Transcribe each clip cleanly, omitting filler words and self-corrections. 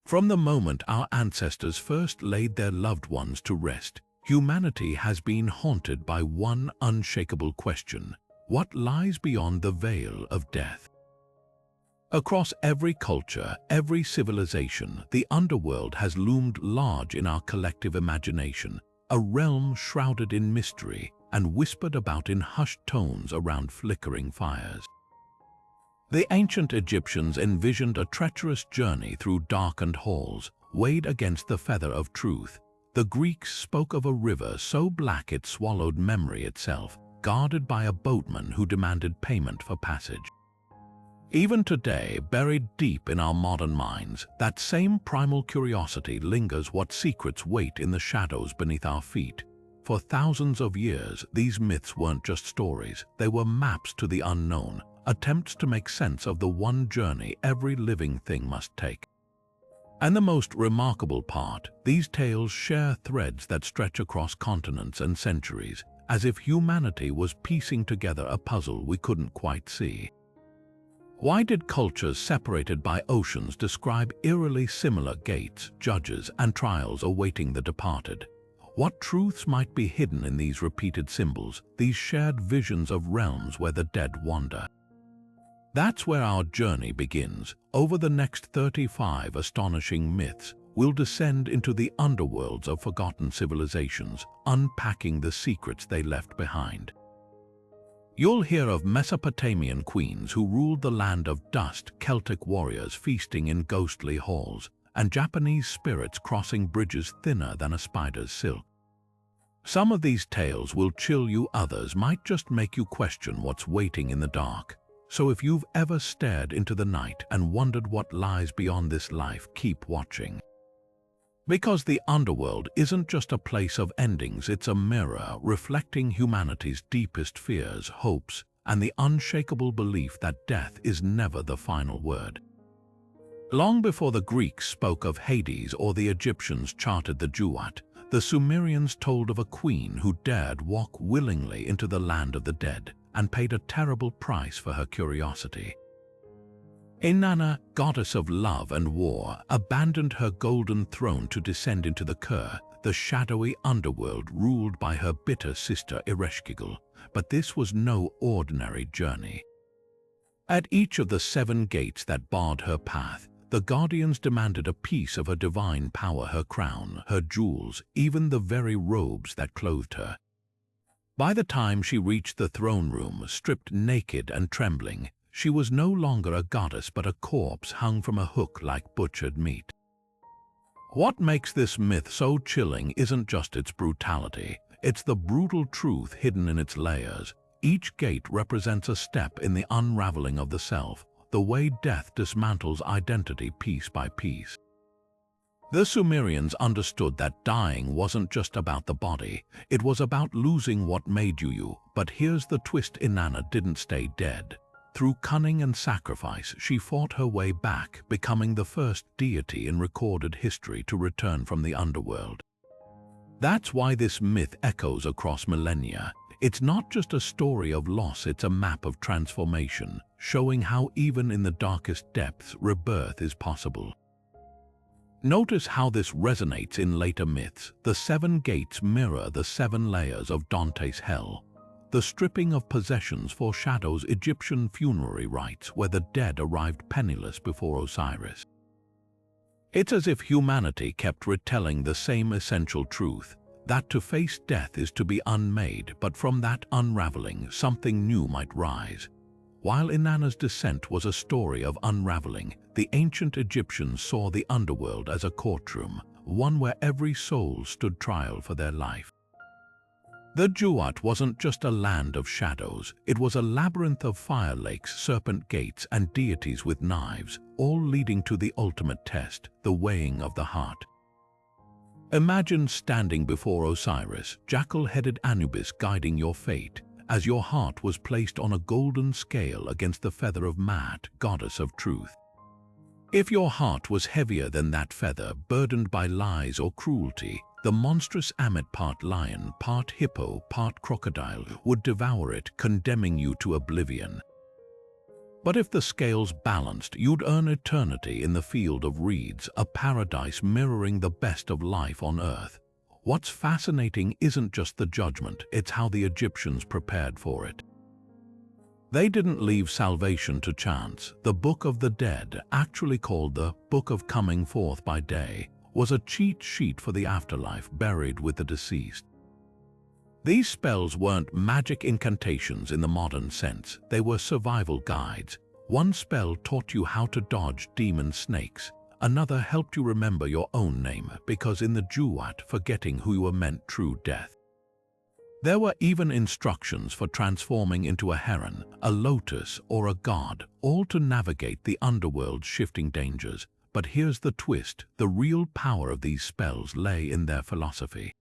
From the moment our ancestors first laid their loved ones to rest, humanity has been haunted by one unshakable question: what lies beyond the veil of death? Across every culture, every civilization, the underworld has loomed large in our collective imagination, a realm shrouded in mystery and whispered about in hushed tones around flickering fires. The ancient Egyptians envisioned a treacherous journey through darkened halls, weighed against the feather of truth. The Greeks spoke of a river so black it swallowed memory itself, guarded by a boatman who demanded payment for passage. Even today, buried deep in our modern minds, that same primal curiosity lingers: what secrets wait in the shadows beneath our feet. For thousands of years, these myths weren't just stories, they were maps to the unknown, attempts to make sense of the one journey every living thing must take. And the most remarkable part, these tales share threads that stretch across continents and centuries, as if humanity was piecing together a puzzle we couldn't quite see. Why did cultures separated by oceans describe eerily similar gates, judges, and trials awaiting the departed? What truths might be hidden in these repeated symbols, these shared visions of realms where the dead wander? That's where our journey begins. Over the next 35 astonishing myths, we'll descend into the underworlds of forgotten civilizations, unpacking the secrets they left behind. You'll hear of Mesopotamian queens who ruled the land of dust, Celtic warriors feasting in ghostly halls, and Japanese spirits crossing bridges thinner than a spider's silk. Some of these tales will chill you, others might just make you question what's waiting in the dark. So if you've ever stared into the night and wondered what lies beyond this life, keep watching. Because the underworld isn't just a place of endings, it's a mirror reflecting humanity's deepest fears, hopes, and the unshakable belief that death is never the final word. Long before the Greeks spoke of Hades or the Egyptians charted the Duat, the Sumerians told of a queen who dared walk willingly into the land of the dead and paid a terrible price for her curiosity. Inanna, goddess of love and war, abandoned her golden throne to descend into the Kur, the shadowy underworld ruled by her bitter sister Ereshkigal. But this was no ordinary journey. At each of the 7 gates that barred her path, the guardians demanded a piece of her divine power: her crown, her jewels, even the very robes that clothed her. By the time she reached the throne room, stripped naked and trembling, she was no longer a goddess but a corpse hung from a hook like butchered meat. What makes this myth so chilling isn't just its brutality, it's the brutal truth hidden in its layers. Each gate represents a step in the unraveling of the self, the way death dismantles identity piece by piece. The Sumerians understood that dying wasn't just about the body, it was about losing what made you. But here's the twist: Inanna didn't stay dead. Through cunning and sacrifice, she fought her way back, becoming the first deity in recorded history to return from the underworld. That's why this myth echoes across millennia. It's not just a story of loss, it's a map of transformation, showing how even in the darkest depths, rebirth is possible. Notice how this resonates in later myths. The 7 gates mirror the 7 layers of Dante's hell. The stripping of possessions foreshadows Egyptian funerary rites where the dead arrived penniless before Osiris. It's as if humanity kept retelling the same essential truth, that to face death is to be unmade, but from that unraveling, something new might rise. While Inanna's descent was a story of unraveling, the ancient Egyptians saw the underworld as a courtroom, one where every soul stood trial for their life. The Duat wasn't just a land of shadows, it was a labyrinth of fire lakes, serpent gates, and deities with knives, all leading to the ultimate test, the weighing of the heart. Imagine standing before Osiris, jackal-headed Anubis guiding your fate, as your heart was placed on a golden scale against the feather of Maat, goddess of truth. If your heart was heavier than that feather, burdened by lies or cruelty, the monstrous Ammit, part lion, part hippo, part crocodile, would devour it, condemning you to oblivion. But if the scales balanced, you'd earn eternity in the field of reeds, a paradise mirroring the best of life on earth. What's fascinating isn't just the judgment, it's how the Egyptians prepared for it. They didn't leave salvation to chance. The Book of the Dead, actually called the Book of Coming Forth by Day, was a cheat sheet for the afterlife buried with the deceased. These spells weren't magic incantations in the modern sense, they were survival guides. One spell taught you how to dodge demon snakes, another helped you remember your own name, because in the Duat, forgetting who you were meant true death. There were even instructions for transforming into a heron, a lotus, or a god, all to navigate the underworld's shifting dangers. But here's the twist, the real power of these spells lay in their philosophy.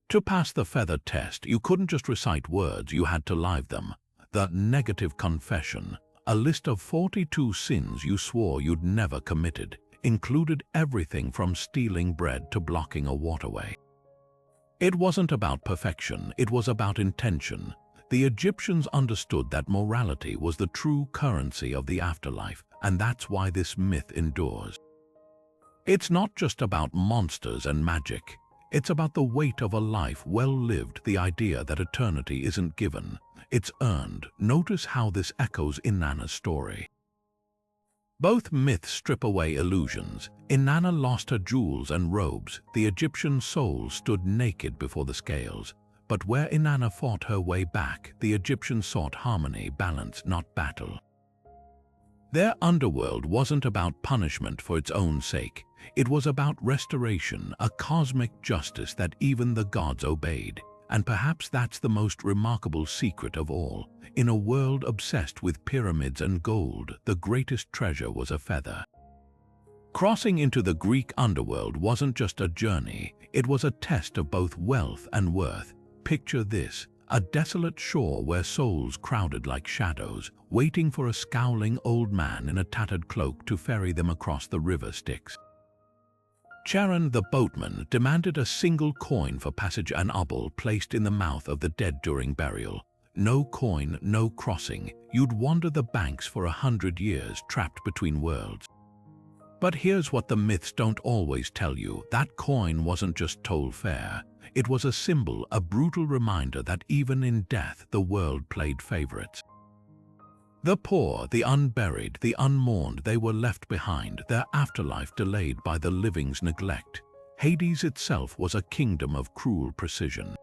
To pass the feather test, you couldn't just recite words, you had to live them. The negative confession, a list of 42 sins you swore you'd never committed, included everything from stealing bread to blocking a waterway. It wasn't about perfection, it was about intention. The Egyptians understood that morality was the true currency of the afterlife, and that's why this myth endures. It's not just about monsters and magic. It's about the weight of a life well lived, the idea that eternity isn't given, it's earned. Notice how this echoes Inanna's story. Both myths strip away illusions. Inanna lost her jewels and robes. The Egyptian soul stood naked before the scales. But where Inanna fought her way back, the Egyptians sought harmony, balance, not battle. Their underworld wasn't about punishment for its own sake. It was about restoration, a cosmic justice that even the gods obeyed. And perhaps that's the most remarkable secret of all. In a world obsessed with pyramids and gold, the greatest treasure was a feather. Crossing into the Greek underworld wasn't just a journey, it was a test of both wealth and worth. Picture this, a desolate shore where souls crowded like shadows, waiting for a scowling old man in a tattered cloak to ferry them across the River Styx. Charon the boatman demanded a single coin for passage, an obol placed in the mouth of the dead during burial. No coin, no crossing. You'd wander the banks for 100 years, trapped between worlds. But here's what the myths don't always tell you. That coin wasn't just toll fare. It was a symbol, a brutal reminder that even in death the world played favorites. The poor, the unburied, the unmourned, they were left behind, their afterlife delayed by the living's neglect. Hades itself was a kingdom of cruel precision.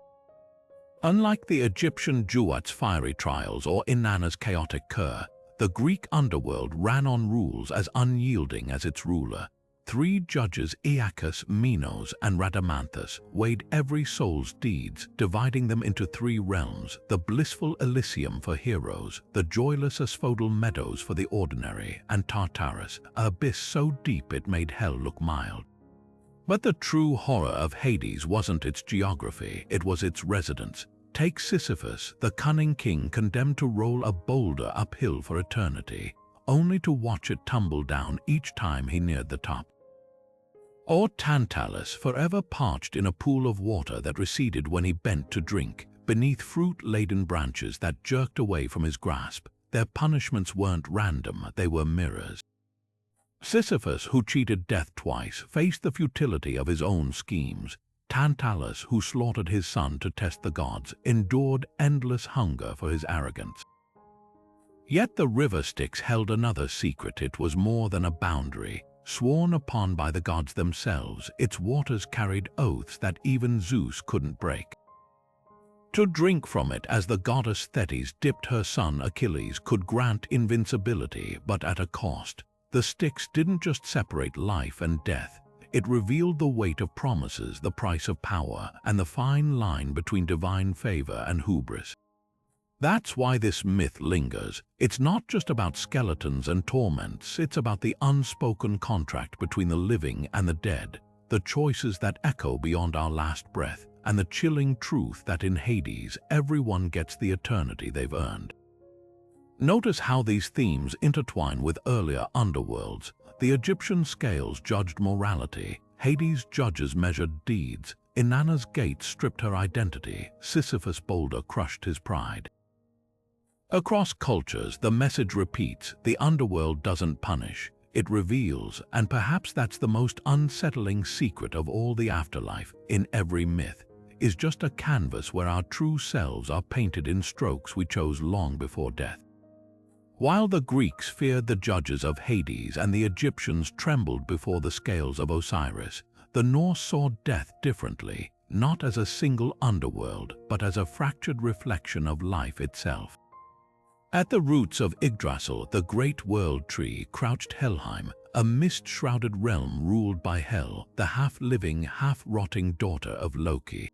Unlike the Egyptian Duat's fiery trials or Inanna's chaotic cur, the Greek underworld ran on rules as unyielding as its ruler. 3 judges, Aeacus, Minos, and Rhadamanthus, weighed every soul's deeds, dividing them into 3 realms: the blissful Elysium for heroes, the joyless asphodel meadows for the ordinary, and Tartarus, an abyss so deep it made hell look mild. But the true horror of Hades wasn't its geography, it was its residents. Take Sisyphus, the cunning king condemned to roll a boulder uphill for eternity, only to watch it tumble down each time he neared the top. Or Tantalus, forever parched in a pool of water that receded when he bent to drink, beneath fruit-laden branches that jerked away from his grasp. Their punishments weren't random, they were mirrors. Sisyphus, who cheated death twice, faced the futility of his own schemes. Tantalus, who slaughtered his son to test the gods, endured endless hunger for his arrogance. Yet the River Styx held another secret. It was more than a boundary. Sworn upon by the gods themselves, its waters carried oaths that even Zeus couldn't break. To drink from it, as the goddess Thetis dipped her son Achilles, could grant invincibility, but at a cost. The Styx didn't just separate life and death. It revealed the weight of promises, the price of power, and the fine line between divine favor and hubris. That's why this myth lingers. It's not just about skeletons and torments, it's about the unspoken contract between the living and the dead, the choices that echo beyond our last breath, and the chilling truth that in Hades, everyone gets the eternity they've earned. Notice how these themes intertwine with earlier underworlds. The Egyptian scales judged morality, Hades' judges measured deeds, Inanna's gate stripped her identity, Sisyphus' boulder crushed his pride. Across cultures, the message repeats: the underworld doesn't punish, it reveals, and perhaps that's the most unsettling secret of all. The afterlife, in every myth, is just a canvas where our true selves are painted in strokes we chose long before death. While the Greeks feared the judges of Hades and the Egyptians trembled before the scales of Osiris, the Norse saw death differently, not as a single underworld, but as a fractured reflection of life itself. At the roots of Yggdrasil, the great world tree, crouched Helheim, a mist-shrouded realm ruled by Hel, the half-living, half-rotting daughter of Loki.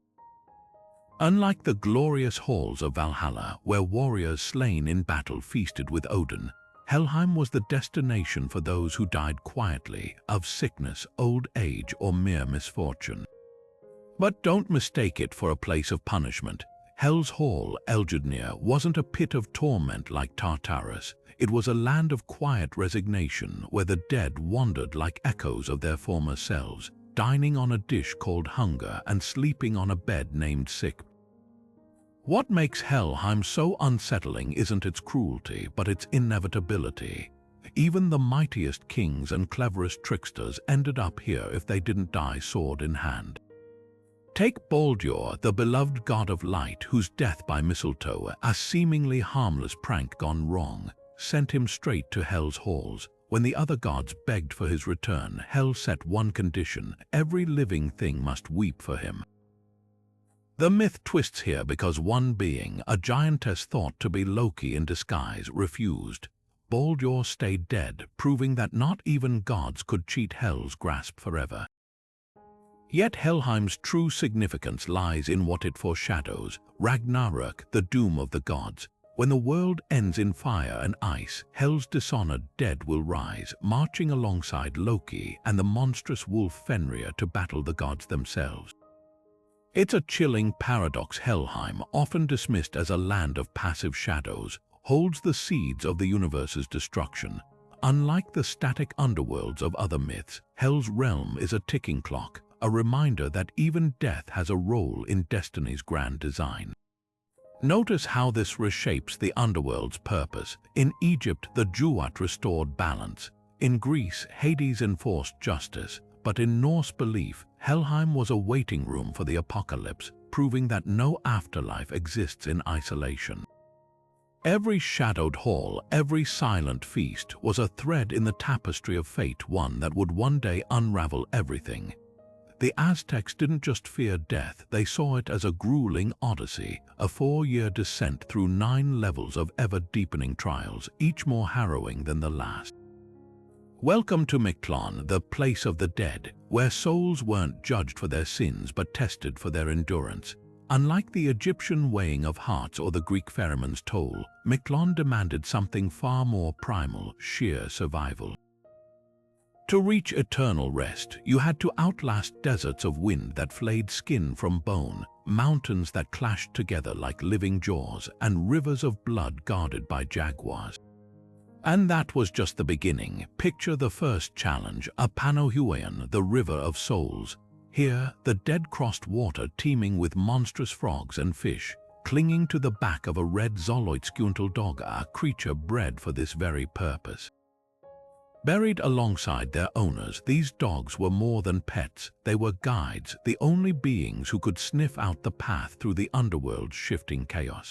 Unlike the glorious halls of Valhalla, where warriors slain in battle feasted with Odin, Helheim was the destination for those who died quietly, of sickness, old age, or mere misfortune. But don't mistake it for a place of punishment. Hel's Hall, Eldjudnir, wasn't a pit of torment like Tartarus. It was a land of quiet resignation where the dead wandered like echoes of their former selves, dining on a dish called hunger and sleeping on a bed named sick. What makes Helheim so unsettling isn't its cruelty, but its inevitability. Even the mightiest kings and cleverest tricksters ended up here if they didn't die sword in hand. Take Baldur, the beloved god of light, whose death by mistletoe, a seemingly harmless prank gone wrong, sent him straight to Hel's halls. When the other gods begged for his return, Hel set one condition: every living thing must weep for him. The myth twists here because one being, a giantess thought to be Loki in disguise, refused. Baldur stayed dead, proving that not even gods could cheat Hel's grasp forever. Yet Helheim's true significance lies in what it foreshadows: Ragnarök, the doom of the gods. When the world ends in fire and ice, Hel's dishonored dead will rise, marching alongside Loki and the monstrous wolf Fenrir to battle the gods themselves. It's a chilling paradox. Helheim, often dismissed as a land of passive shadows, holds the seeds of the universe's destruction. Unlike the static underworlds of other myths, Hel's realm is a ticking clock, a reminder that even death has a role in destiny's grand design. Notice how this reshapes the underworld's purpose. In Egypt, the Duat restored balance. In Greece, Hades enforced justice. But in Norse belief, Helheim was a waiting room for the apocalypse, proving that no afterlife exists in isolation. Every shadowed hall, every silent feast was a thread in the tapestry of fate, one that would one day unravel everything. The Aztecs didn't just fear death, they saw it as a grueling odyssey, a 4-year descent through 9 levels of ever-deepening trials, each more harrowing than the last. Welcome to Mictlán, the place of the dead, where souls weren't judged for their sins but tested for their endurance. Unlike the Egyptian weighing of hearts or the Greek ferryman's toll, Mictlán demanded something far more primal: sheer survival. To reach eternal rest, you had to outlast deserts of wind that flayed skin from bone, mountains that clashed together like living jaws, and rivers of blood guarded by jaguars. And that was just the beginning. Picture the first challenge, a Panohuian, the river of souls. Here, the dead crossed water teeming with monstrous frogs and fish, clinging to the back of a red Zoloitskuntal dog, a creature bred for this very purpose. Buried alongside their owners, these dogs were more than pets. They were guides, the only beings who could sniff out the path through the underworld's shifting chaos.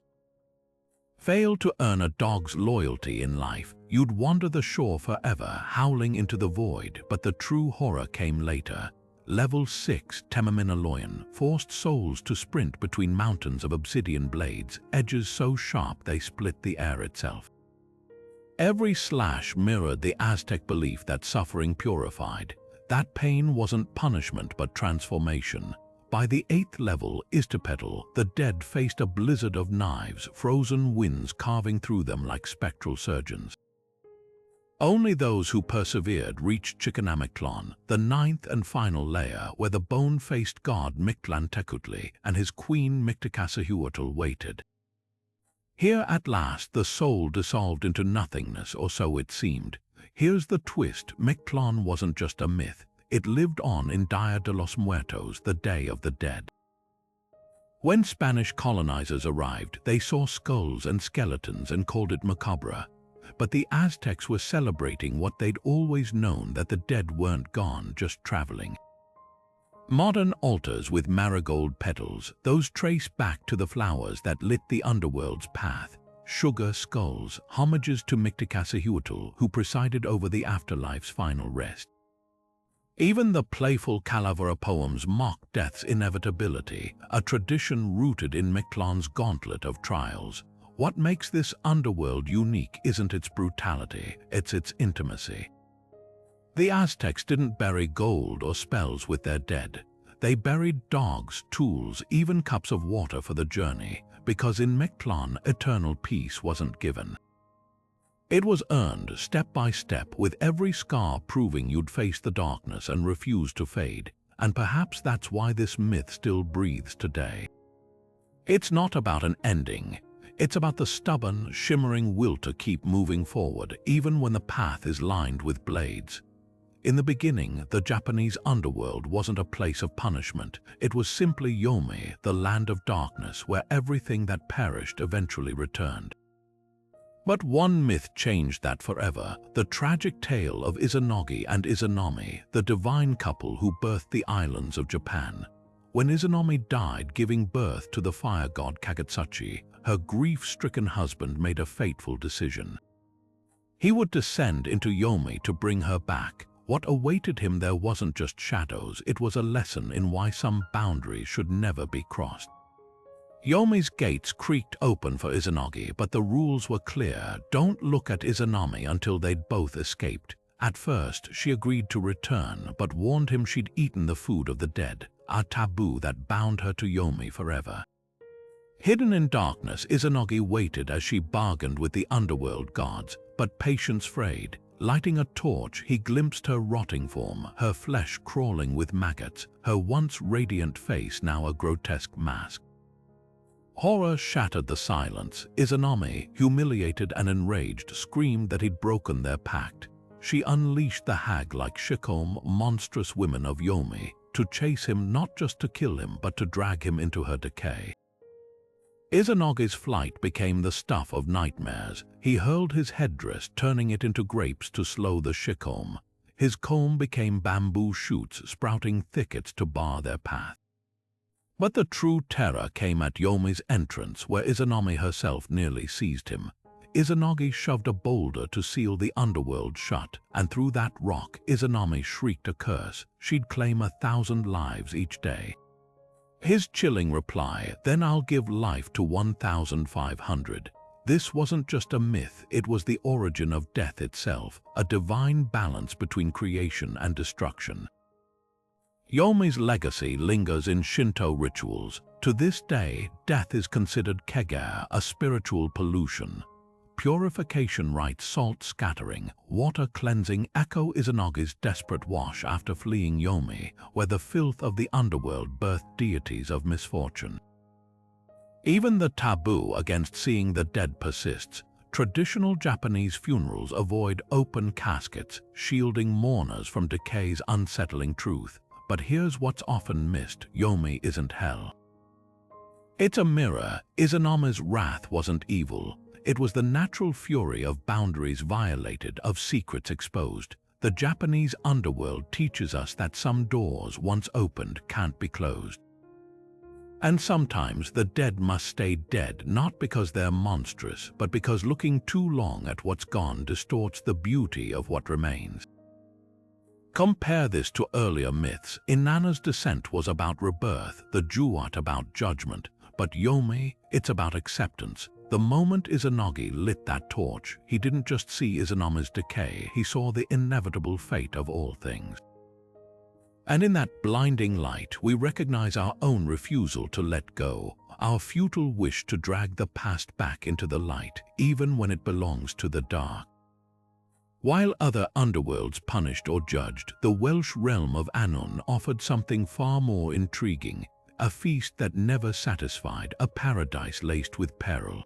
Fail to earn a dog's loyalty in life, you'd wander the shore forever, howling into the void. But the true horror came later. Level 6 Temminaloyan forced souls to sprint between mountains of obsidian blades, edges so sharp they split the air itself. Every slash mirrored the Aztec belief that suffering purified. That pain wasn't punishment but transformation. By the 8th level, Istapetl, the dead faced a blizzard of knives, frozen winds carving through them like spectral surgeons. Only those who persevered reached Mictlán, the 9th and final layer, where the bone-faced god Mictlán Tecutli and his queen Mictlantecuhtli waited. Here at last the soul dissolved into nothingness, or so it seemed. Here's the twist: Mictlán wasn't just a myth. It lived on in Dia de los Muertos, the Day of the Dead. When Spanish colonizers arrived, they saw skulls and skeletons and called it macabre. But the Aztecs were celebrating what they'd always known, that the dead weren't gone, just traveling. Modern altars with marigold petals, those trace back to the flowers that lit the underworld's path. Sugar skulls, homages to Mictlantecuhtli, who presided over the afterlife's final rest. Even the playful Calavera poems mock death's inevitability, a tradition rooted in Mictlan's gauntlet of trials. What makes this underworld unique isn't its brutality, it's its intimacy. The Aztecs didn't bury gold or spells with their dead. They buried dogs, tools, even cups of water for the journey, because in Mictlan, eternal peace wasn't given. It was earned step by step, with every scar proving you'd face the darkness and refuse to fade, and perhaps that's why this myth still breathes today. It's not about an ending. It's about the stubborn, shimmering will to keep moving forward, even when the path is lined with blades. In the beginning, the Japanese underworld wasn't a place of punishment. It was simply Yomi, the land of darkness, where everything that perished eventually returned. But one myth changed that forever: the tragic tale of Izanagi and Izanami, the divine couple who birthed the islands of Japan. When Izanami died giving birth to the fire god Kagutsuchi, her grief-stricken husband made a fateful decision. He would descend into Yomi to bring her back. What awaited him there wasn't just shadows, it was a lesson in why some boundaries should never be crossed. Yomi's gates creaked open for Izanagi, but the rules were clear: don't look at Izanami until they'd both escaped. At first, she agreed to return, but warned him she'd eaten the food of the dead, a taboo that bound her to Yomi forever. Hidden in darkness, Izanagi waited as she bargained with the underworld gods, but patience frayed. Lighting a torch, he glimpsed her rotting form, her flesh crawling with maggots, her once radiant face now a grotesque mask. Horror shattered the silence. Izanami, humiliated and enraged, screamed that he'd broken their pact. She unleashed the hag-like Shikom, monstrous women of Yomi, to chase him, not just to kill him, but to drag him into her decay. Izanagi's flight became the stuff of nightmares. He hurled his headdress, turning it into grapes to slow the Shikom. His comb became bamboo shoots, sprouting thickets to bar their path. But the true terror came at Yomi's entrance, where Izanami herself nearly seized him. Izanagi shoved a boulder to seal the underworld shut, and through that rock, Izanami shrieked a curse. She'd claim 1,000 lives each day. His chilling reply: "Then I'll give life to 1,500. This wasn't just a myth, it was the origin of death itself, a divine balance between creation and destruction. Yomi's legacy lingers in Shinto rituals. To this day, death is considered kegare, a spiritual pollution. Purification rites, salt scattering, water cleansing echo Izanagi's desperate wash after fleeing Yomi, where the filth of the underworld birthed deities of misfortune. Even the taboo against seeing the dead persists. Traditional Japanese funerals avoid open caskets, shielding mourners from decay's unsettling truth. But here's what's often missed: Yomi isn't hell. It's a mirror. Izanami's wrath wasn't evil. It was the natural fury of boundaries violated, of secrets exposed. The Japanese underworld teaches us that some doors, once opened, can't be closed. And sometimes the dead must stay dead, not because they're monstrous, but because looking too long at what's gone distorts the beauty of what remains. Compare this to earlier myths. Inanna's descent was about rebirth, the Duat about judgment, but Yomi, it's about acceptance. The moment Izanagi lit that torch, he didn't just see Izanami's decay, he saw the inevitable fate of all things. And in that blinding light, we recognize our own refusal to let go, our futile wish to drag the past back into the light, even when it belongs to the dark. While other underworlds punished or judged, the Welsh realm of Annwn offered something far more intriguing, a feast that never satisfied, a paradise laced with peril.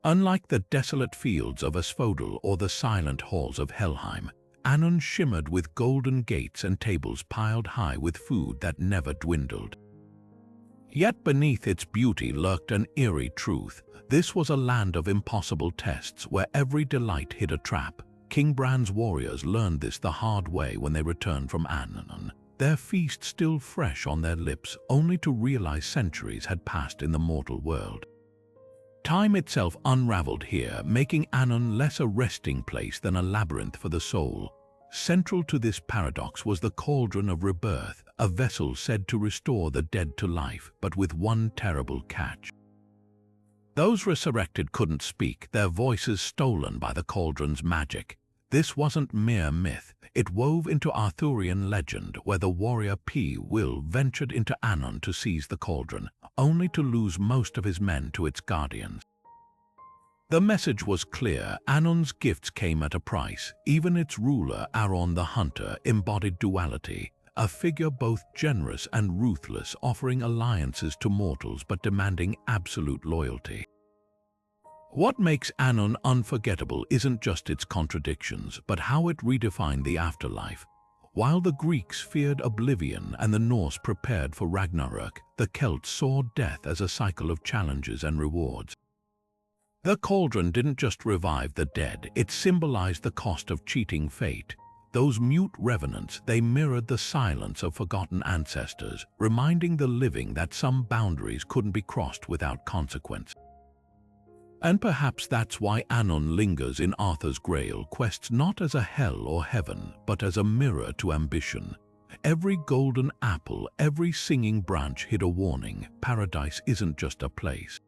Unlike the desolate fields of Asphodel or the silent halls of Helheim, Annwn shimmered with golden gates and tables piled high with food that never dwindled. Yet beneath its beauty lurked an eerie truth. This was a land of impossible tests where every delight hid a trap. King Bran's warriors learned this the hard way when they returned from Annwn, their feast still fresh on their lips, only to realize centuries had passed in the mortal world. Time itself unraveled here, making Annwn less a resting place than a labyrinth for the soul. Central to this paradox was the cauldron of rebirth, a vessel said to restore the dead to life, but with one terrible catch. Those resurrected couldn't speak, their voices stolen by the cauldron's magic. This wasn't mere myth. It wove into Arthurian legend, where the warrior Will ventured into Annwn to seize the cauldron, only to lose most of his men to its guardians. The message was clear. Annwn's gifts came at a price. Even its ruler, Aron the Hunter, embodied duality, a figure both generous and ruthless, offering alliances to mortals but demanding absolute loyalty. What makes Annwn unforgettable isn't just its contradictions, but how it redefined the afterlife. While the Greeks feared oblivion and the Norse prepared for Ragnarök, the Celts saw death as a cycle of challenges and rewards. The cauldron didn't just revive the dead, it symbolized the cost of cheating fate. Those mute revenants, they mirrored the silence of forgotten ancestors, reminding the living that some boundaries couldn't be crossed without consequence. And perhaps that's why Annwn lingers in Arthur's Grail quests, not as a hell or heaven, but as a mirror to ambition. Every golden apple, every singing branch hid a warning. Paradise isn't just a place.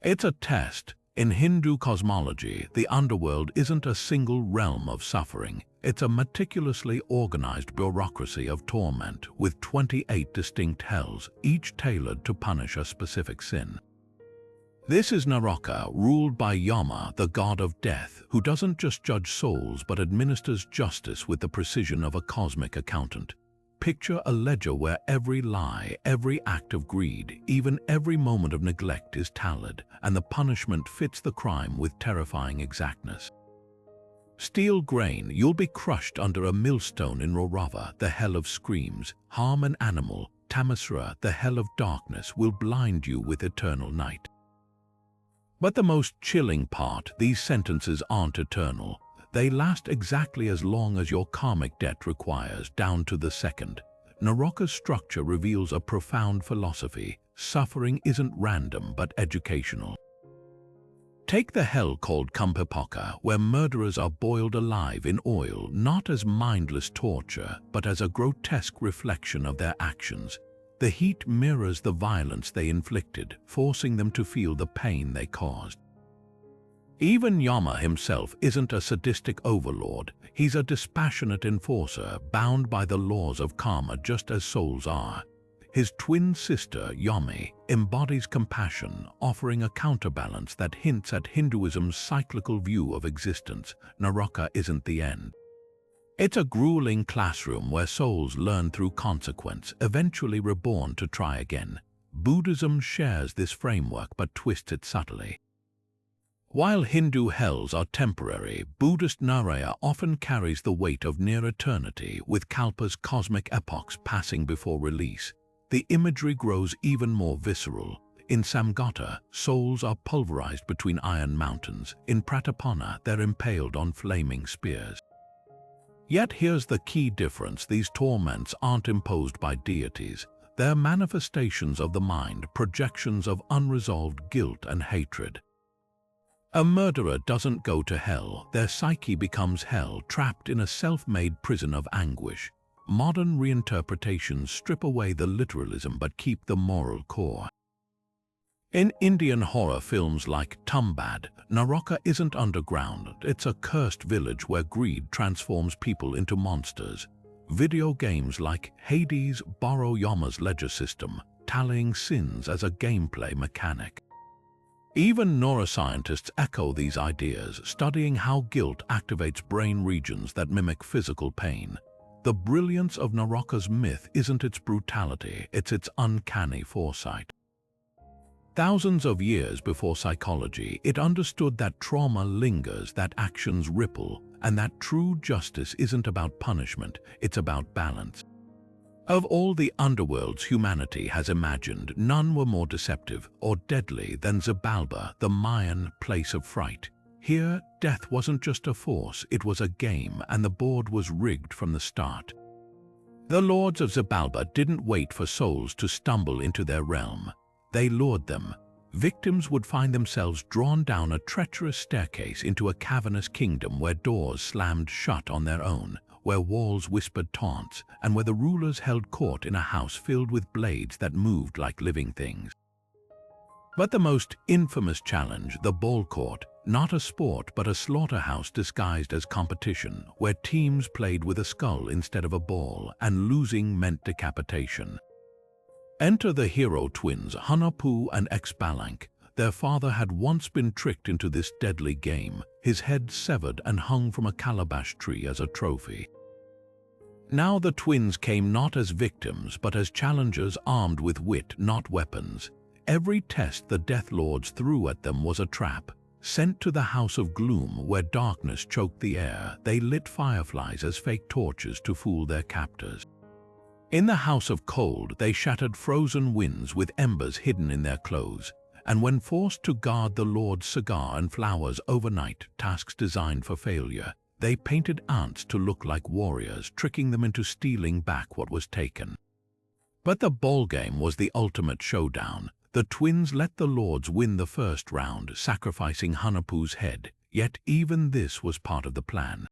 It's a test. In Hindu cosmology, the underworld isn't a single realm of suffering. It's a meticulously organized bureaucracy of torment, with 28 distinct hells, each tailored to punish a specific sin. This is Naroka, ruled by Yomi, the god of death, who doesn't just judge souls but administers justice with the precision of a cosmic accountant. Picture a ledger where every lie, every act of greed, even every moment of neglect is tallied, and the punishment fits the crime with terrifying exactness. Steal grain, you'll be crushed under a millstone in Rorava, the hell of screams. Harm an animal, Tamasra, the hell of darkness, will blind you with eternal night. But the most chilling part, these sentences aren't eternal. They last exactly as long as your karmic debt requires, down to the second. Naroka's structure reveals a profound philosophy. Suffering isn't random but educational. Take the hell called Kumpipoka, where murderers are boiled alive in oil, not as mindless torture, but as a grotesque reflection of their actions. The heat mirrors the violence they inflicted, forcing them to feel the pain they caused. Even Yomi himself isn't a sadistic overlord. He's a dispassionate enforcer, bound by the laws of karma just as souls are. His twin sister, Yomi, embodies compassion, offering a counterbalance that hints at Hinduism's cyclical view of existence. Naroka isn't the end. It's a grueling classroom where souls learn through consequence, eventually reborn to try again. Buddhism shares this framework but twists it subtly. While Hindu hells are temporary, Buddhist Naraya often carries the weight of near eternity, with Kalpa's cosmic epochs passing before release. The imagery grows even more visceral. In Samgata, souls are pulverized between iron mountains. In Pratapana, they're impaled on flaming spears. Yet here's the key difference: these torments aren't imposed by deities. They're manifestations of the mind, projections of unresolved guilt and hatred. A murderer doesn't go to hell, their psyche becomes hell, trapped in a self-made prison of anguish. Modern reinterpretations strip away the literalism but keep the moral core. In Indian horror films like Tumbad, Naroka isn't underground, it's a cursed village where greed transforms people into monsters. Video games like Hades borrow Yomi's ledger system, tallying sins as a gameplay mechanic. Even neuroscientists echo these ideas, studying how guilt activates brain regions that mimic physical pain. The brilliance of Naroka's myth isn't its brutality, it's its uncanny foresight. Thousands of years before psychology, it understood that trauma lingers, that actions ripple, and that true justice isn't about punishment, it's about balance. Of all the underworlds humanity has imagined, none were more deceptive or deadly than Xibalba, the Mayan place of fright. Here, death wasn't just a force, it was a game, and the board was rigged from the start. The lords of Xibalba didn't wait for souls to stumble into their realm. They lured them. Victims would find themselves drawn down a treacherous staircase into a cavernous kingdom where doors slammed shut on their own, where walls whispered taunts, and where the rulers held court in a house filled with blades that moved like living things. But the most infamous challenge, the ball court, not a sport but a slaughterhouse disguised as competition, where teams played with a skull instead of a ball, and losing meant decapitation. Enter the hero twins, Hunahpu and Xbalanque. Their father had once been tricked into this deadly game, his head severed and hung from a calabash tree as a trophy. Now the twins came not as victims but as challengers armed with wit, not weapons. Every test the Death Lords threw at them was a trap. Sent to the House of Gloom, where darkness choked the air, they lit fireflies as fake torches to fool their captors. In the House of Cold, they shattered frozen winds with embers hidden in their clothes, and when forced to guard the Lord's cigar and flowers overnight, tasks designed for failure, they painted ants to look like warriors, tricking them into stealing back what was taken. But the ballgame was the ultimate showdown. The twins let the lords win the first round, sacrificing Hunahpu's head, yet even this was part of the plan.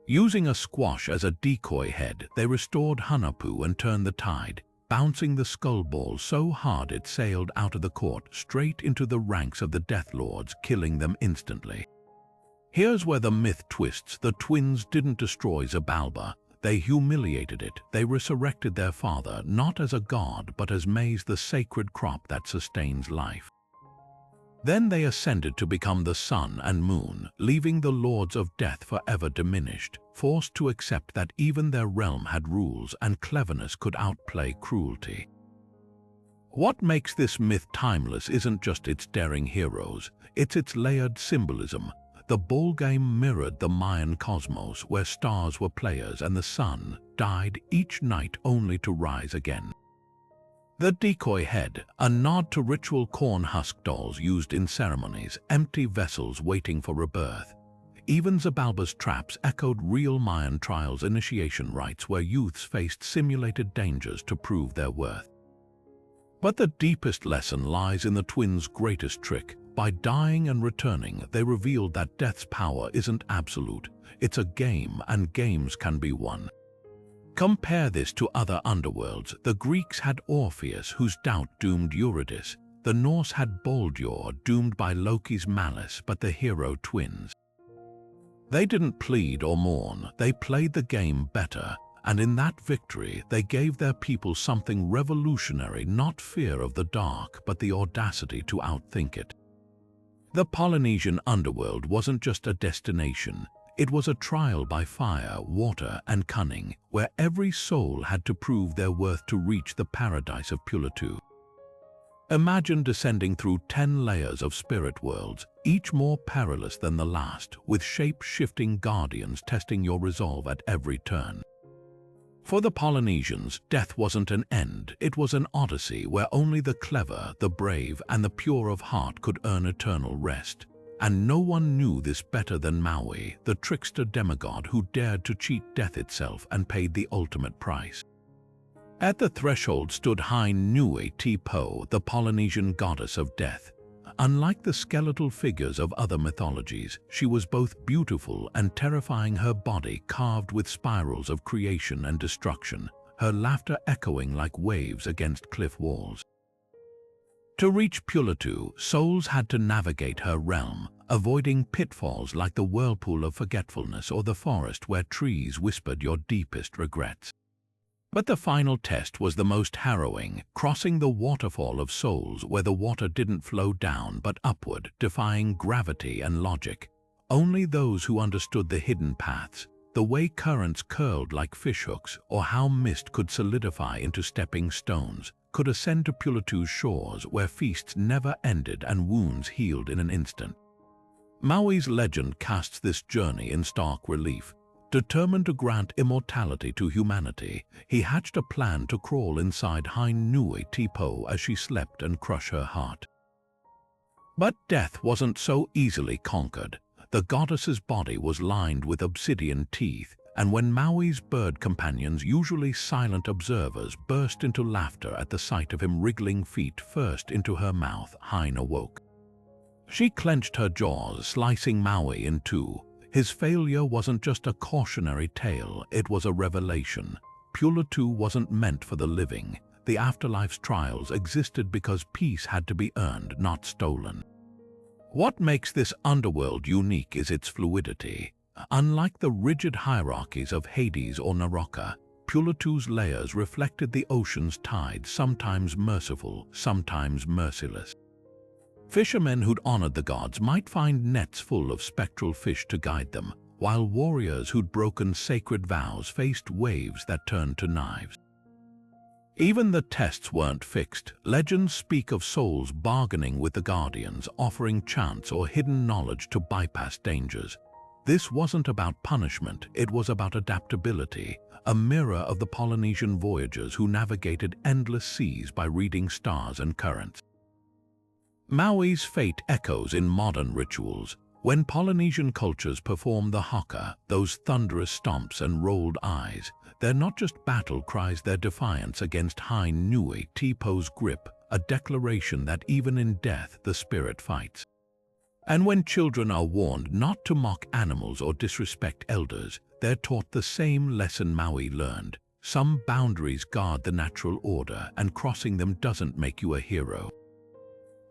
Using a squash as a decoy head, they restored Hunahpu and turned the tide, bouncing the skull ball so hard it sailed out of the court straight into the ranks of the Death Lords, killing them instantly. Here's where the myth twists. The twins didn't destroy Xibalba. They humiliated it. They resurrected their father, not as a god, but as maize, the sacred crop that sustains life. Then they ascended to become the sun and moon, leaving the lords of death forever diminished, forced to accept that even their realm had rules and cleverness could outplay cruelty. What makes this myth timeless isn't just its daring heroes, it's its layered symbolism. The ball game mirrored the Mayan cosmos, where stars were players and the sun died each night only to rise again. The decoy head, a nod to ritual corn husk dolls used in ceremonies, empty vessels waiting for rebirth. Even Xibalba's traps echoed real Mayan trials, initiation rites where youths faced simulated dangers to prove their worth. But the deepest lesson lies in the twins' greatest trick. By dying and returning, they revealed that death's power isn't absolute. It's a game, and games can be won. Compare this to other underworlds. The Greeks had Orpheus, whose doubt doomed Eurydice. The Norse had Baldur, doomed by Loki's malice, but the hero twins. They didn't plead or mourn, they played the game better, and in that victory they gave their people something revolutionary, not fear of the dark, but the audacity to outthink it. The Polynesian underworld wasn't just a destination, it was a trial by fire, water, and cunning, where every soul had to prove their worth to reach the paradise of Pulatu. Imagine descending through 10 layers of spirit worlds, each more perilous than the last, with shape-shifting guardians testing your resolve at every turn. For the Polynesians, death wasn't an end, it was an odyssey where only the clever, the brave, and the pure of heart could earn eternal rest. And no one knew this better than Maui, the trickster demigod who dared to cheat death itself and paid the ultimate price. At the threshold stood Hainui Te-Po, the Polynesian goddess of death. Unlike the skeletal figures of other mythologies, she was both beautiful and terrifying, her body carved with spirals of creation and destruction, her laughter echoing like waves against cliff walls. To reach Pulatu, souls had to navigate her realm, avoiding pitfalls like the whirlpool of forgetfulness or the forest where trees whispered your deepest regrets. But the final test was the most harrowing, crossing the waterfall of souls where the water didn't flow down but upward, defying gravity and logic. Only those who understood the hidden paths, the way currents curled like fishhooks, or how mist could solidify into stepping stones, could ascend to Pulatu's shores where feasts never ended and wounds healed in an instant. Maui's legend casts this journey in stark relief. Determined to grant immortality to humanity, he hatched a plan to crawl inside Hinui Tipo as she slept and crush her heart. But death wasn't so easily conquered. The goddess's body was lined with obsidian teeth, and when Maui's bird companions, usually silent observers, burst into laughter at the sight of him wriggling feet first into her mouth, Hein awoke. She clenched her jaws, slicing Maui in two. His failure wasn't just a cautionary tale, it was a revelation. Pulatu wasn't meant for the living. The afterlife's trials existed because peace had to be earned, not stolen. What makes this underworld unique is its fluidity. Unlike the rigid hierarchies of Hades or Naraka, Pulatu's layers reflected the ocean's tides, sometimes merciful, sometimes merciless. Fishermen who'd honored the gods might find nets full of spectral fish to guide them, while warriors who'd broken sacred vows faced waves that turned to knives. Even the tests weren't fixed. Legends speak of souls bargaining with the guardians, offering chance or hidden knowledge to bypass dangers. This wasn't about punishment, it was about adaptability, a mirror of the Polynesian voyagers who navigated endless seas by reading stars and currents. Maui's fate echoes in modern rituals. When Polynesian cultures perform the haka, those thunderous stomps and rolled eyes, they're not just battle cries, they're defiance against Hinui Tipo's grip, a declaration that even in death the spirit fights. And when children are warned not to mock animals or disrespect elders, they're taught the same lesson Maui learned. Some boundaries guard the natural order, and crossing them doesn't make you a hero.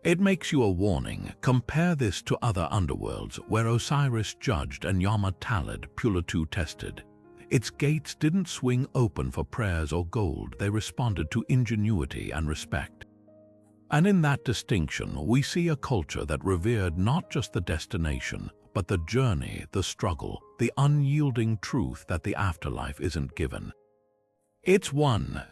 It makes you a warning. Compare this to other underworlds where Osiris judged and Yama tallied, Pulatu tested. Its gates didn't swing open for prayers or gold, they responded to ingenuity and respect. And in that distinction, we see a culture that revered not just the destination, but the journey, the struggle, the unyielding truth that the afterlife isn't given. It's won.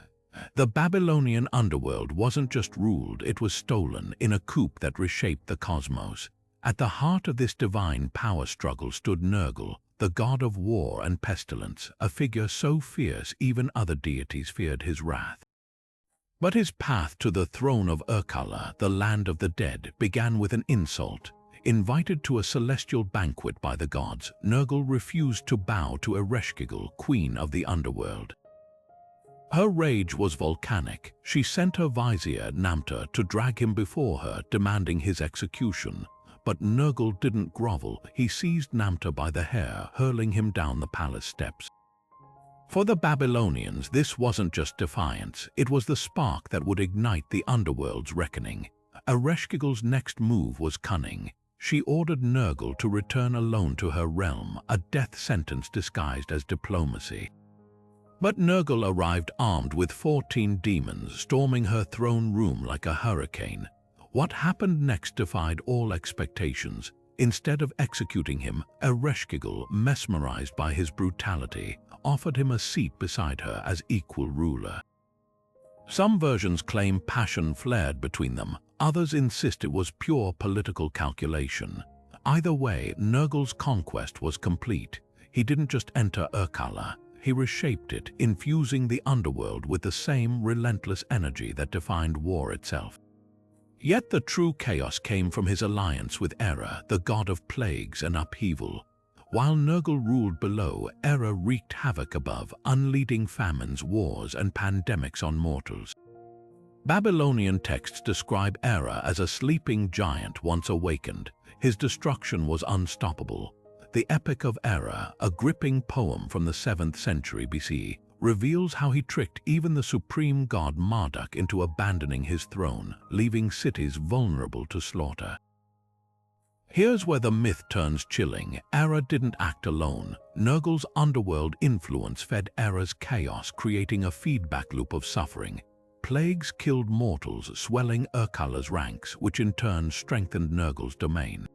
The Babylonian underworld wasn't just ruled, it was stolen in a coup that reshaped the cosmos. At the heart of this divine power struggle stood Nergal, the god of war and pestilence, a figure so fierce even other deities feared his wrath. But his path to the throne of Urkala, the land of the dead, began with an insult. Invited to a celestial banquet by the gods, Nergal refused to bow to Ereshkigal, queen of the underworld. Her rage was volcanic. She sent her vizier, Namta, to drag him before her, demanding his execution. But Nergal didn't grovel. He seized Namta by the hair, hurling him down the palace steps. For the Babylonians, this wasn't just defiance. It was the spark that would ignite the underworld's reckoning. Ereshkigal's next move was cunning. She ordered Nergal to return alone to her realm, a death sentence disguised as diplomacy. But Nergal arrived armed with 14 demons, storming her throne room like a hurricane. What happened next defied all expectations. Instead of executing him, Ereshkigal, mesmerized by his brutality, offered him a seat beside her as equal ruler. Some versions claim passion flared between them, others insist it was pure political calculation. Either way, Nergal's conquest was complete. He didn't just enter Urkala, he reshaped it, infusing the underworld with the same relentless energy that defined war itself. Yet the true chaos came from his alliance with Era, the god of plagues and upheaval. While Nergal ruled below, Era wreaked havoc above, unleading famines, wars, and pandemics on mortals. Babylonian texts describe Era as a sleeping giant once awakened. His destruction was unstoppable. The Epic of Era, a gripping poem from the 7th century BC, reveals how he tricked even the supreme god Marduk into abandoning his throne, leaving cities vulnerable to slaughter. Here's where the myth turns chilling. Era didn't act alone. Nergal's underworld influence fed Era's chaos, creating a feedback loop of suffering. Plagues killed mortals, swelling Urkala's ranks, which in turn strengthened Nergal's domain.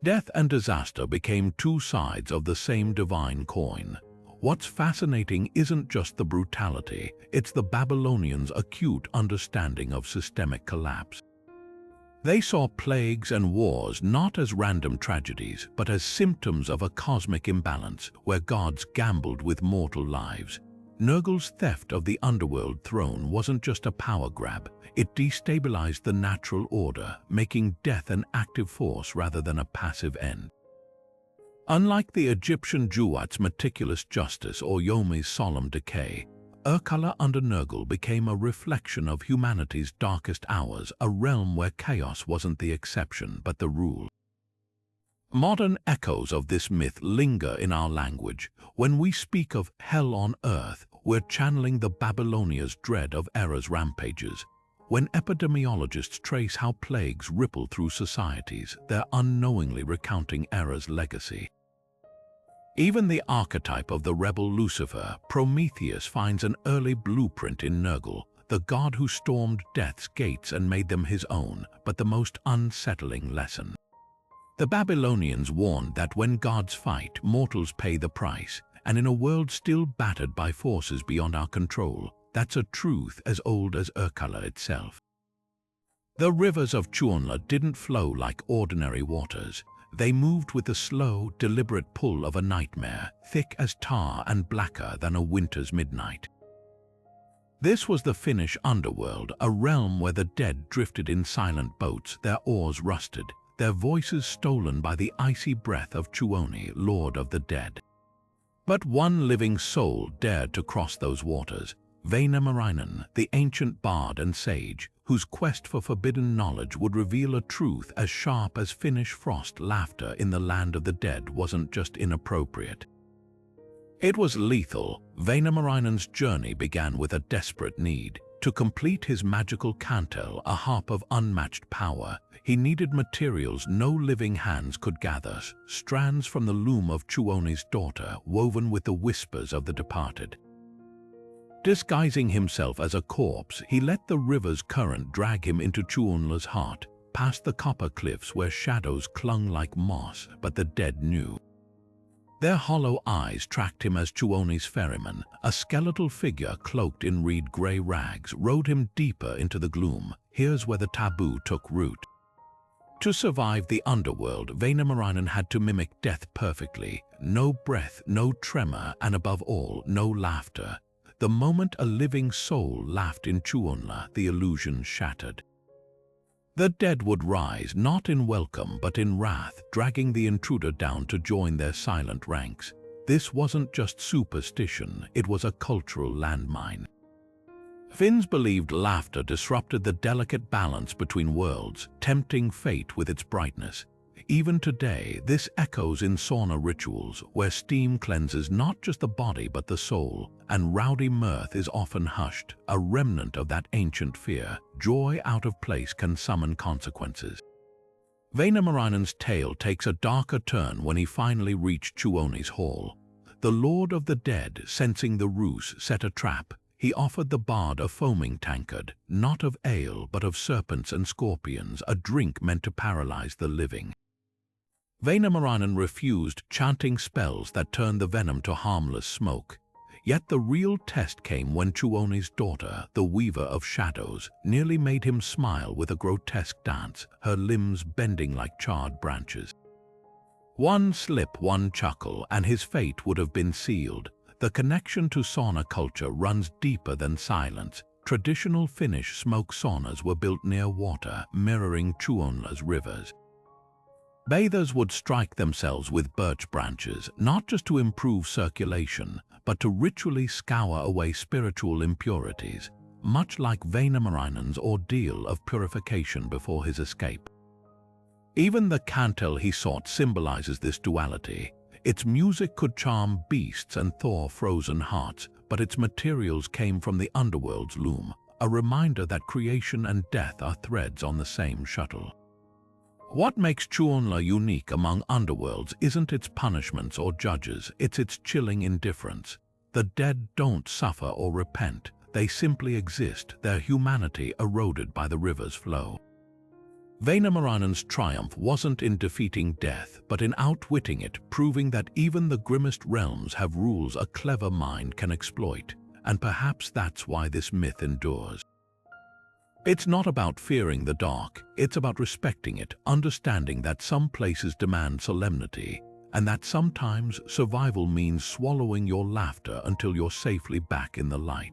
Death and disaster became two sides of the same divine coin. What's fascinating isn't just the brutality, it's the Babylonians' acute understanding of systemic collapse. They saw plagues and wars not as random tragedies, but as symptoms of a cosmic imbalance where gods gambled with mortal lives. Nergal's theft of the Underworld throne wasn't just a power grab, it destabilized the natural order, making death an active force rather than a passive end. Unlike the Egyptian Duat's meticulous justice or Yomi's solemn decay, Urkala under Nergal became a reflection of humanity's darkest hours, a realm where chaos wasn't the exception but the rule. Modern echoes of this myth linger in our language. When we speak of hell on earth, we're channeling the Babylonians' dread of Era's rampages. When epidemiologists trace how plagues ripple through societies, they're unknowingly recounting Era's legacy. Even the archetype of the rebel Lucifer, Prometheus, finds an early blueprint in Nergal, the god who stormed death's gates and made them his own, but the most unsettling lesson. The Babylonians warned that when gods fight, mortals pay the price, and in a world still battered by forces beyond our control, that's a truth as old as Urkala itself. The rivers of Tuonla didn't flow like ordinary waters. They moved with the slow, deliberate pull of a nightmare, thick as tar and blacker than a winter's midnight. This was the Finnish underworld, a realm where the dead drifted in silent boats, their oars rusted, their voices stolen by the icy breath of Tuoni, lord of the dead. But one living soul dared to cross those waters, Väinämöinen, the ancient bard and sage, whose quest for forbidden knowledge would reveal a truth as sharp as Finnish frost. Laughter in the land of the dead wasn't just inappropriate. It was lethal. Väinämöinen's journey began with a desperate need. To complete his magical cantel, a harp of unmatched power, he needed materials no living hands could gather, strands from the loom of Tuoni's daughter, woven with the whispers of the departed. Disguising himself as a corpse, he let the river's current drag him into Tuonla's heart, past the copper cliffs where shadows clung like moss, but the dead knew. Their hollow eyes tracked him as Tuoni's ferryman, a skeletal figure cloaked in reed-grey rags, rode him deeper into the gloom. Here's where the taboo took root. To survive the underworld, Väinämöinen had to mimic death perfectly. No breath, no tremor, and above all, no laughter. The moment a living soul laughed in Tuonla, the illusion shattered. The dead would rise, not in welcome but in wrath, dragging the intruder down to join their silent ranks. This wasn't just superstition, it was a cultural landmine. Finns believed laughter disrupted the delicate balance between worlds, tempting fate with its brightness. Even today, this echoes in sauna rituals, where steam cleanses not just the body but the soul, and rowdy mirth is often hushed, a remnant of that ancient fear. Joy out of place can summon consequences. Väinämöinen's tale takes a darker turn when he finally reached Tuoni's hall. The lord of the dead, sensing the ruse, set a trap. He offered the bard a foaming tankard, not of ale but of serpents and scorpions, a drink meant to paralyze the living. Väinämöinen refused, chanting spells that turned the venom to harmless smoke. Yet the real test came when Tuoni's daughter, the weaver of shadows, nearly made him smile with a grotesque dance, her limbs bending like charred branches. One slip, one chuckle, and his fate would have been sealed. The connection to sauna culture runs deeper than silence. Traditional Finnish smoke saunas were built near water, mirroring Tuonla's rivers. Bathers would strike themselves with birch branches, not just to improve circulation, but to ritually scour away spiritual impurities, much like Väinämöinen's ordeal of purification before his escape. Even the cantel he sought symbolizes this duality. Its music could charm beasts and thaw frozen hearts, but its materials came from the underworld's loom, a reminder that creation and death are threads on the same shuttle. What makes Tuonla unique among underworlds isn't its punishments or judges, it's its chilling indifference. The dead don't suffer or repent, they simply exist, their humanity eroded by the river's flow. Väinämöinen's triumph wasn't in defeating death, but in outwitting it, proving that even the grimmest realms have rules a clever mind can exploit, and perhaps that's why this myth endures. It's not about fearing the dark, it's about respecting it, understanding that some places demand solemnity, and that sometimes survival means swallowing your laughter until you're safely back in the light.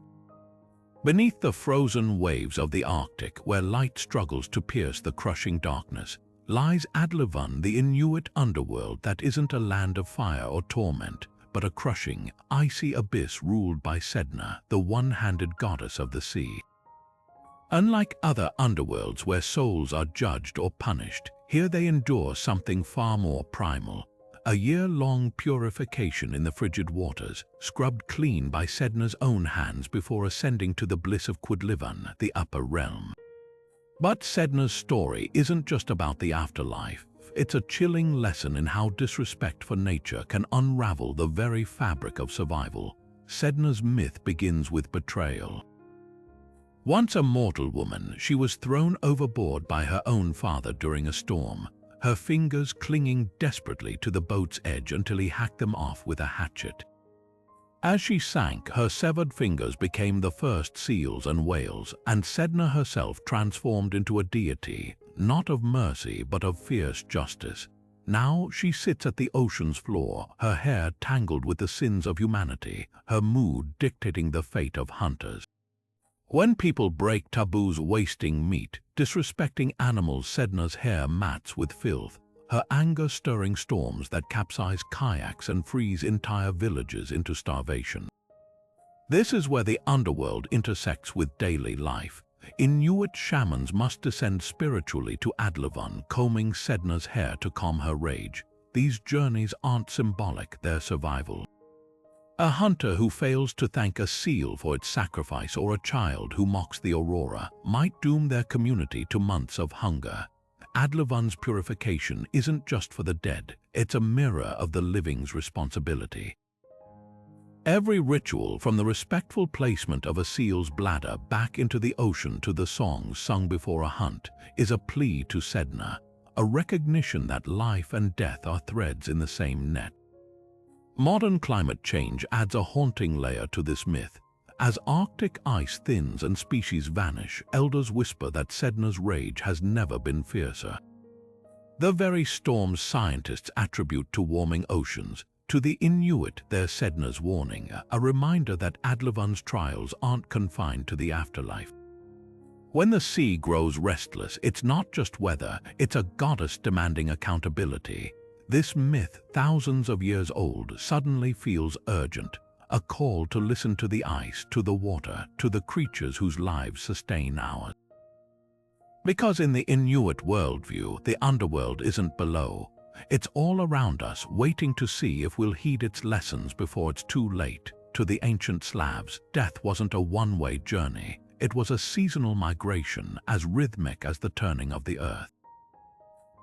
Beneath the frozen waves of the Arctic, where light struggles to pierce the crushing darkness, lies Adlevan, the Inuit underworld that isn't a land of fire or torment, but a crushing, icy abyss ruled by Sedna, the one-handed goddess of the sea. Unlike other underworlds where souls are judged or punished, here they endure something far more primal. A year-long purification in the frigid waters, scrubbed clean by Sedna's own hands before ascending to the bliss of Quedlivan, the upper realm. But Sedna's story isn't just about the afterlife. It's a chilling lesson in how disrespect for nature can unravel the very fabric of survival. Sedna's myth begins with betrayal. Once a mortal woman, she was thrown overboard by her own father during a storm, her fingers clinging desperately to the boat's edge until he hacked them off with a hatchet. As she sank, her severed fingers became the first seals and whales, and Sedna herself transformed into a deity, not of mercy but of fierce justice. Now she sits at the ocean's floor, her hair tangled with the sins of humanity, her mood dictating the fate of hunters. When people break taboos, wasting meat, disrespecting animals, Sedna's hair mats with filth, her anger stirring storms that capsize kayaks and freeze entire villages into starvation. This is where the underworld intersects with daily life. Inuit shamans must descend spiritually to Adlevan, combing Sedna's hair to calm her rage. These journeys aren't symbolic, they're survival. A hunter who fails to thank a seal for its sacrifice or a child who mocks the aurora might doom their community to months of hunger. Adlevan's purification isn't just for the dead, it's a mirror of the living's responsibility. Every ritual, from the respectful placement of a seal's bladder back into the ocean to the songs sung before a hunt, is a plea to Sedna, a recognition that life and death are threads in the same net. Modern climate change adds a haunting layer to this myth. As Arctic ice thins and species vanish, elders whisper that Sedna's rage has never been fiercer. The very storms scientists attribute to warming oceans, to the Inuit they're Sedna's warning, a reminder that Adlevan's trials aren't confined to the afterlife. When the sea grows restless, it's not just weather, it's a goddess demanding accountability. This myth, thousands of years old, suddenly feels urgent, a call to listen to the ice, to the water, to the creatures whose lives sustain ours. Because in the Inuit worldview, the underworld isn't below. It's all around us, waiting to see if we'll heed its lessons before it's too late. To the ancient Slavs, death wasn't a one-way journey. It was a seasonal migration, as rhythmic as the turning of the earth.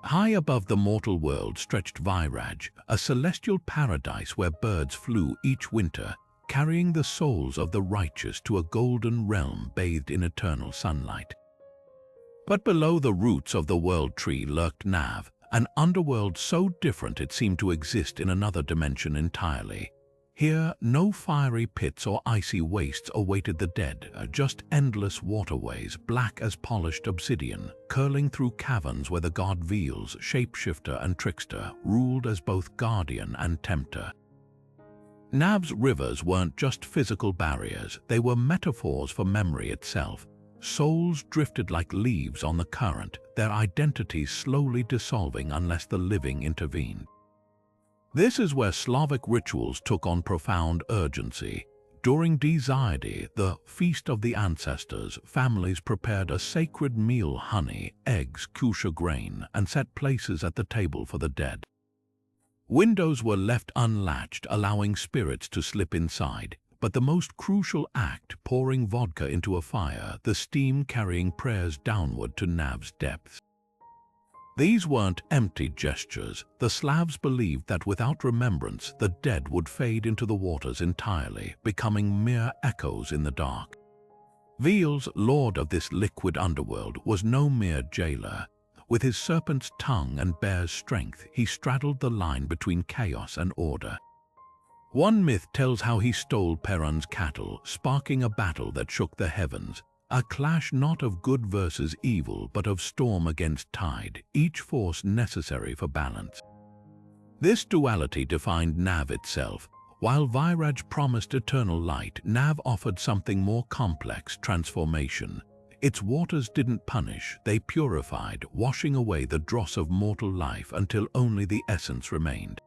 High above the mortal world stretched Viraj, a celestial paradise where birds flew each winter, carrying the souls of the righteous to a golden realm bathed in eternal sunlight. But below the roots of the world tree lurked Nav, an underworld so different it seemed to exist in another dimension entirely. Here, no fiery pits or icy wastes awaited the dead, just endless waterways, black as polished obsidian, curling through caverns where the god Veils, shapeshifter and trickster, ruled as both guardian and tempter. Nav's rivers weren't just physical barriers, they were metaphors for memory itself. Souls drifted like leaves on the current, their identities slowly dissolving unless the living intervened. This is where Slavic rituals took on profound urgency. During Izanagi, the feast of the ancestors, families prepared a sacred meal: honey, eggs, kusha grain, and set places at the table for the dead. Windows were left unlatched, allowing spirits to slip inside. But the most crucial act, pouring vodka into a fire, the steam carrying prayers downward to Nav's depths. These weren't empty gestures. The Slavs believed that without remembrance, the dead would fade into the waters entirely, becoming mere echoes in the dark. Veils, lord of this liquid underworld, was no mere jailer. With his serpent's tongue and bear's strength, he straddled the line between chaos and order. One myth tells how he stole Perun's cattle, sparking a battle that shook the heavens. A clash not of good versus evil, but of storm against tide, each force necessary for balance. This duality defined Nav itself. While Vairaj promised eternal light, Nav offered something more complex: transformation. Its waters didn't punish, they purified, washing away the dross of mortal life until only the essence remained.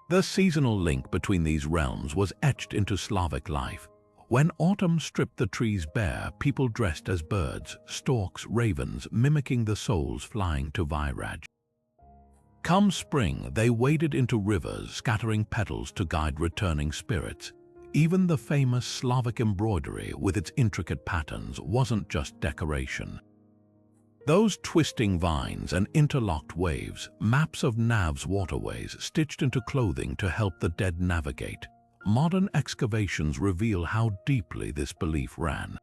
The seasonal link between these realms was etched into Slavic life. When autumn stripped the trees bare, people dressed as birds, storks, ravens, mimicking the souls flying to Vairaj. Come spring, they waded into rivers, scattering petals to guide returning spirits. Even the famous Slavic embroidery, with its intricate patterns, wasn't just decoration. Those twisting vines and interlocked waves, maps of Nav's waterways stitched into clothing to help the dead navigate. Modern excavations reveal how deeply this belief ran.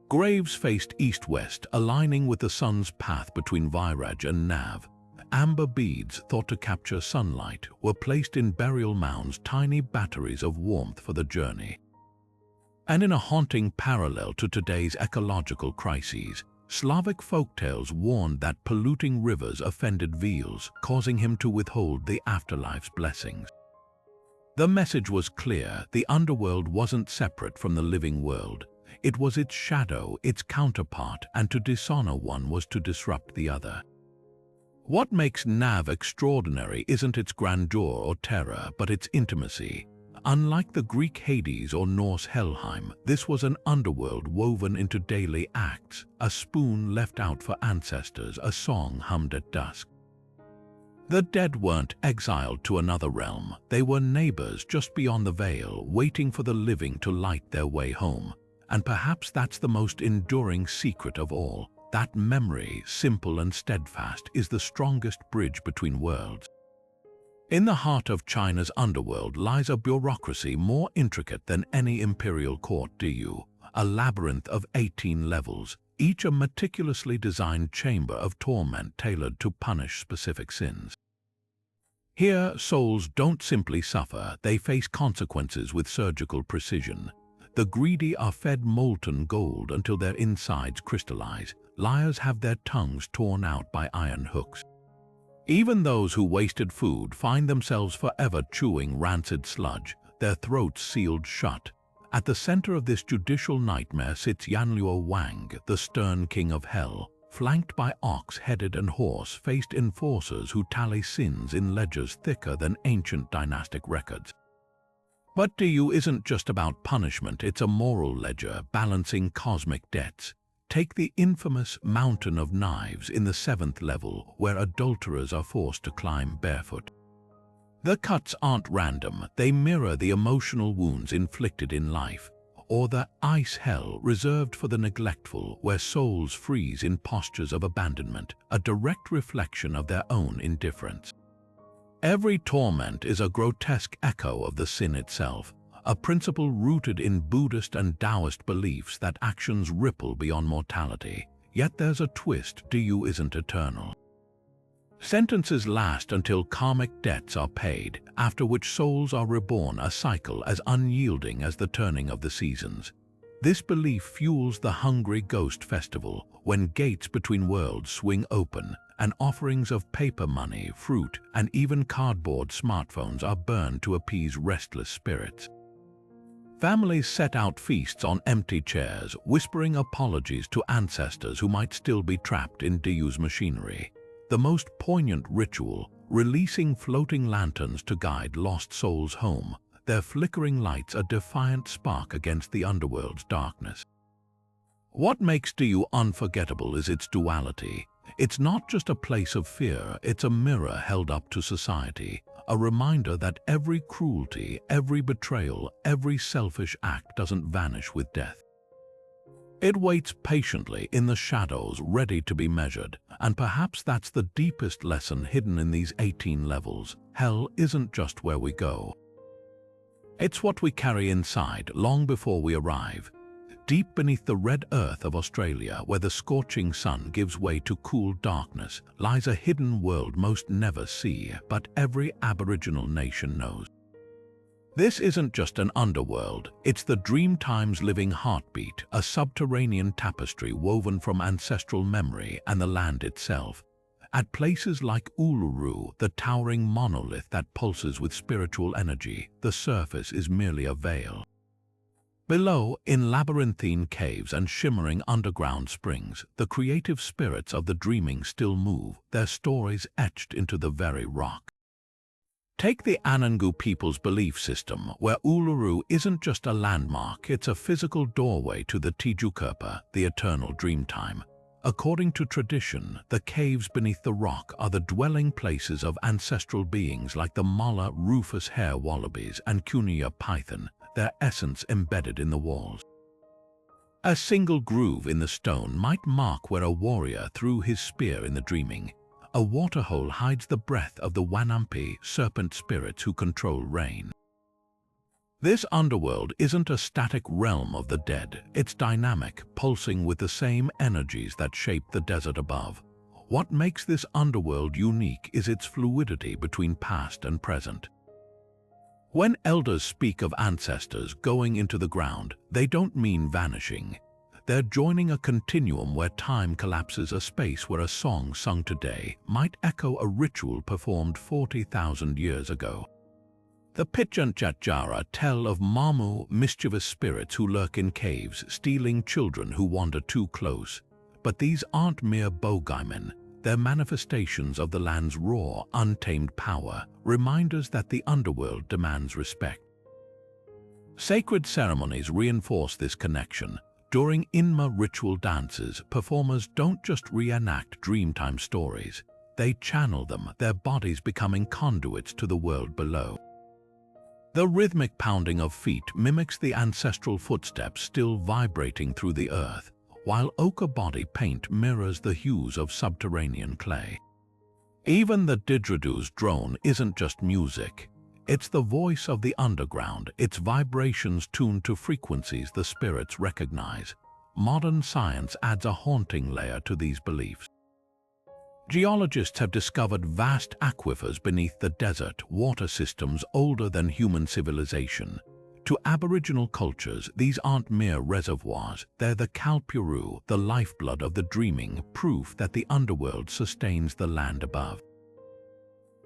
Graves faced east-west, aligning with the sun's path between Vairaj and Nav. Amber beads, thought to capture sunlight, were placed in burial mounds, tiny batteries of warmth for the journey. And in a haunting parallel to today's ecological crises, Slavic folktales warned that polluting rivers offended Veles, causing him to withhold the afterlife's blessings. The message was clear: the underworld wasn't separate from the living world. It was its shadow, its counterpart, and to dishonor one was to disrupt the other. What makes Nav extraordinary isn't its grandeur or terror, but its intimacy. Unlike the Greek Hades or Norse Helheim, this was an underworld woven into daily acts, a spoon left out for ancestors, a song hummed at dusk. The dead weren't exiled to another realm, they were neighbors just beyond the veil, waiting for the living to light their way home. And perhaps that's the most enduring secret of all. That memory, simple and steadfast, is the strongest bridge between worlds. In the heart of China's underworld lies a bureaucracy more intricate than any imperial court, a labyrinth of 18 levels, each a meticulously designed chamber of torment tailored to punish specific sins. Here, souls don't simply suffer, they face consequences with surgical precision. The greedy are fed molten gold until their insides crystallize. Liars have their tongues torn out by iron hooks. Even those who wasted food find themselves forever chewing rancid sludge, their throats sealed shut. At the center of this judicial nightmare sits Yanluo Wang, the stern king of hell, flanked by ox-headed and horse-faced enforcers who tally sins in ledgers thicker than ancient dynastic records. But Du isn't just about punishment, it's a moral ledger balancing cosmic debts. Take the infamous Mountain of Knives in the 7th level, where adulterers are forced to climb barefoot. The cuts aren't random, they mirror the emotional wounds inflicted in life. Or the Ice Hell, reserved for the neglectful, where souls freeze in postures of abandonment, a direct reflection of their own indifference. Every torment is a grotesque echo of the sin itself, a principle rooted in Buddhist and Taoist beliefs that actions ripple beyond mortality. Yet there's a twist: Du isn't eternal. Sentences last until karmic debts are paid, after which souls are reborn, a cycle as unyielding as the turning of the seasons. This belief fuels the Hungry Ghost Festival, when gates between worlds swing open, and offerings of paper money, fruit, and even cardboard smartphones are burned to appease restless spirits. Families set out feasts on empty chairs, whispering apologies to ancestors who might still be trapped in Du's machinery. The most poignant ritual, releasing floating lanterns to guide lost souls home, their flickering lights a defiant spark against the underworld's darkness. What makes Du unforgettable is its duality. It's not just a place of fear, it's a mirror held up to society, a reminder that every cruelty, every betrayal, every selfish act doesn't vanish with death. It waits patiently in the shadows, ready to be measured, and perhaps that's the deepest lesson hidden in these 18 levels. Hell isn't just where we go. It's what we carry inside long before we arrive. Deep beneath the red earth of Australia, where the scorching sun gives way to cool darkness, lies a hidden world most never see, but every Aboriginal nation knows. This isn't just an underworld, it's the Dreamtime's living heartbeat, a subterranean tapestry woven from ancestral memory and the land itself. At places like Uluru, the towering monolith that pulses with spiritual energy, the surface is merely a veil. Below, in labyrinthine caves and shimmering underground springs, the creative spirits of the dreaming still move, their stories etched into the very rock. Take the Anangu people's belief system, where Uluru isn't just a landmark, it's a physical doorway to the Tijukurpa, the eternal dreamtime. According to tradition, the caves beneath the rock are the dwelling places of ancestral beings like the Mala rufous hair wallabies and Kunia python, their essence embedded in the walls. A single groove in the stone might mark where a warrior threw his spear in the dreaming. A waterhole hides the breath of the Wanampi serpent spirits who control rain. This underworld isn't a static realm of the dead, it's dynamic, pulsing with the same energies that shape the desert above. What makes this underworld unique is its fluidity between past and present. When elders speak of ancestors going into the ground, they don't mean vanishing. They're joining a continuum where time collapses, a space where a song sung today might echo a ritual performed 40,000 years ago. The Pitjantjatjara tell of Mamu, mischievous spirits who lurk in caves, stealing children who wander too close. But these aren't mere bogeymen. They're manifestations of the land's raw, untamed power, reminders that the underworld demands respect. Sacred ceremonies reinforce this connection. During Inma ritual dances, performers don't just reenact dreamtime stories. They channel them, their bodies becoming conduits to the world below. The rhythmic pounding of feet mimics the ancestral footsteps still vibrating through the earth, while ochre body paint mirrors the hues of subterranean clay. Even the didgeridoo's drone isn't just music. It's the voice of the underground, its vibrations tuned to frequencies the spirits recognize. Modern science adds a haunting layer to these beliefs. Geologists have discovered vast aquifers beneath the desert, water systems older than human civilization. To Aboriginal cultures, these aren't mere reservoirs, they're the Kalpuru, the lifeblood of the dreaming, proof that the underworld sustains the land above.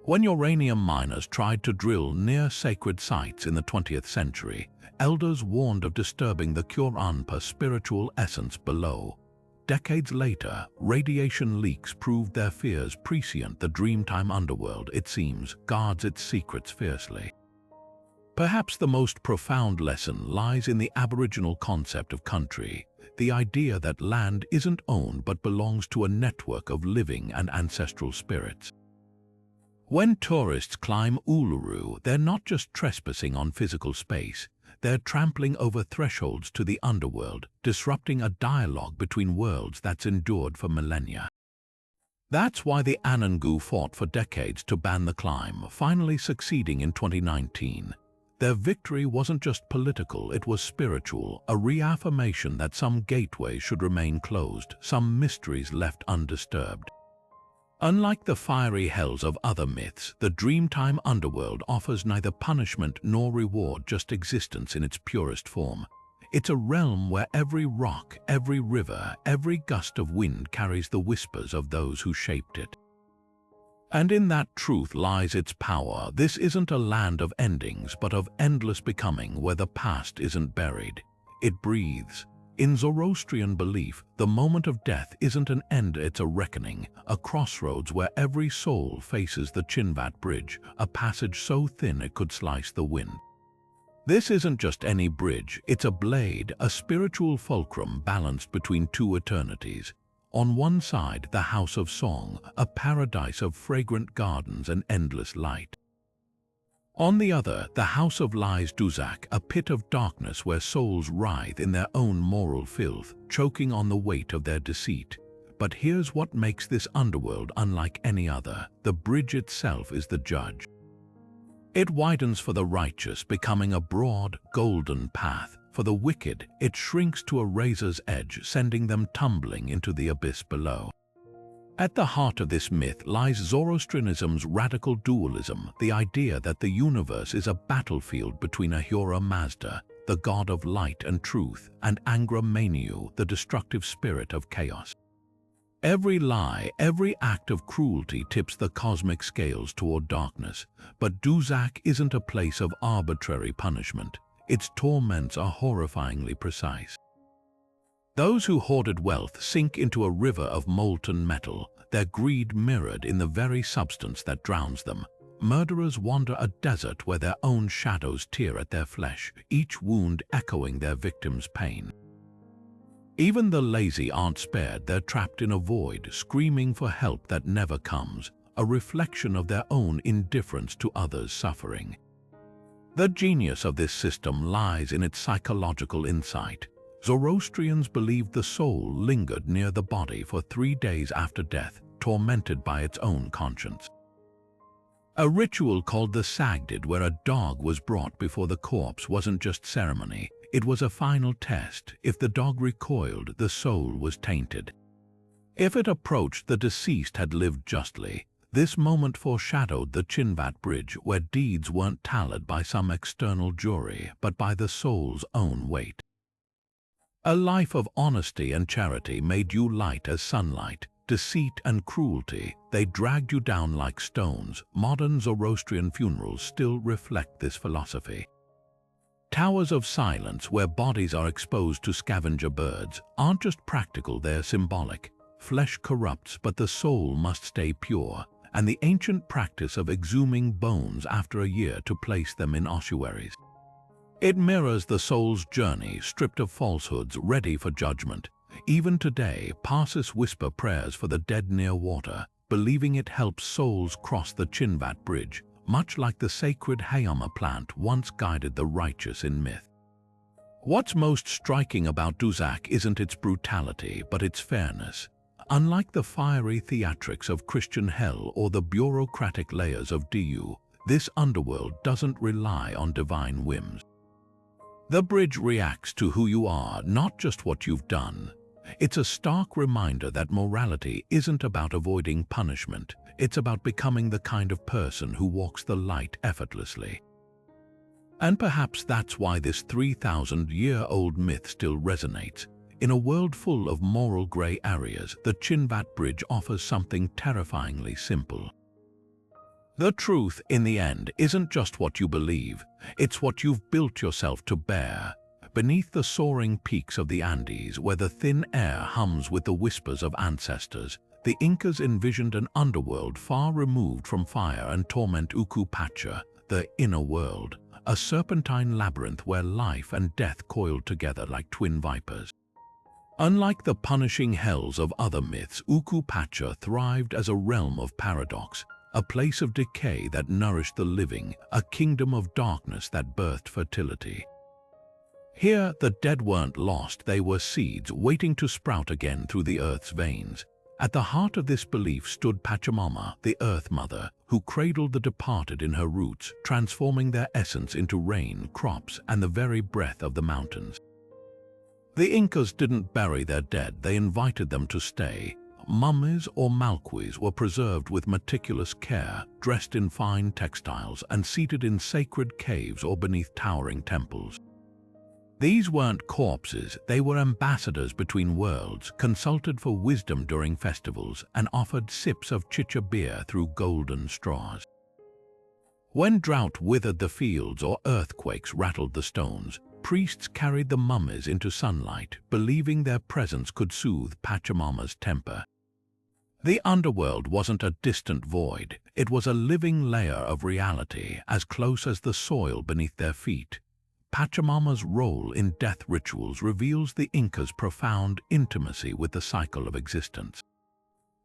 When uranium miners tried to drill near sacred sites in the 20th century, elders warned of disturbing the Kur'anpa spiritual essence below. Decades later, radiation leaks proved their fears prescient. The dreamtime underworld, it seems, guards its secrets fiercely. Perhaps the most profound lesson lies in the Aboriginal concept of country, the idea that land isn't owned but belongs to a network of living and ancestral spirits. When tourists climb Uluru, they're not just trespassing on physical space, they're trampling over thresholds to the underworld, disrupting a dialogue between worlds that's endured for millennia. That's why the Anangu fought for decades to ban the climb, finally succeeding in 2019. Their victory wasn't just political, it was spiritual, a reaffirmation that some gateways should remain closed, some mysteries left undisturbed. Unlike the fiery hells of other myths, the Dreamtime Underworld offers neither punishment nor reward, just existence in its purest form. It's a realm where every rock, every river, every gust of wind carries the whispers of those who shaped it. And in that truth lies its power. This isn't a land of endings, but of endless becoming, where the past isn't buried. It breathes. In Zoroastrian belief, the moment of death isn't an end, it's a reckoning, a crossroads where every soul faces the Chinvat Bridge, a passage so thin it could slice the wind. This isn't just any bridge, it's a blade, a spiritual fulcrum balanced between two eternities. On one side, the House of Song, a paradise of fragrant gardens and endless light. On the other, the House of Lies Duzak, a pit of darkness where souls writhe in their own moral filth, choking on the weight of their deceit. But here's what makes this underworld unlike any other. The bridge itself is the judge. It widens for the righteous, becoming a broad, golden path. For the wicked, it shrinks to a razor's edge, sending them tumbling into the abyss below. At the heart of this myth lies Zoroastrianism's radical dualism, the idea that the universe is a battlefield between Ahura Mazda, the god of light and truth, and Angra Mainyu, the destructive spirit of chaos. Every lie, every act of cruelty tips the cosmic scales toward darkness, but Duat isn't a place of arbitrary punishment. Its torments are horrifyingly precise. Those who hoarded wealth sink into a river of molten metal, their greed mirrored in the very substance that drowns them. Murderers wander a desert where their own shadows tear at their flesh, each wound echoing their victim's pain. Even the lazy aren't spared. They're trapped in a void, screaming for help that never comes, a reflection of their own indifference to others' suffering. The genius of this system lies in its psychological insight. Zoroastrians believed the soul lingered near the body for 3 days after death, tormented by its own conscience. A ritual called the Sagdid, where a dog was brought before the corpse, wasn't just ceremony, it was a final test. If the dog recoiled, the soul was tainted. If it approached, the deceased had lived justly. This moment foreshadowed the Chinvat Bridge, where deeds weren't tallied by some external jury, but by the soul's own weight. A life of honesty and charity made you light as sunlight. Deceit and cruelty, they dragged you down like stones. Modern Zoroastrian funerals still reflect this philosophy. Towers of silence, where bodies are exposed to scavenger birds, aren't just practical, they're symbolic. Flesh corrupts, but the soul must stay pure, and the ancient practice of exhuming bones after a year to place them in ossuaries. It mirrors the soul's journey, stripped of falsehoods, ready for judgment. Even today, Parsis whisper prayers for the dead near water, believing it helps souls cross the Chinvat Bridge, much like the sacred Hayama plant once guided the righteous in myth. What's most striking about Duat isn't its brutality, but its fairness. Unlike the fiery theatrics of Christian hell or the bureaucratic layers of Du, this underworld doesn't rely on divine whims. The bridge reacts to who you are, not just what you've done. It's a stark reminder that morality isn't about avoiding punishment. It's about becoming the kind of person who walks the light effortlessly. And perhaps that's why this 3,000-year-old myth still resonates. In a world full of moral gray areas, the Chinvat Bridge offers something terrifyingly simple. The truth, in the end, isn't just what you believe, it's what you've built yourself to bear. Beneath the soaring peaks of the Andes, where the thin air hums with the whispers of ancestors, the Incas envisioned an underworld far removed from fire and torment. Uku Pacha, the inner world, a serpentine labyrinth where life and death coiled together like twin vipers. Unlike the punishing hells of other myths, Uku Pacha thrived as a realm of paradox, a place of decay that nourished the living, a kingdom of darkness that birthed fertility. Here, the dead weren't lost, they were seeds waiting to sprout again through the earth's veins. At the heart of this belief stood Pachamama, the Earth Mother, who cradled the departed in her roots, transforming their essence into rain, crops, and the very breath of the mountains. The Incas didn't bury their dead, they invited them to stay. Mummies or malquis were preserved with meticulous care, dressed in fine textiles and seated in sacred caves or beneath towering temples. These weren't corpses, they were ambassadors between worlds, consulted for wisdom during festivals, and offered sips of chicha beer through golden straws. When drought withered the fields or earthquakes rattled the stones, priests carried the mummies into sunlight, believing their presence could soothe Pachamama's temper. The underworld wasn't a distant void, it was a living layer of reality, as close as the soil beneath their feet. Pachamama's role in death rituals reveals the Incas' profound intimacy with the cycle of existence.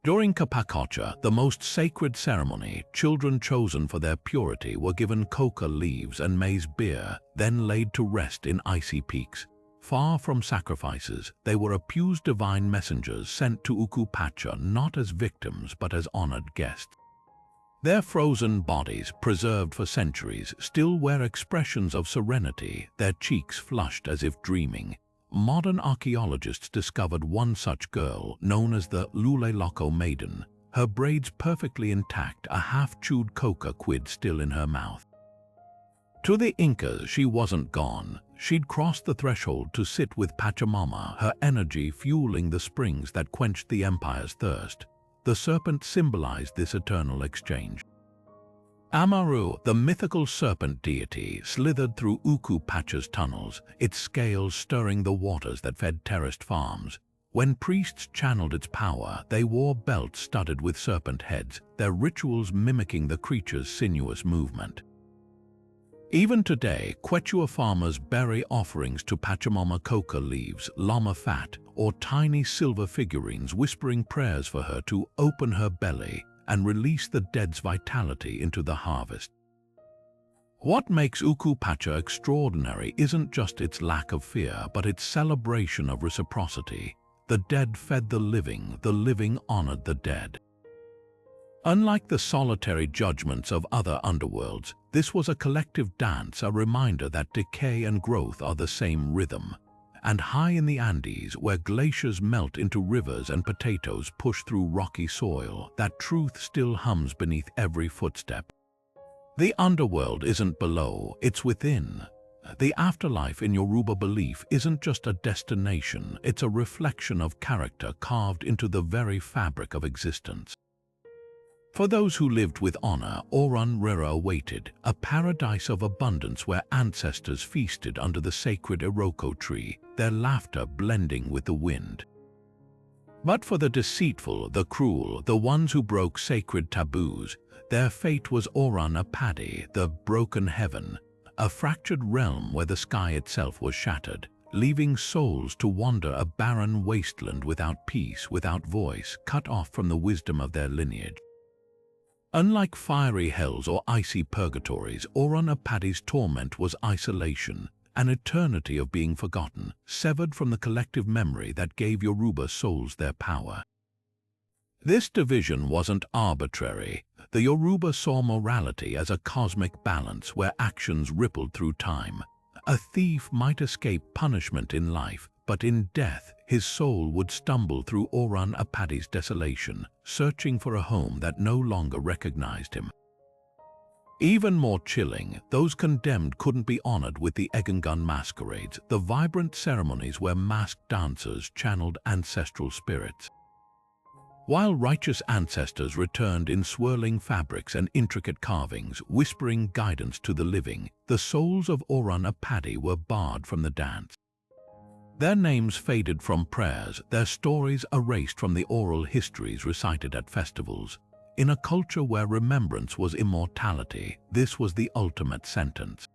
During Capacocha, the most sacred ceremony, children chosen for their purity were given coca leaves and maize beer, then laid to rest in icy peaks. Far from sacrifices, they were Apu's divine messengers sent to Uku Pacha not as victims but as honored guests. Their frozen bodies, preserved for centuries, still wear expressions of serenity, their cheeks flushed as if dreaming. modern archaeologists discovered one such girl, known as the Luleloko Maiden, her braids perfectly intact, a half-chewed coca quid still in her mouth. To the Incas, she wasn't gone. She'd crossed the threshold to sit with Pachamama, her energy fueling the springs that quenched the empire's thirst. The serpent symbolized this eternal exchange. Amaru, the mythical serpent deity, slithered through Uku Pacha's tunnels, its scales stirring the waters that fed terraced farms. When priests channeled its power, they wore belts studded with serpent heads, their rituals mimicking the creature's sinuous movement. Even today, Quechua farmers bury offerings to Pachamama coca leaves, llama fat, or tiny silver figurines whispering prayers for her to open her belly and release the dead's vitality into the harvest. What makes Uku Pacha extraordinary isn't just its lack of fear, but its celebration of reciprocity. The dead fed the living honored the dead. Unlike the solitary judgments of other underworlds, this was a collective dance, a reminder that decay and growth are the same rhythm. And high in the Andes, where glaciers melt into rivers and potatoes push through rocky soil, that truth still hums beneath every footstep. The underworld isn't below, it's within. The afterlife in Yoruba belief isn't just a destination, it's a reflection of character carved into the very fabric of existence. For those who lived with honor, Unraveled awaited, a paradise of abundance where ancestors feasted under the sacred Iroko tree, their laughter blending with the wind. But for the deceitful, the cruel, the ones who broke sacred taboos, their fate was Apadi, the broken heaven, a fractured realm where the sky itself was shattered, leaving souls to wander a barren wasteland without peace, without voice, cut off from the wisdom of their lineage. Unlike fiery hells or icy purgatories, Apadi's torment was isolation, an eternity of being forgotten, severed from the collective memory that gave Yoruba souls their power. This division wasn't arbitrary. The Yoruba saw morality as a cosmic balance where actions rippled through time. A thief might escape punishment in life, but in death, his soul would stumble through Apadi's desolation, searching for a home that no longer recognized him. Even more chilling, those condemned couldn't be honored with the Egungun masquerades, the vibrant ceremonies where masked dancers channeled ancestral spirits. While righteous ancestors returned in swirling fabrics and intricate carvings, whispering guidance to the living, the souls of Apadi were barred from the dance. Their names faded from prayers, their stories erased from the oral histories recited at festivals. In a culture where remembrance was immortality, this was the ultimate sentence.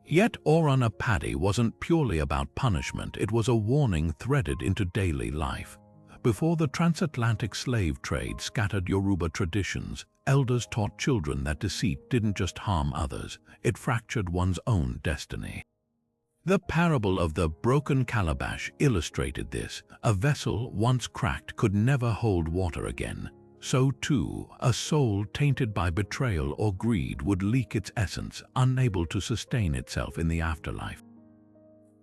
Yet Apadi wasn't purely about punishment, it was a warning threaded into daily life. Before the transatlantic slave trade scattered Yoruba traditions, elders taught children that deceit didn't just harm others, it fractured one's own destiny. The parable of the broken calabash illustrated this. A vessel once cracked could never hold water again. So too, a soul tainted by betrayal or greed would leak its essence, unable to sustain itself in the afterlife.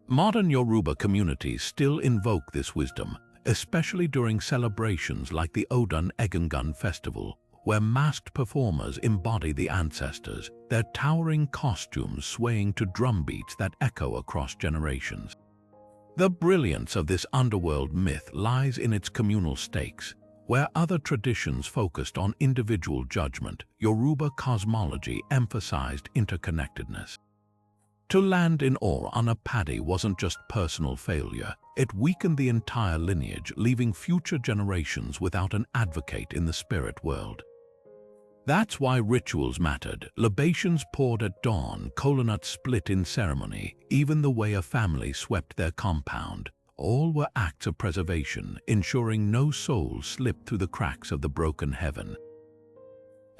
Modern Yoruba communities still invoke this wisdom, especially during celebrations like the Odun Egungun festival, where masked performers embody the ancestors, their towering costumes swaying to drumbeats that echo across generations. The brilliance of this underworld myth lies in its communal stakes. Where other traditions focused on individual judgment, Yoruba cosmology emphasized interconnectedness. To land in Apadi wasn't just personal failure, it weakened the entire lineage, leaving future generations without an advocate in the spirit world. That's why rituals mattered. Libations poured at dawn, coconuts split in ceremony, even the way a family swept their compound. All were acts of preservation, ensuring no soul slipped through the cracks of the broken heaven.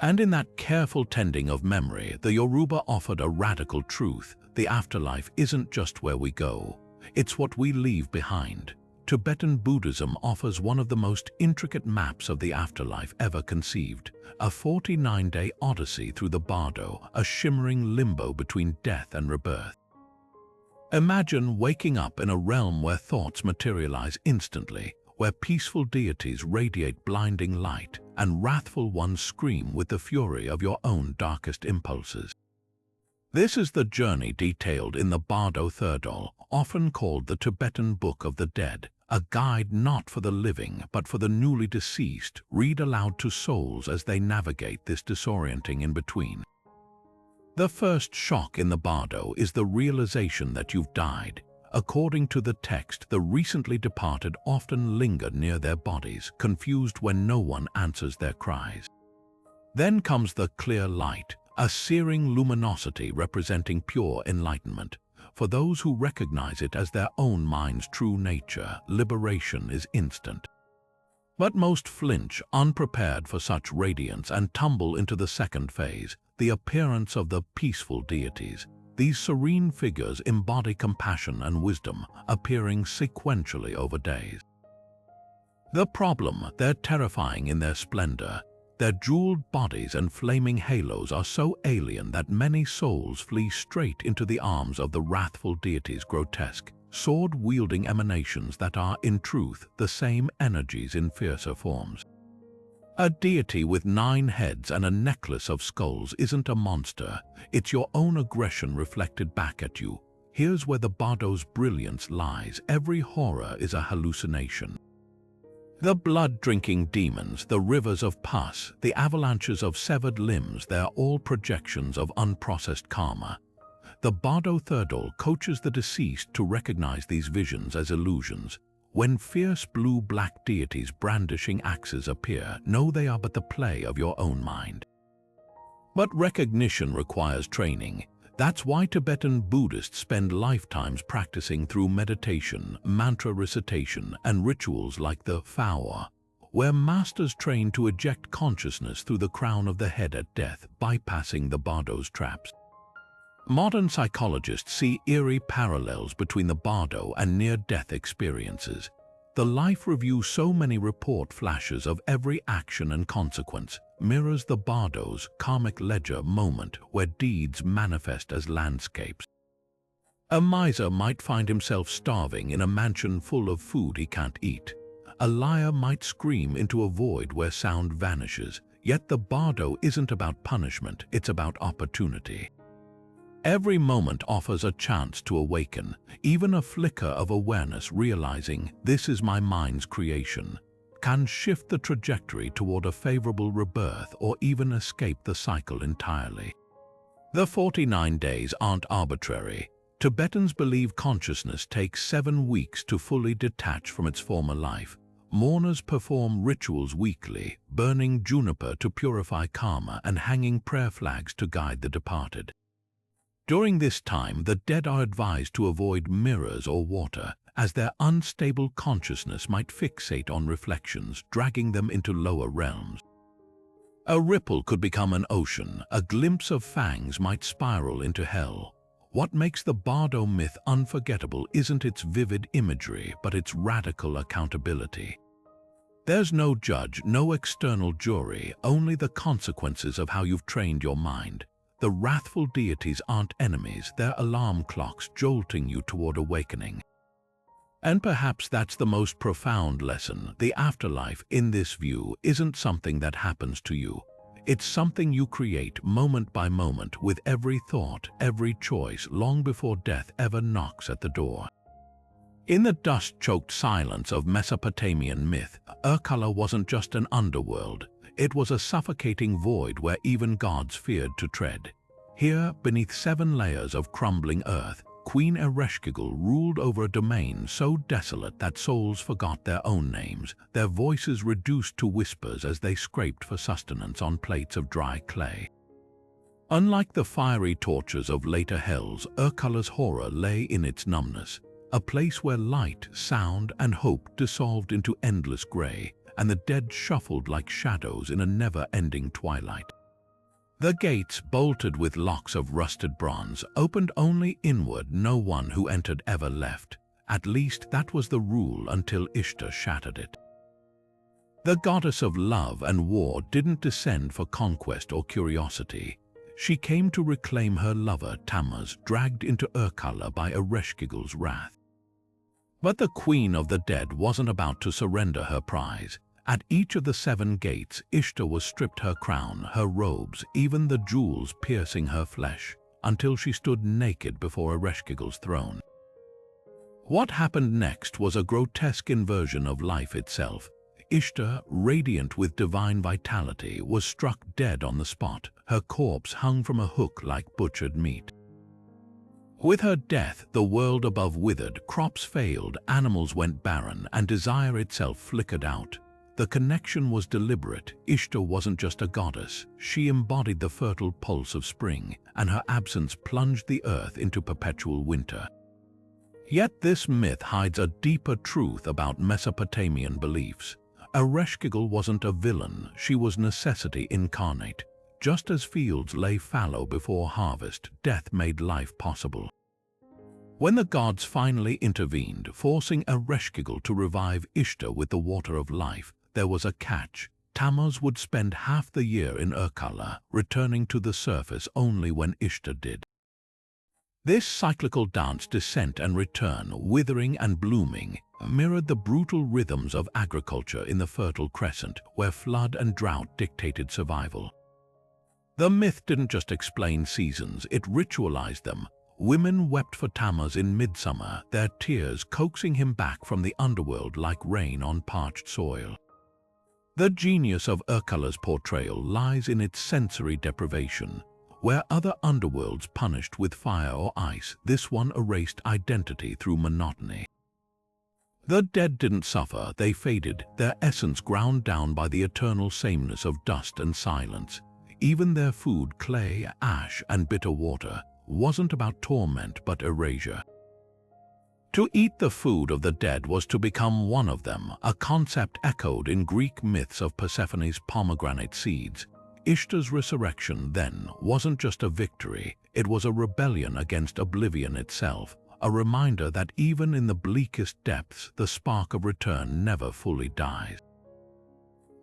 And in that careful tending of memory, the Yoruba offered a radical truth. The afterlife isn't just where we go, it's what we leave behind. Tibetan Buddhism offers one of the most intricate maps of the afterlife ever conceived, a 49-day odyssey through the bardo, a shimmering limbo between death and rebirth. Imagine waking up in a realm where thoughts materialize instantly, where peaceful deities radiate blinding light and wrathful ones scream with the fury of your own darkest impulses. This is the journey detailed in the Bardo Thirdol, often called the Tibetan Book of the Dead, a guide not for the living but for the newly deceased, read aloud to souls as they navigate this disorienting in-between. The first shock in the Bardo is the realization that you've died. According to the text, the recently departed often linger near their bodies, confused when no one answers their cries. Then comes the clear light, a searing luminosity representing pure enlightenment. For those who recognize it as their own mind's true nature, liberation is instant. But most flinch, unprepared for such radiance, and tumble into the second phase, the appearance of the peaceful deities. These serene figures embody compassion and wisdom, appearing sequentially over days. The problem, they're terrifying in their splendor. Their jeweled bodies and flaming halos are so alien that many souls flee straight into the arms of the wrathful deities' grotesque, sword-wielding emanations that are, in truth, the same energies in fiercer forms. A deity with 9 heads and a necklace of skulls isn't a monster, it's your own aggression reflected back at you. Here's where the Bardo's brilliance lies: every horror is a hallucination. The blood-drinking demons, the rivers of pus, the avalanches of severed limbs, they're all projections of unprocessed karma. The Bardo Thirdol coaches the deceased to recognize these visions as illusions. When fierce blue-black deities brandishing axes appear, know they are but the play of your own mind. But recognition requires training. That's why Tibetan Buddhists spend lifetimes practicing through meditation, mantra recitation, and rituals like the Folklore, where masters train to eject consciousness through the crown of the head at death, bypassing the Bardo's traps. Modern psychologists see eerie parallels between the Bardo and near-death experiences. The life review, so many report flashes of every action and consequence, mirrors the Bardo's karmic ledger moment where deeds manifest as landscapes. A miser might find himself starving in a mansion full of food he can't eat. A liar might scream into a void where sound vanishes. Yet the Bardo isn't about punishment, it's about opportunity. Every moment offers a chance to awaken, even a flicker of awareness realizing this is my mind's creation, can shift the trajectory toward a favorable rebirth or even escape the cycle entirely. The 49 days aren't arbitrary. Tibetans believe consciousness takes 7 weeks to fully detach from its former life. Mourners perform rituals weekly, burning juniper to purify karma and hanging prayer flags to guide the departed. During this time, the dead are advised to avoid mirrors or water, as their unstable consciousness might fixate on reflections, dragging them into lower realms. A ripple could become an ocean, a glimpse of fangs might spiral into hell. What makes the Bardo myth unforgettable isn't its vivid imagery, but its radical accountability. There's no judge, no external jury, only the consequences of how you've trained your mind. The wrathful deities aren't enemies, they're alarm clocks jolting you toward awakening. And perhaps that's the most profound lesson. The afterlife, in this view, isn't something that happens to you. It's something you create moment by moment with every thought, every choice, long before death ever knocks at the door. In the dust-choked silence of Mesopotamian myth, Urkala wasn't just an underworld. It was a suffocating void where even gods feared to tread. Here, beneath 7 layers of crumbling earth, Queen Ereshkigal ruled over a domain so desolate that souls forgot their own names, their voices reduced to whispers as they scraped for sustenance on plates of dry clay. Unlike the fiery tortures of later hells, Urkala's horror lay in its numbness, a place where light, sound, and hope dissolved into endless gray, and the dead shuffled like shadows in a never-ending twilight. The gates, bolted with locks of rusted bronze, opened only inward. No one who entered ever left. At least that was the rule until Ishtar shattered it. The goddess of love and war didn't descend for conquest or curiosity. She came to reclaim her lover Tammuz, dragged into Urkala by Ereshkigal's wrath. But the Queen of the Dead wasn't about to surrender her prize. At each of the 7 gates, Ishtar was stripped her crown, her robes, even the jewels piercing her flesh, until she stood naked before Ereshkigal's throne. What happened next was a grotesque inversion of life itself. Ishtar, radiant with divine vitality, was struck dead on the spot. Her corpse hung from a hook like butchered meat. With her death, the world above withered, crops failed, animals went barren, and desire itself flickered out. The connection was deliberate. Ishtar wasn't just a goddess. She embodied the fertile pulse of spring, and her absence plunged the earth into perpetual winter. Yet this myth hides a deeper truth about Mesopotamian beliefs. Ereshkigal wasn't a villain, she was necessity incarnate. Just as fields lay fallow before harvest, death made life possible. When the gods finally intervened, forcing Ereshkigal to revive Ishtar with the water of life, there was a catch. Tammuz would spend half the year in Urkala, returning to the surface only when Ishtar did. This cyclical dance, descent and return, withering and blooming, mirrored the brutal rhythms of agriculture in the Fertile Crescent, where flood and drought dictated survival. The myth didn't just explain seasons, it ritualized them. Women wept for Tammuz in midsummer, their tears coaxing him back from the underworld like rain on parched soil. The genius of Urkala's portrayal lies in its sensory deprivation. Where other underworlds punished with fire or ice, this one erased identity through monotony. The dead didn't suffer, they faded, their essence ground down by the eternal sameness of dust and silence. Even their food, clay, ash, and bitter water, wasn't about torment but erasure. To eat the food of the dead was to become one of them, a concept echoed in Greek myths of Persephone's pomegranate seeds. Ishtar's resurrection, then, wasn't just a victory, it was a rebellion against oblivion itself, a reminder that even in the bleakest depths, the spark of return never fully dies.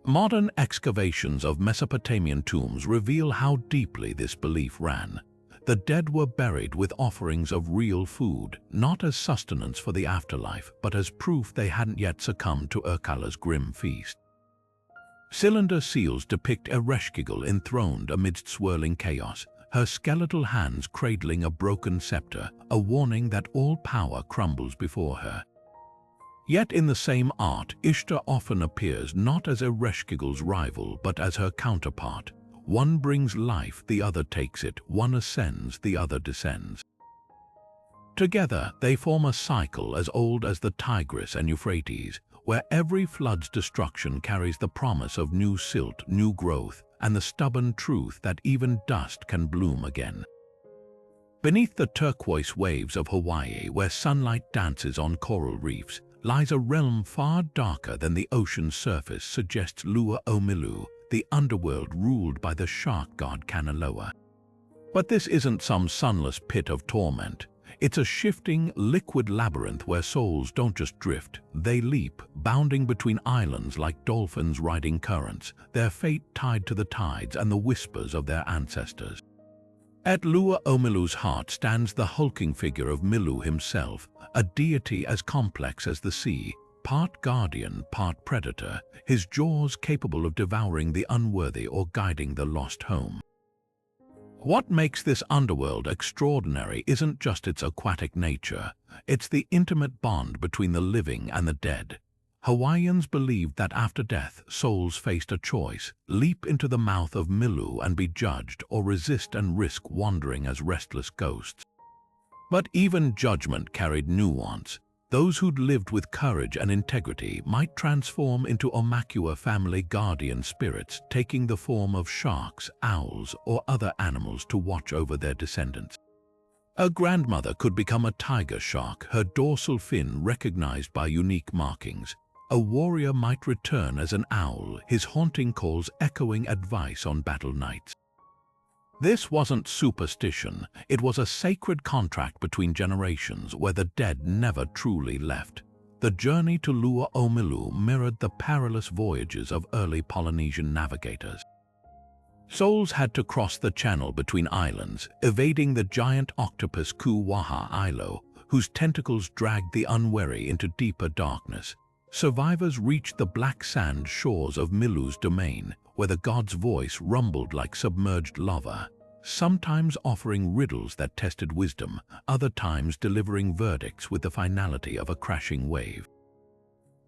Modern excavations of Mesopotamian tombs reveal how deeply this belief ran. The dead were buried with offerings of real food, not as sustenance for the afterlife, but as proof they hadn't yet succumbed to Urkala's grim feast. Cylinder seals depict Ereshkigal enthroned amidst swirling chaos, her skeletal hands cradling a broken scepter, a warning that all power crumbles before her. Yet in the same art, Ishtar often appears not as Ereshkigal's rival, but as her counterpart. One brings life, the other takes it. One ascends, the other descends. Together, they form a cycle as old as the Tigris and Euphrates, where every flood's destruction carries the promise of new silt, new growth, and the stubborn truth that even dust can bloom again. Beneath the turquoise waves of Hawaii, where sunlight dances on coral reefs, lies a realm far darker than the ocean's surface suggests. Lua Omilu, the underworld ruled by the shark god Kanaloa. But this isn't some sunless pit of torment. It's a shifting, liquid labyrinth where souls don't just drift, they leap, bounding between islands like dolphins riding currents, their fate tied to the tides and the whispers of their ancestors. At Lua Omilu's heart stands the hulking figure of Milu himself, a deity as complex as the sea, part guardian, part predator, his jaws capable of devouring the unworthy or guiding the lost home. What makes this underworld extraordinary isn't just its aquatic nature, it's the intimate bond between the living and the dead. Hawaiians believed that after death, souls faced a choice: leap into the mouth of Milu and be judged, or resist and risk wandering as restless ghosts. But even judgment carried nuance. Those who'd lived with courage and integrity might transform into Omakua family guardian spirits, taking the form of sharks, owls, or other animals to watch over their descendants. A grandmother could become a tiger shark, her dorsal fin recognized by unique markings. A warrior might return as an owl, his haunting calls echoing advice on battle nights. This wasn't superstition, it was a sacred contract between generations where the dead never truly left. The journey to Lua Omilu mirrored the perilous voyages of early Polynesian navigators. Souls had to cross the channel between islands, evading the giant octopus Kuwaha Ilo, whose tentacles dragged the unwary into deeper darkness. Survivors reached the black sand shores of Milu's domain, where the god's voice rumbled like submerged lava, sometimes offering riddles that tested wisdom, other times delivering verdicts with the finality of a crashing wave.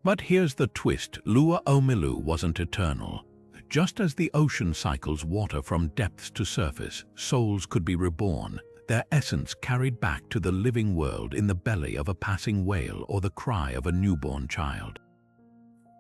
But here's the twist: Lua o Milu wasn't eternal. Just as the ocean cycles water from depths to surface, souls could be reborn, their essence carried back to the living world in the belly of a passing whale or the cry of a newborn child.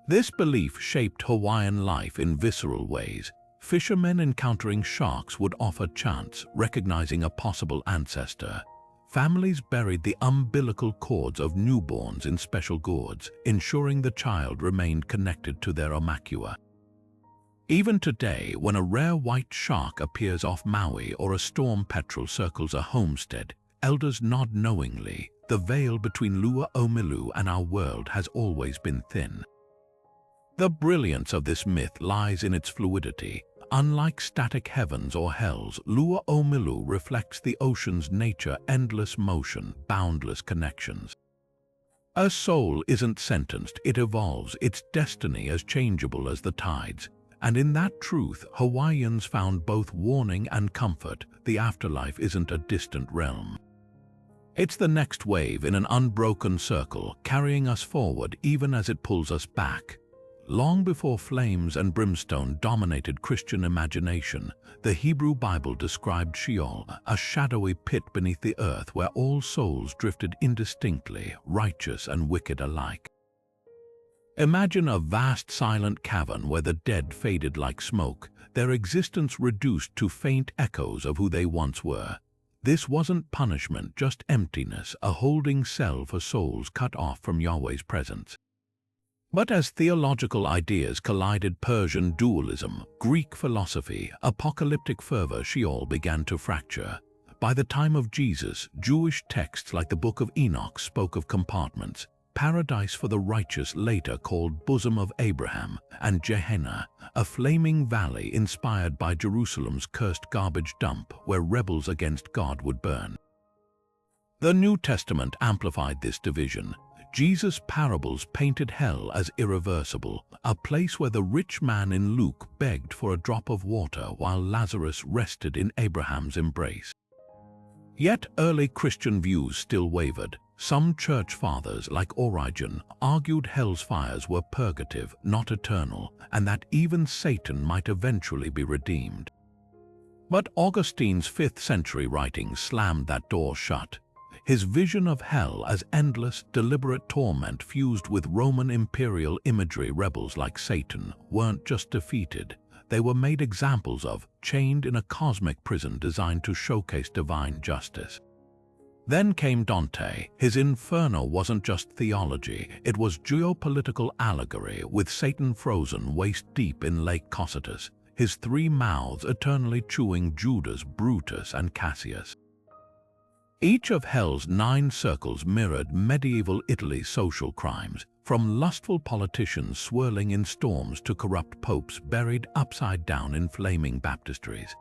This belief shaped Hawaiian life in visceral ways. Fishermen encountering sharks would offer chants, recognizing a possible ancestor. Families buried the umbilical cords of newborns in special gourds, ensuring the child remained connected to their aumakua. Even today, when a rare white shark appears off Maui or a storm petrel circles a homestead, elders nod knowingly. The veil between Lua o Milu and our world has always been thin. The brilliance of this myth lies in its fluidity. Unlike static heavens or hells, Lua o Milu reflects the ocean's nature: endless motion, boundless connections. A soul isn't sentenced, it evolves, its destiny as changeable as the tides. And in that truth, Hawaiians found both warning and comfort. The afterlife isn't a distant realm. It's the next wave in an unbroken circle, carrying us forward even as it pulls us back. Long before flames and brimstone dominated Christian imagination, the Hebrew Bible described Sheol, a shadowy pit beneath the earth where all souls drifted indistinctly, righteous and wicked alike. Imagine a vast silent cavern where the dead faded like smoke, their existence reduced to faint echoes of who they once were. This wasn't punishment, just emptiness, a holding cell for souls cut off from Yahweh's presence. But as theological ideas collided, Persian dualism, Greek philosophy, apocalyptic fervor, Sheol began to fracture. By the time of Jesus, Jewish texts like the Book of Enoch spoke of compartments: paradise for the righteous, later called bosom of Abraham, and Gehenna, a flaming valley inspired by Jerusalem's cursed garbage dump where rebels against God would burn. The New Testament amplified this division. Jesus' parables painted hell as irreversible, a place where the rich man in Luke begged for a drop of water while Lazarus rested in Abraham's embrace. Yet early Christian views still wavered. Some church fathers, like Origen, argued hell's fires were purgative, not eternal, and that even Satan might eventually be redeemed. But Augustine's 5th century writings slammed that door shut. His vision of hell as endless, deliberate torment fused with Roman imperial imagery. Rebels like Satan weren't just defeated, they were made examples of, chained in a cosmic prison designed to showcase divine justice. Then came Dante. His Inferno wasn't just theology, it was geopolitical allegory, with Satan frozen waist-deep in Lake Cocytus, his 3 mouths eternally chewing Judas, Brutus, and Cassius. Each of hell's 9 circles mirrored medieval Italy's social crimes, from lustful politicians swirling in storms to corrupt popes buried upside down in flaming baptistries.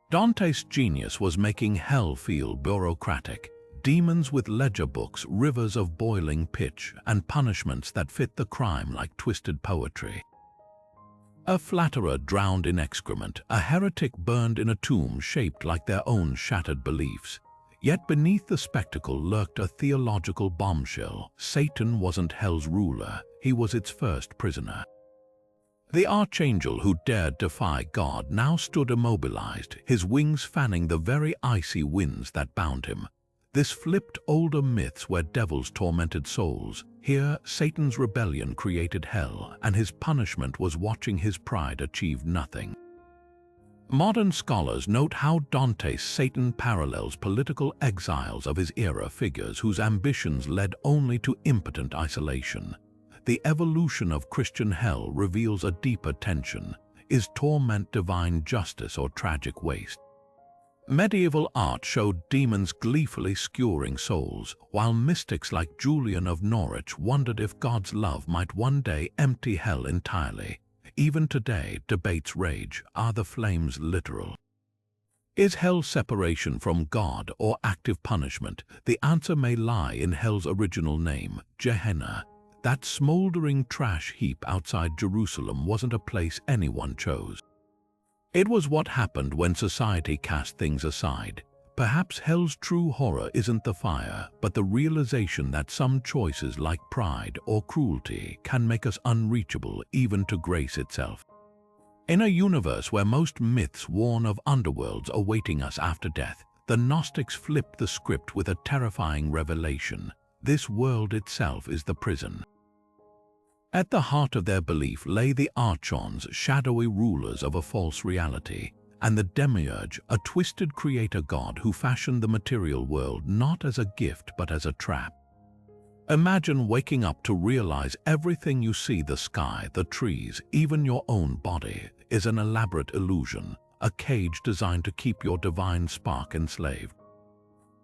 Dante's genius was making hell feel bureaucratic: demons with ledger books, rivers of boiling pitch, and punishments that fit the crime like twisted poetry. A flatterer drowned in excrement, a heretic burned in a tomb shaped like their own shattered beliefs. Yet beneath the spectacle lurked a theological bombshell. Satan wasn't hell's ruler, he was its first prisoner. The archangel who dared defy God now stood immobilized, his wings fanning the very icy winds that bound him. This flipped older myths where devils tormented souls. Here, Satan's rebellion created hell, and his punishment was watching his pride achieve nothing. Modern scholars note how Dante's Satan parallels political exiles of his era, figures whose ambitions led only to impotent isolation. The evolution of Christian hell reveals a deeper tension. Is torment divine justice or tragic waste? Medieval art showed demons gleefully skewering souls, while mystics like Julian of Norwich wondered if God's love might one day empty hell entirely. even today debates rage. Are the flames literal? Is hell separation from God or active punishment? The answer may lie in hell's original name, Gehenna. That smoldering trash heap outside Jerusalem wasn't a place anyone chose. It was what happened when society cast things aside. Perhaps hell's true horror isn't the fire, but the realization that some choices like pride or cruelty can make us unreachable even to grace itself. In a universe where most myths warn of underworlds awaiting us after death, the Gnostics flipped the script with a terrifying revelation. This world itself is the prison. At the heart of their belief lay the archons, shadowy rulers of a false reality, and the demiurge, a twisted creator god who fashioned the material world not as a gift but as a trap. Imagine waking up to realize everything you see, the sky, the trees, even your own body, is an elaborate illusion, a cage designed to keep your divine spark enslaved.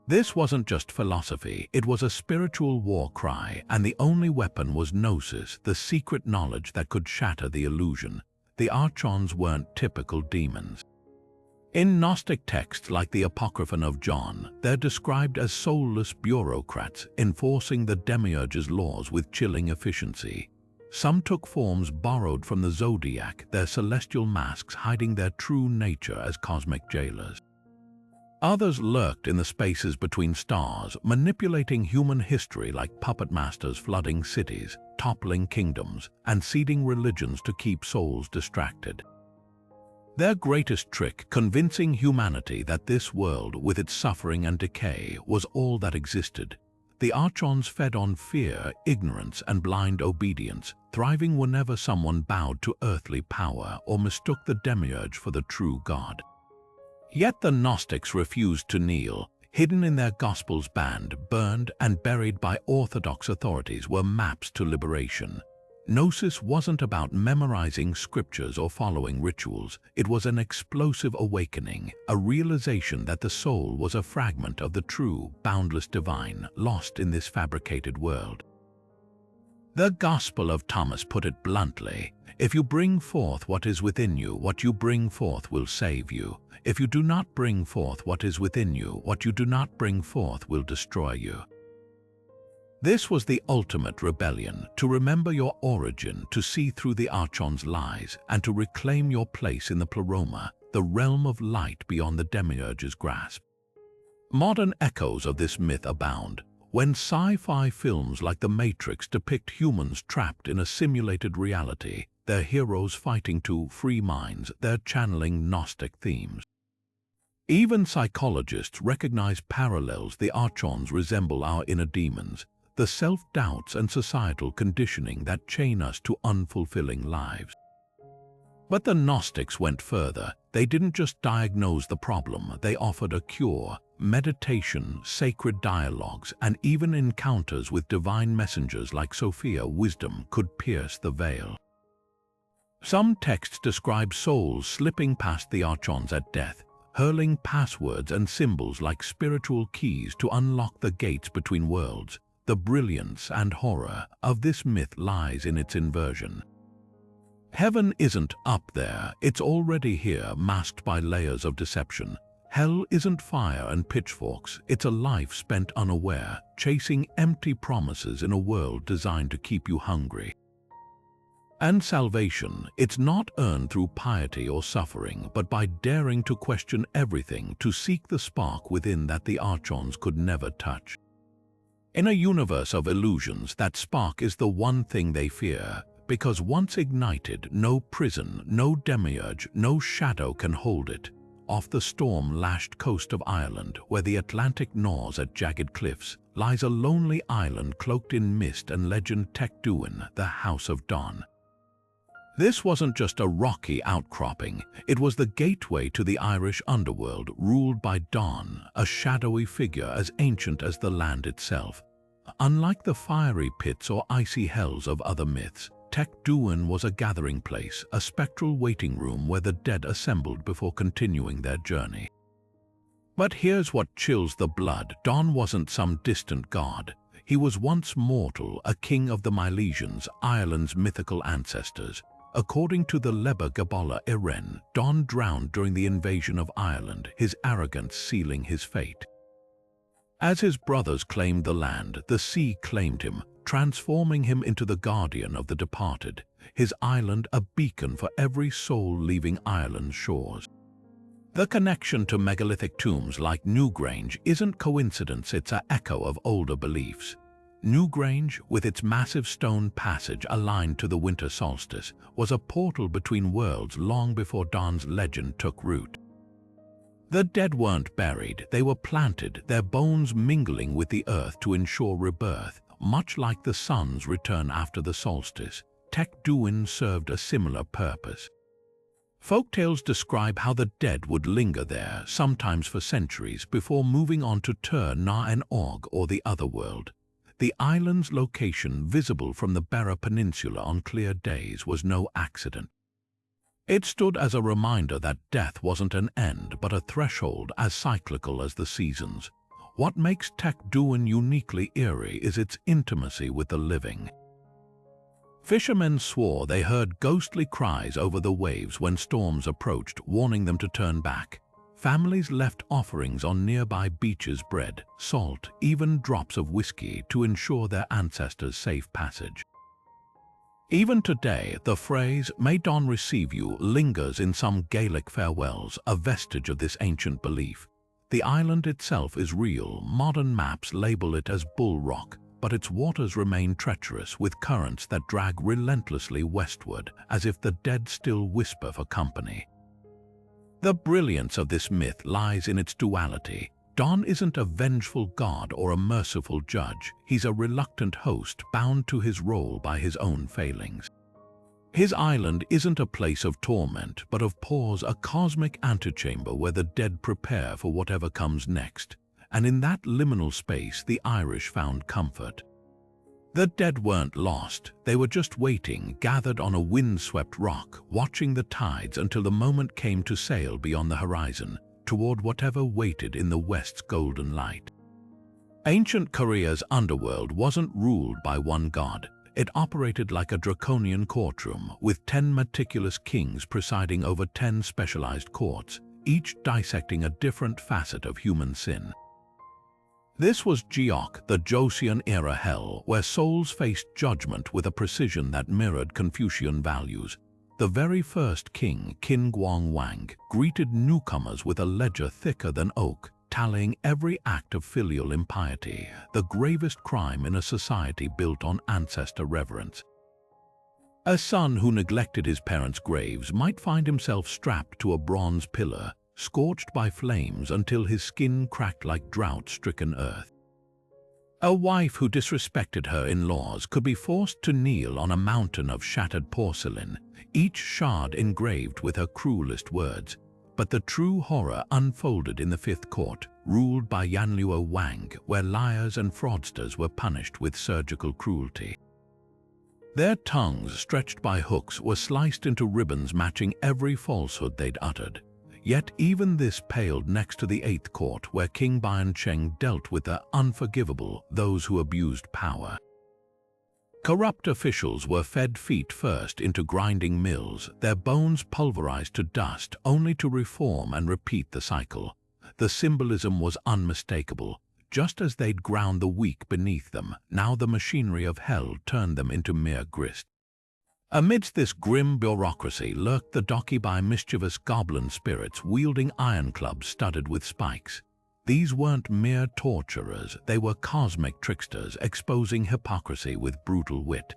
This wasn't just philosophy, it was a spiritual war cry, and the only weapon was gnosis, the secret knowledge that could shatter the illusion. The archons weren't typical demons. In Gnostic texts like the Apocryphon of John, they're described as soulless bureaucrats enforcing the demiurge's laws with chilling efficiency. Some took forms borrowed from the zodiac, their celestial masks hiding their true nature as cosmic jailers. Others lurked in the spaces between stars, manipulating human history like puppet masters flooding cities, toppling kingdoms, and seeding religions to keep souls distracted. Their greatest trick, convincing humanity that this world, with its suffering and decay, was all that existed. The archons fed on fear, ignorance, and blind obedience, thriving whenever someone bowed to earthly power or mistook the demiurge for the true god. Yet the Gnostics refused to kneel. Hidden in their gospels, banned, burned, and buried by orthodox authorities were maps to liberation. Gnosis wasn't about memorizing scriptures or following rituals. It was an explosive awakening, a realization that the soul was a fragment of the true, boundless divine, lost in this fabricated world. The Gospel of Thomas put it bluntly: if you bring forth what is within you, what you bring forth will save you. If you do not bring forth what is within you, what you do not bring forth will destroy you. This was the ultimate rebellion, to remember your origin, to see through the archon's lies, and to reclaim your place in the pleroma, the realm of light beyond the demiurge's grasp. Modern echoes of this myth abound. When sci-fi films like The Matrix depict humans trapped in a simulated reality, their heroes fighting to free minds, they're channeling Gnostic themes. Even psychologists recognize parallels. The archons resemble our inner demons, the self-doubts and societal conditioning that chain us to unfulfilling lives. But the Gnostics went further. They didn't just diagnose the problem, they offered a cure. Meditation, sacred dialogues, and even encounters with divine messengers like Sophia, wisdom, could pierce the veil. Some texts describe souls slipping past the archons at death, hurling passwords and symbols like spiritual keys to unlock the gates between worlds. The brilliance and horror of this myth lies in its inversion. Heaven isn't up there, it's already here, masked by layers of deception. Hell isn't fire and pitchforks, it's a life spent unaware, chasing empty promises in a world designed to keep you hungry. And salvation, it's not earned through piety or suffering, but by daring to question everything, to seek the spark within that the archons could never touch. In a universe of illusions, that spark is the one thing they fear, because once ignited, no prison, no demiurge, no shadow can hold it. Off the storm-lashed coast of Ireland, where the Atlantic gnaws at jagged cliffs, lies a lonely island cloaked in mist and legend, Duat, the House of Dawn. This wasn't just a rocky outcropping, it was the gateway to the Irish underworld, ruled by Dawn, a shadowy figure as ancient as the land itself. Unlike the fiery pits or icy hells of other myths, Duat was a gathering place, a spectral waiting room where the dead assembled before continuing their journey. But here's what chills the blood: Dawn wasn't some distant god. He was once mortal, a king of the Milesians, Ireland's mythical ancestors. According to the Liber Gabola Iren, Don drowned during the invasion of Ireland, his arrogance sealing his fate. As his brothers claimed the land, the sea claimed him, transforming him into the guardian of the departed, his island a beacon for every soul leaving Ireland's shores. The connection to megalithic tombs like Newgrange isn't coincidence, it's an echo of older beliefs. Newgrange, with its massive stone passage aligned to the winter solstice, was a portal between worlds long before Don's legend took root. The dead weren't buried, they were planted, their bones mingling with the earth to ensure rebirth, much like the sun's return after the solstice. Duat served a similar purpose. Folktales describe how the dead would linger there, sometimes for centuries, before moving on to Tir na an Og, or the otherworld. The island's location, visible from the Beara Peninsula on clear days, was no accident. It stood as a reminder that death wasn't an end, but a threshold as cyclical as the seasons. What makes Duat uniquely eerie is its intimacy with the living. Fishermen swore they heard ghostly cries over the waves when storms approached, warning them to turn back. Families left offerings on nearby beaches, bread, salt, even drops of whiskey to ensure their ancestors' safe passage. Even today, the phrase, "May Don receive you," lingers in some Gaelic farewells, a vestige of this ancient belief. The island itself is real. Modern maps label it as Bull Rock, but its waters remain treacherous, with currents that drag relentlessly westward, as if the dead still whisper for company. The brilliance of this myth lies in its duality. Don isn't a vengeful god or a merciful judge. He's a reluctant host, bound to his role by his own failings. His island isn't a place of torment, but of pause, a cosmic antechamber where the dead prepare for whatever comes next. And in that liminal space, the Irish found comfort. The dead weren't lost, they were just waiting, gathered on a windswept rock, watching the tides until the moment came to sail beyond the horizon, toward whatever waited in the west's golden light. Ancient Korea's underworld wasn't ruled by one god. It operated like a draconian courtroom, with 10 meticulous kings presiding over 10 specialized courts, each dissecting a different facet of human sin. This was Geok, the Joseon-era hell, where souls faced judgment with a precision that mirrored Confucian values. The very first king, Qin Guang Wang, greeted newcomers with a ledger thicker than oak, tallying every act of filial impiety, the gravest crime in a society built on ancestor reverence. A son who neglected his parents' graves might find himself strapped to a bronze pillar, scorched by flames until his skin cracked like drought-stricken earth. A wife who disrespected her in-laws could be forced to kneel on a mountain of shattered porcelain, each shard engraved with her cruelest words. But the true horror unfolded in the Fifth Court, ruled by Yanluo Wang, where liars and fraudsters were punished with surgical cruelty. Their tongues, stretched by hooks, were sliced into ribbons matching every falsehood they'd uttered. Yet even this paled next to the Eighth Court, where King Biancheng dealt with the unforgivable, those who abused power. Corrupt officials were fed feet first into grinding mills, their bones pulverized to dust, only to reform and repeat the cycle. The symbolism was unmistakable. Just as they'd ground the weak beneath them, now the machinery of hell turned them into mere grist. Amidst this grim bureaucracy lurked the Dokibai, mischievous goblin spirits wielding iron clubs studded with spikes. These weren't mere torturers, they were cosmic tricksters exposing hypocrisy with brutal wit.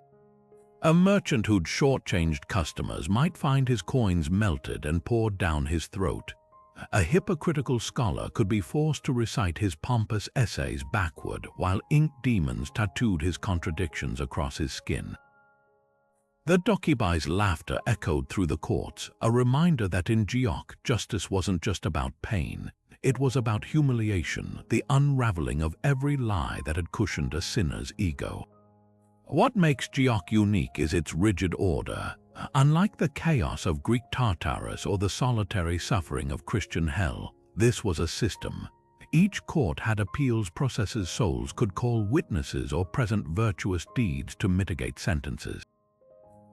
A merchant who'd shortchanged customers might find his coins melted and poured down his throat. A hypocritical scholar could be forced to recite his pompous essays backward while ink demons tattooed his contradictions across his skin. The Dokibai's laughter echoed through the courts, a reminder that in Geok, justice wasn't just about pain. It was about humiliation, the unraveling of every lie that had cushioned a sinner's ego. What makes Geok unique is its rigid order. Unlike the chaos of Greek Tartarus or the solitary suffering of Christian hell, this was a system. Each court had appeals processes, souls could call witnesses or present virtuous deeds to mitigate sentences.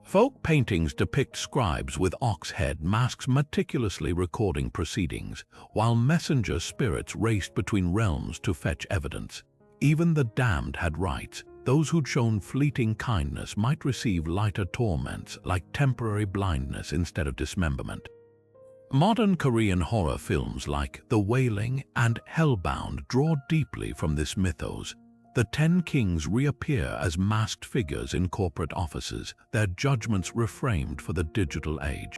Folk paintings depict scribes with ox head masks meticulously recording proceedings, while messenger spirits raced between realms to fetch evidence. Even the damned had rights. Those who'd shown fleeting kindness might receive lighter torments, like temporary blindness instead of dismemberment. Modern Korean horror films like The Wailing and Hellbound draw deeply from this mythos. The 10 kings reappear as masked figures in corporate offices, their judgments reframed for the digital age.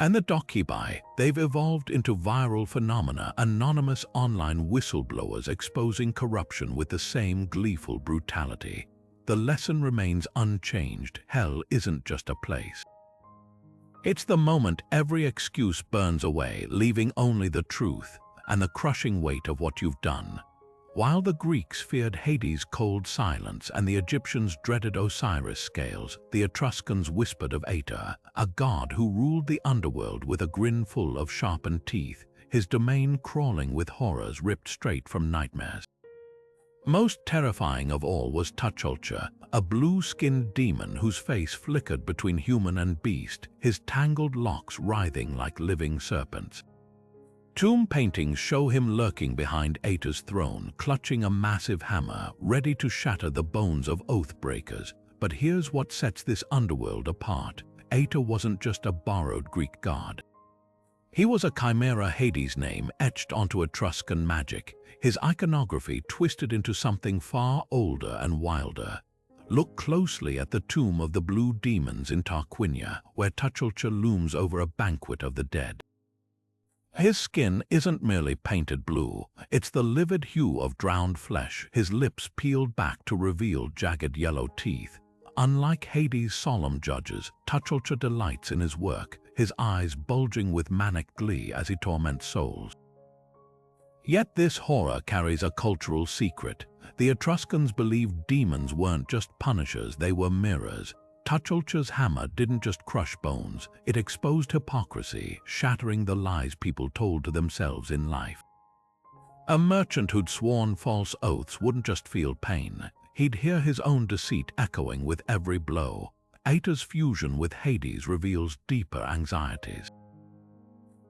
And the Dokubai, they've evolved into viral phenomena, anonymous online whistleblowers exposing corruption with the same gleeful brutality. The lesson remains unchanged. Hell isn't just a place. It's the moment every excuse burns away, leaving only the truth and the crushing weight of what you've done. While the Greeks feared Hades' cold silence and the Egyptians dreaded Osiris' scales, the Etruscans whispered of Ater, a god who ruled the underworld with a grin full of sharpened teeth, his domain crawling with horrors ripped straight from nightmares. Most terrifying of all was Tucholcha, a blue-skinned demon whose face flickered between human and beast, his tangled locks writhing like living serpents. Tomb paintings show him lurking behind Ater's throne, clutching a massive hammer, ready to shatter the bones of oath-breakers. But here's what sets this underworld apart. Ater wasn't just a borrowed Greek god. He was a chimera Hades name etched onto Etruscan magic, his iconography twisted into something far older and wilder. Look closely at the tomb of the blue demons in Tarquinia, where Tucholcha looms over a banquet of the dead. His skin isn't merely painted blue, it's the livid hue of drowned flesh, his lips peeled back to reveal jagged yellow teeth. Unlike Hades' solemn judges, Tucholcha delights in his work, his eyes bulging with manic glee as he torments souls. Yet this horror carries a cultural secret. The Etruscans believed demons weren't just punishers, they were mirrors. Tucholcha's hammer didn't just crush bones, it exposed hypocrisy, shattering the lies people told to themselves in life. A merchant who'd sworn false oaths wouldn't just feel pain, he'd hear his own deceit echoing with every blow. Ater's fusion with Hades reveals deeper anxieties.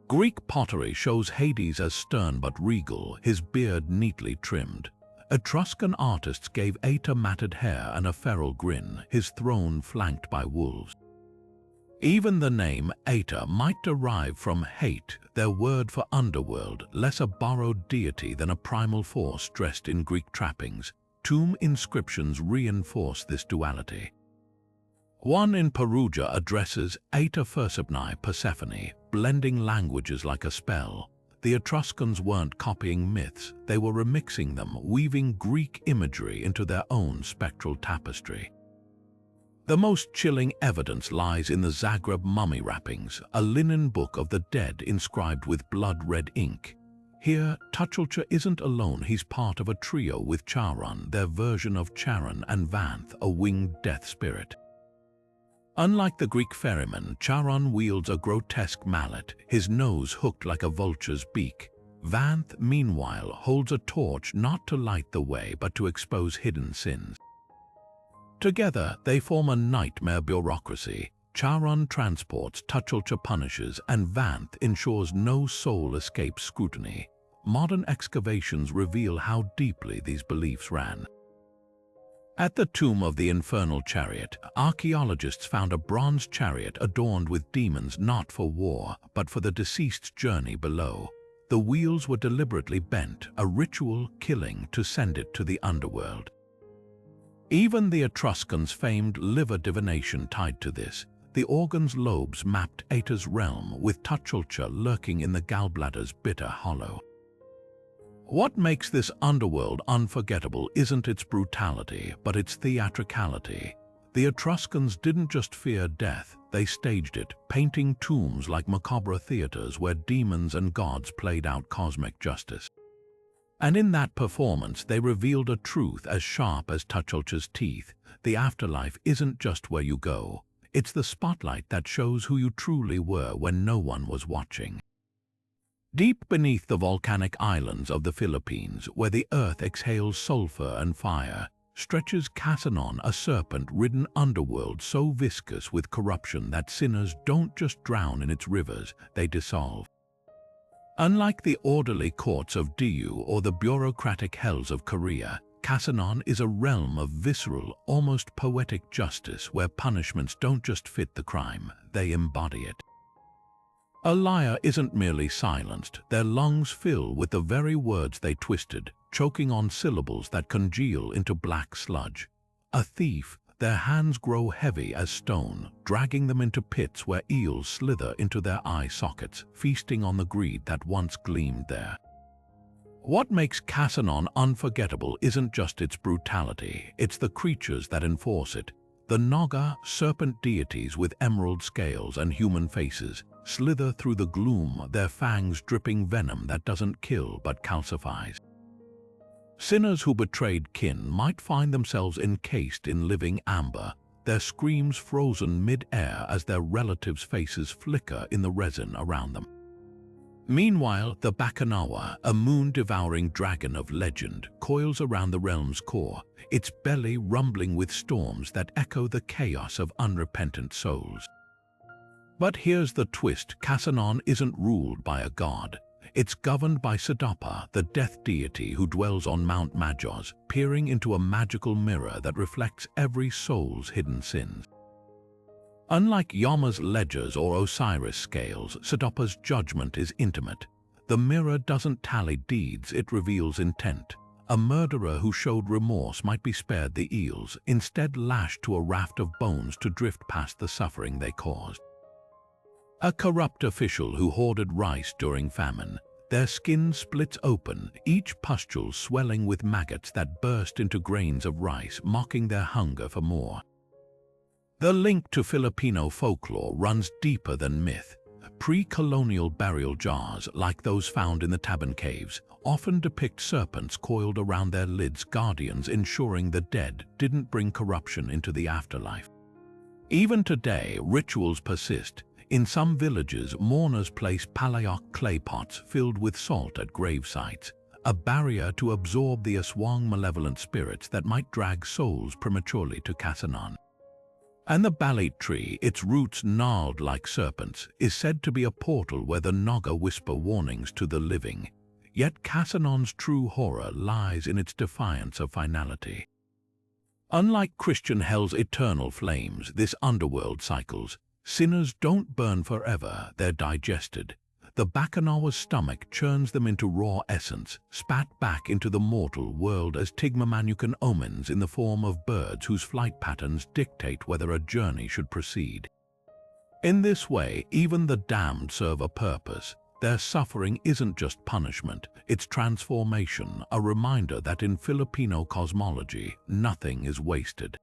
Greek pottery shows Hades as stern but regal, his beard neatly trimmed. Etruscan artists gave Ater matted hair and a feral grin, his throne flanked by wolves. Even the name Ater might derive from hate, their word for underworld, less a borrowed deity than a primal force dressed in Greek trappings. Tomb inscriptions reinforce this duality. One in Perugia addresses Ater Persepni Persephone, blending languages like a spell. The Etruscans weren't copying myths, they were remixing them, weaving Greek imagery into their own spectral tapestry. The most chilling evidence lies in the Zagreb mummy wrappings, a linen book of the dead inscribed with blood-red ink. Here, Tucholcha isn't alone, he's part of a trio with Charon, their version of Charon, and Vanth, a winged death spirit. Unlike the Greek ferryman, Charon wields a grotesque mallet, his nose hooked like a vulture's beak. Vanth, meanwhile, holds a torch not to light the way but to expose hidden sins. Together, they form a nightmare bureaucracy. Charon transports, Tucholcha punishes, and Vanth ensures no soul escapes scrutiny. Modern excavations reveal how deeply these beliefs ran. At the tomb of the infernal chariot, archaeologists found a bronze chariot adorned with demons not for war, but for the deceased's journey below. The wheels were deliberately bent, a ritual killing to send it to the underworld. Even the Etruscans famed liver divination tied to this. The organ's lobes mapped Ater's realm, with Tucholcha lurking in the gallbladder's bitter hollow. What makes this underworld unforgettable isn't its brutality, but its theatricality. The Etruscans didn't just fear death, they staged it, painting tombs like macabre theaters where demons and gods played out cosmic justice. And in that performance, they revealed a truth as sharp as Tucholcha's teeth. The afterlife isn't just where you go, it's the spotlight that shows who you truly were when no one was watching. Deep beneath the volcanic islands of the Philippines, where the earth exhales sulfur and fire, stretches Casanon, a serpent-ridden underworld so viscous with corruption that sinners don't just drown in its rivers, they dissolve. Unlike the orderly courts of Diu or the bureaucratic hells of Korea, Casanon is a realm of visceral, almost poetic justice where punishments don't just fit the crime, they embody it. A liar isn't merely silenced, their lungs fill with the very words they twisted, choking on syllables that congeal into black sludge. A thief, their hands grow heavy as stone, dragging them into pits where eels slither into their eye sockets, feasting on the greed that once gleamed there. What makes Casanon unforgettable isn't just its brutality, it's the creatures that enforce it. The Naga, serpent deities with emerald scales and human faces, slither through the gloom, their fangs dripping venom that doesn't kill but calcifies. Sinners who betrayed kin might find themselves encased in living amber, their screams frozen mid-air as their relatives' faces flicker in the resin around them. Meanwhile, the Baccanawa, a moon-devouring dragon of legend, coils around the realm's core, its belly rumbling with storms that echo the chaos of unrepentant souls. But here's the twist: Casanon isn't ruled by a god. It's governed by Sadapa, the death deity who dwells on Mount Majos, peering into a magical mirror that reflects every soul's hidden sins. Unlike Yama's ledgers or Osiris scales, Sadapa's judgment is intimate. The mirror doesn't tally deeds, it reveals intent. A murderer who showed remorse might be spared the eels, instead lashed to a raft of bones to drift past the suffering they caused. A corrupt official who hoarded rice during famine, their skin splits open, each pustule swelling with maggots that burst into grains of rice, mocking their hunger for more. The link to Filipino folklore runs deeper than myth. Pre-colonial burial jars, like those found in the Taban caves, often depict serpents coiled around their lids, guardians ensuring the dead didn't bring corruption into the afterlife. Even today, rituals persist. In some villages, mourners place palayok clay pots filled with salt at grave sites, a barrier to absorb the aswang malevolent spirits that might drag souls prematurely to Casanon. And the balit tree, its roots gnarled like serpents, is said to be a portal where the Naga whisper warnings to the living. Yet Casanon's true horror lies in its defiance of finality. Unlike Christian hell's eternal flames, this underworld cycles. Sinners don't burn forever, they're digested. The Baccanawa's stomach churns them into raw essence, spat back into the mortal world as Tigmamanukan omens in the form of birds whose flight patterns dictate whether a journey should proceed. In this way, even the damned serve a purpose. Their suffering isn't just punishment, it's transformation, a reminder that in Filipino cosmology, nothing is wasted.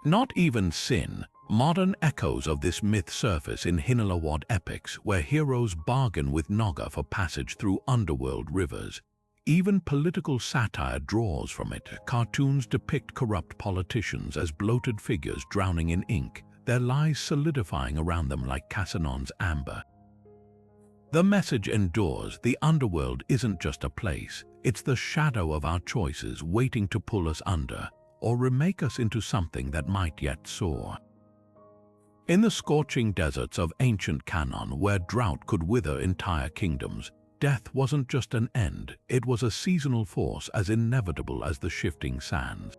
Not even sin. Modern echoes of this myth surface in Hinalawad epics, where heroes bargain with Naga for passage through underworld rivers. Even political satire draws from it. Cartoons depict corrupt politicians as bloated figures drowning in ink, their lies solidifying around them like Casanon's amber. The message endures: the underworld isn't just a place, it's the shadow of our choices waiting to pull us under, or remake us into something that might yet soar. In the scorching deserts of ancient Canaan, where drought could wither entire kingdoms, death wasn't just an end, it was a seasonal force as inevitable as the shifting sands.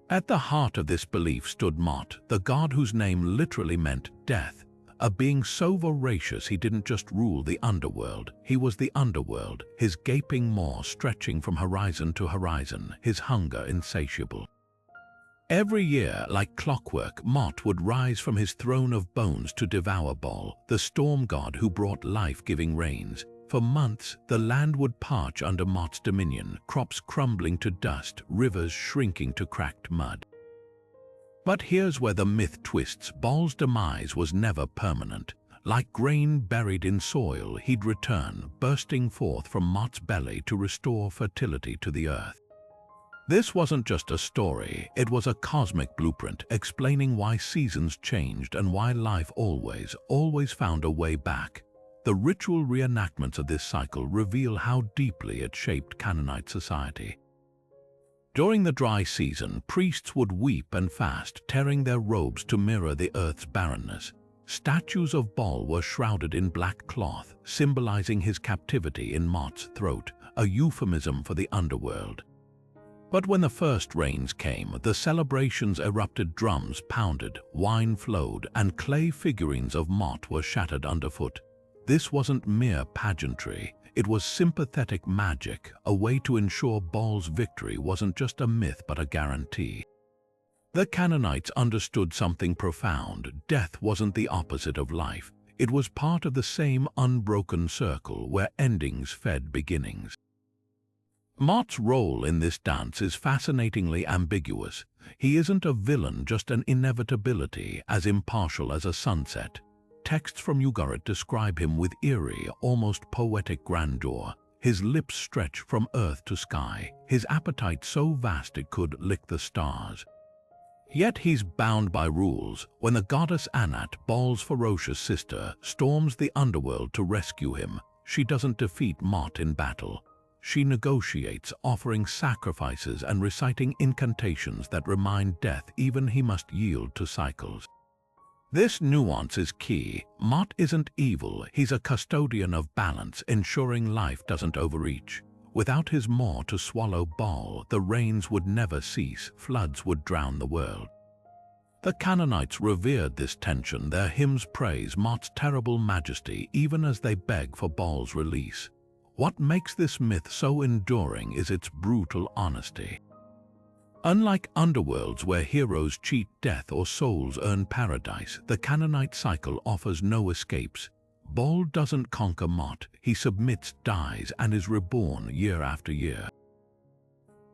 At the heart of this belief stood Mot, the god whose name literally meant death, a being so voracious he didn't just rule the underworld, he was the underworld, his gaping maw stretching from horizon to horizon, his hunger insatiable. Every year, like clockwork, Mot would rise from his throne of bones to devour Bol, the storm god who brought life-giving rains. For months, the land would parch under Mot's dominion, crops crumbling to dust, rivers shrinking to cracked mud. But here's where the myth twists: Bol's demise was never permanent. Like grain buried in soil, he'd return, bursting forth from Mot's belly to restore fertility to the earth. This wasn't just a story, it was a cosmic blueprint explaining why seasons changed and why life always found a way back. The ritual reenactments of this cycle reveal how deeply it shaped Canaanite society. During the dry season, priests would weep and fast, tearing their robes to mirror the earth's barrenness. Statues of Baal were shrouded in black cloth, symbolizing his captivity in Mot's throat, a euphemism for the underworld. But when the first rains came, the celebrations erupted, drums pounded, wine flowed, and clay figurines of Mot were shattered underfoot. This wasn't mere pageantry, it was sympathetic magic, a way to ensure Baal's victory wasn't just a myth but a guarantee. The Canaanites understood something profound. Death wasn't the opposite of life. It was part of the same unbroken circle where endings fed beginnings. Mot's role in this dance is fascinatingly ambiguous. He isn't a villain, just an inevitability, as impartial as a sunset. Texts from Ugarit describe him with eerie, almost poetic grandeur. His lips stretch from earth to sky, his appetite so vast it could lick the stars. Yet he's bound by rules. When the goddess Anat, Baal's ferocious sister, storms the underworld to rescue him, she doesn't defeat Mot in battle. She negotiates, offering sacrifices and reciting incantations that remind death even he must yield to cycles. This nuance is key. Mot isn't evil, he's a custodian of balance, ensuring life doesn't overreach. Without his maw to swallow Baal, the rains would never cease, floods would drown the world. The Canaanites revered this tension. Their hymns praise Mot's terrible majesty even as they beg for Baal's release. What makes this myth so enduring is its brutal honesty. Unlike underworlds where heroes cheat death or souls earn paradise, the Canaanite cycle offers no escapes. Baal doesn't conquer Mot, he submits, dies, and is reborn year after year.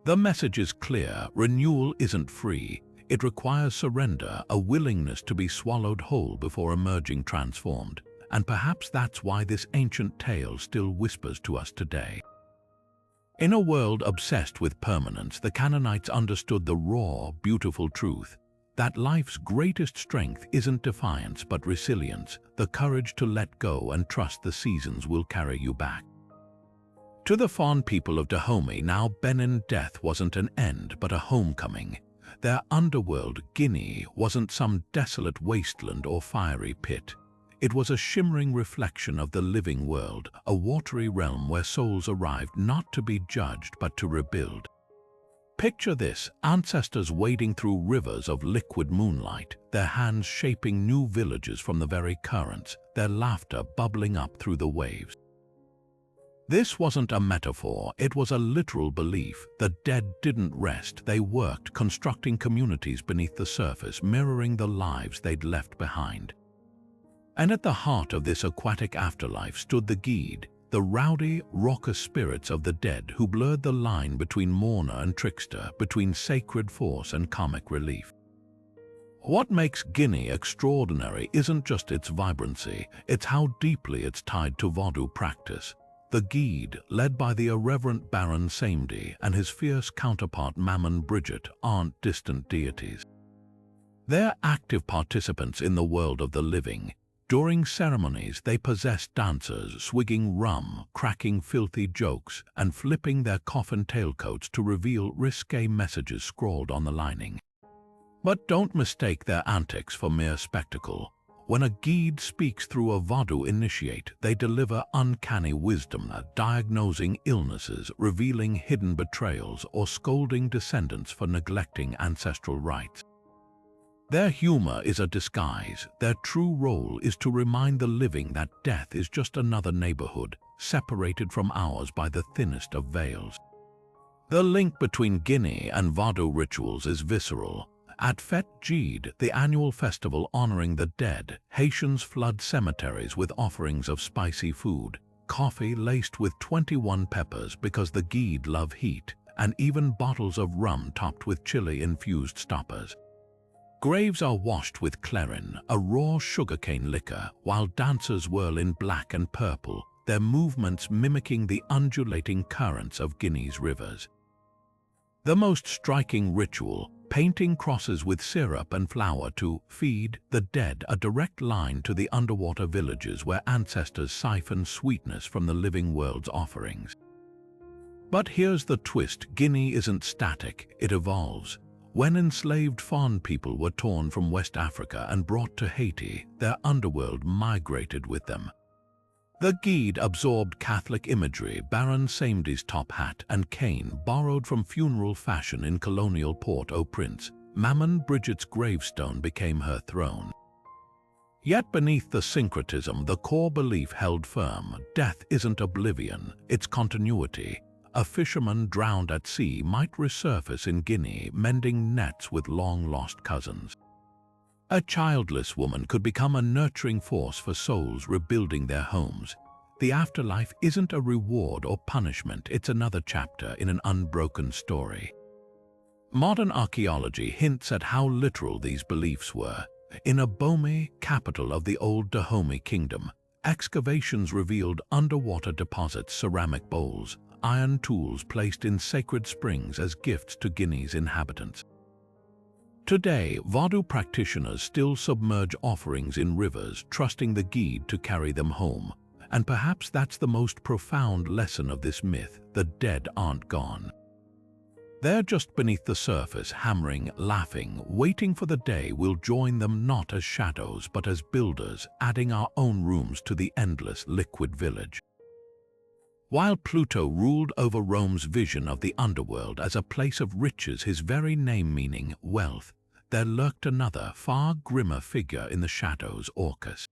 The message is clear: renewal isn't free. It requires surrender, a willingness to be swallowed whole before emerging transformed. And perhaps that's why this ancient tale still whispers to us today. In a world obsessed with permanence, the Canaanites understood the raw, beautiful truth that life's greatest strength isn't defiance but resilience, the courage to let go and trust the seasons will carry you back. To the fond people of Dahomey, now Benin, death wasn't an end but a homecoming. Their underworld, Guinea, wasn't some desolate wasteland or fiery pit. It was a shimmering reflection of the living world, a watery realm where souls arrived not to be judged but to rebuild. Picture this: ancestors wading through rivers of liquid moonlight, their hands shaping new villages from the very currents, their laughter bubbling up through the waves. This wasn't a metaphor, it was a literal belief. The dead didn't rest, they worked, constructing communities beneath the surface, mirroring the lives they'd left behind. And at the heart of this aquatic afterlife stood the Geed, the rowdy, raucous spirits of the dead who blurred the line between mourner and trickster, between sacred force and comic relief. What makes Guinea extraordinary isn't just its vibrancy, it's how deeply it's tied to Vodou practice. The Geed, led by the irreverent Baron Samedi and his fierce counterpart Mammon Bridget, aren't distant deities. They're active participants in the world of the living. During ceremonies, they possess dancers, swigging rum, cracking filthy jokes, and flipping their coffin tailcoats to reveal risque messages scrawled on the lining. But don't mistake their antics for mere spectacle. When a Geed speaks through a Vodou initiate, they deliver uncanny wisdom, diagnosing illnesses, revealing hidden betrayals, or scolding descendants for neglecting ancestral rites. Their humor is a disguise. Their true role is to remind the living that death is just another neighborhood, separated from ours by the thinnest of veils. The link between Guinea and Vodou rituals is visceral. At Fête Geed, the annual festival honoring the dead, Haitians flood cemeteries with offerings of spicy food, coffee laced with 21 peppers because the Geed love heat, and even bottles of rum topped with chili-infused stoppers. Graves are washed with clarin, a raw sugarcane liquor, while dancers whirl in black and purple, their movements mimicking the undulating currents of Guinea's rivers. The most striking ritual, painting crosses with syrup and flour to feed the dead, a direct line to the underwater villages where ancestors siphon sweetness from the living world's offerings. But here's the twist: Guinea isn't static, it evolves. When enslaved fawn people were torn from West Africa and brought to Haiti, their underworld migrated with them. The Guide absorbed Catholic imagery, Baron Samedi's top hat and cane borrowed from funeral fashion in colonial Port-au-Prince. Mammon Bridget's gravestone became her throne. Yet beneath the syncretism, the core belief held firm: death isn't oblivion, it's continuity. A fisherman drowned at sea might resurface in Guinea, mending nets with long-lost cousins. A childless woman could become a nurturing force for souls rebuilding their homes. The afterlife isn't a reward or punishment, it's another chapter in an unbroken story. Modern archaeology hints at how literal these beliefs were. In Abomey, capital of the old Dahomey kingdom, excavations revealed underwater deposits, ceramic bowls, iron tools placed in sacred springs as gifts to Guinea's inhabitants. Today, Vodou practitioners still submerge offerings in rivers, trusting the Guide to carry them home. And perhaps that's the most profound lesson of this myth: the dead aren't gone. They're just beneath the surface, hammering, laughing, waiting for the day we'll join them, not as shadows but as builders, adding our own rooms to the endless liquid village. While Pluto ruled over Rome's vision of the underworld as a place of riches, his very name meaning wealth, there lurked another, far grimmer figure in the shadows: Orcus.